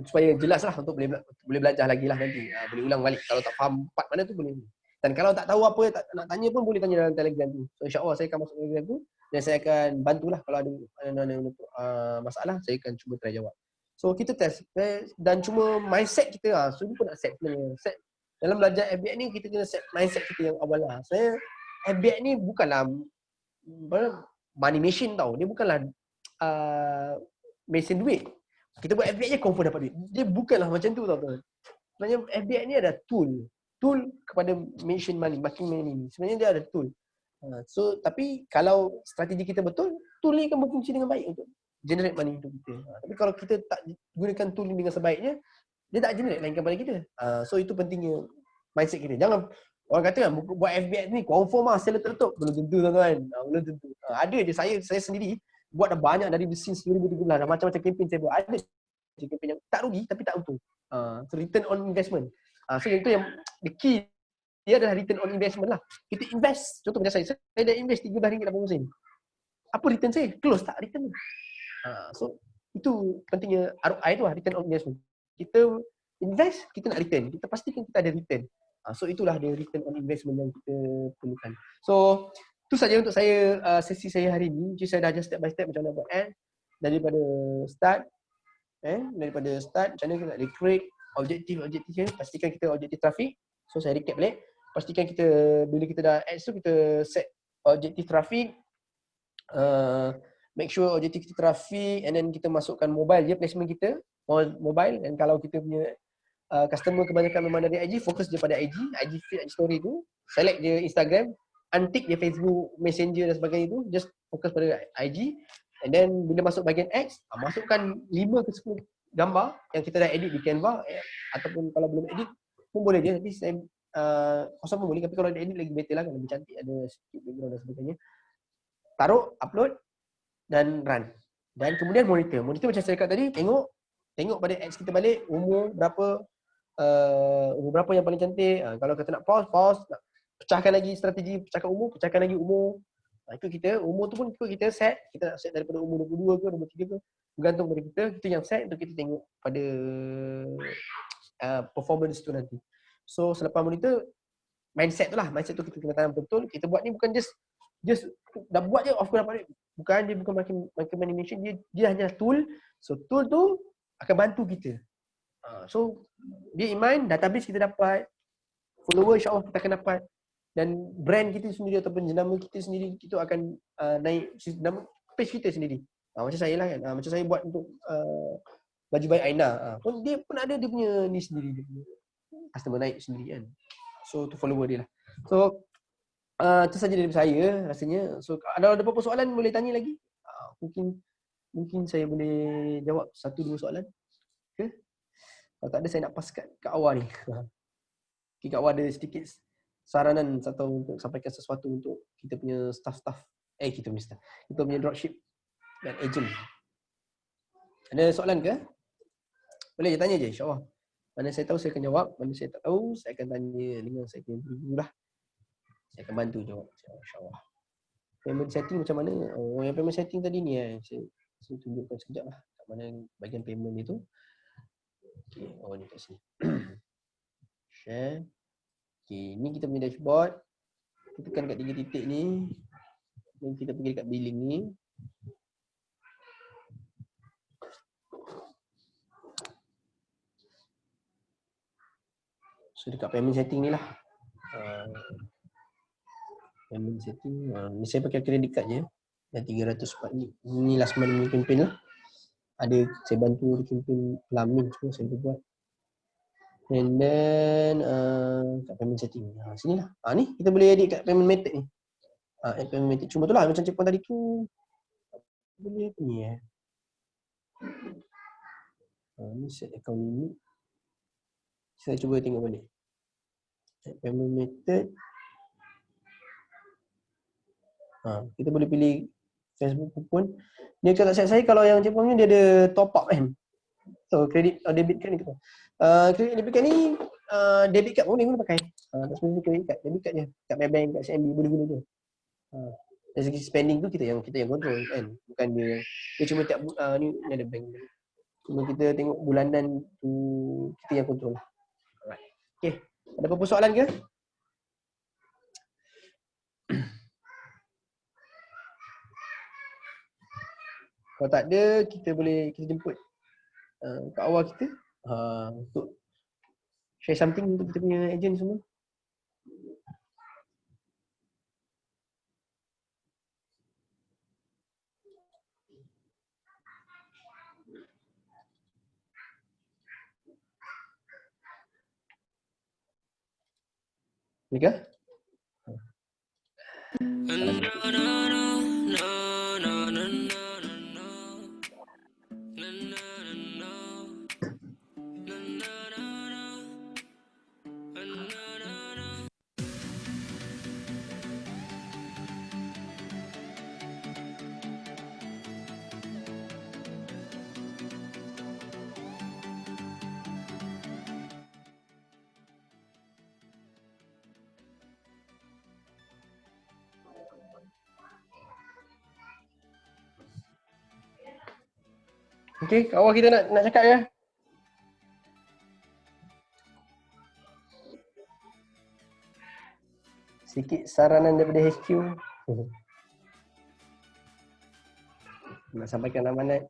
A: supaya jelas lah untuk boleh belajar lagi lah nanti. Boleh ulang balik. Kalau tak faham part mana tu boleh. Dan kalau tak tahu apa, tak nak tanya pun boleh tanya dalam Telegram tu. So insya-Allah saya akan masuk Telegram tu dan saya akan bantulah kalau ada masalah, saya akan cuba try jawab. So kita test dan cuma mindset kita so ni pun nak set sebenarnya. Set dalam belajar FBX ni kita kena set mindset kita yang awal lah. Saya FBX ni bukanlah money machine tau. Dia bukanlah mesin duit. Kita buat FBX je confirm dapat duit. Dia bukanlah macam tu tau tuan. Sebenarnya FBX ni ada tool kepada machine money, making money. Sebenarnya dia ada tool. So tapi kalau strategi kita betul, tool ni akan berfungsi dengan baik untuk generate money untuk kita. Tapi kalau kita tak gunakan tool ni dengan sebaiknya, dia tak generate lain kepada kita. So itu pentingnya mindset kita. Jangan orang kata kan buat FBX ni confirm lah sale letup. Belum tentu tuan-tuan. Belum tentu. Ada je saya sendiri buat dah banyak dari since 2013 dah macam-macam campaign saya buat. Ada campaign yang tak rugi tapi tak untung. So return on investment. So yang tu yang the key dia adalah return on investment lah. Kita invest, contoh macam saya dah invest RM13.80. Apa return saya? Close tak return. So itu pentingnya ROI tu lah, return on investment. Kita invest, kita nak return. Kita pastikan kita ada return. So itulah dia return on investment yang kita perlukan. So itu saja untuk saya sesi saya hari ini. Jadi saya dah ajar step by step macam mana buat ad daripada start macam mana kita nak recruit objektif pastikan kita objektif traffic. So saya recap balik. Pastikan kita bila kita dah ads tu kita set objektif traffic, make sure objektif kita traffic, and then kita masukkan mobile je placement kita, mobile. Dan kalau kita punya customer kebanyakan memang dari IG, fokus je pada IG feed, IG story tu, select je Instagram, untick je Facebook Messenger dan sebagainya tu, just fokus pada IG. And then bila masuk bahagian ads, masukkan 5 ke 10 gambar yang kita dah edit di Canva, ataupun kalau belum edit pun boleh je, nanti saya kosong pun boleh, tapi kalau dia edit lagi better lah, kan lebih cantik, ada sikit background dan sebagainya. Taruh, upload dan run. Dan kemudian monitor macam saya cakap tadi, tengok pada ads kita balik, umur berapa yang paling cantik. Kalau kita nak pause, nak pecahkan lagi strategi, pecahkan lagi umur. Itu kita, umur tu pun kita set, kita nak set daripada umur 22 ke 23 ke, bergantung pada kita yang set untuk kita tengok pada performance tu nanti. So selepas monitor, mindset tu kita kena tanam betul. Kita buat ni bukan just dah buat je off dapat duit. Dia bukan makin animation, dia hanya tool. So tool tu akan bantu kita. So dia iman database kita dapat, follower insya-Allah kita akan dapat, dan brand kita sendiri ataupun jenama kita sendiri kita akan naik nama page kita sendiri. Macam saya lah kan. Macam saya buat untuk baju baik Aina. Pun dia pun ada dia punya ni sendiri, dia punya customer naik sendiri kan. So tu follower dia lah. So itu saja dari saya rasanya. So ada apa-apa soalan boleh tanya lagi. Mungkin saya boleh jawab 1-2 soalan. Okay? Kalau tak ada saya nak pass kat Awal ni. Okay, Kak Awal ada sedikit saranan atau untuk sampaikan sesuatu untuk kita punya staff-staff. Kita punya dropship dan agent. Ada soalan ke? Boleh je tanya je, insya-Allah. Mana saya tahu saya akan jawab, mana saya tak tahu saya akan tanya dengan saya punya guru lah. Saya akan bantu jawab, insya-Allah. Payment setting macam mana? Yang payment setting tadi ni saya tunjukkan sekejap lah. Kat mana bahagian payment itu. Okay, ni kat sini. Share. Okay, ni kita punya dashboard. Kita tekan kat 3 titik ni. Dan kita pergi dekat billing ni. So dekat payment setting ni lah. Payment setting. Ni saya pakai credit card je. Dan 304 ni. Ni last month ni campaign lah. Ada saya bantu campaign Lamin semua saya buat. And then kat payment setting. Sini lah. Ni kita boleh edit kat payment method ni. Add payment method. Cuma tu lah macam checkpoint tadi tu. Boleh apa ni ni set account limit. Saya cuba tengok balik. Payment method. Kita boleh pilih Facebook pun. Dia kalau saya kalau yang Jepang ni dia ada top up kan. So kredit atau debit card ni kita. Kredit debit card ni debit card boleh guna pakai. Tak semestinya kredit card, debit card je. Kat Maybank, kat CIMB boleh guna je. Dari segi spending tu kita yang control kan. Bukan dia cuma tiap ni ada bank. Cuma kita tengok bulanan tu kita yang control. Alright. Okay. Ada apa-apa soalan ke? Kalau tak ada, kita jemput kat awal kita untuk share something untuk kita punya agent semua. Nikah? Okay, kat awal kita nak cakap ya. Sikit saranan daripada HQ. Nak sampaikan amanat.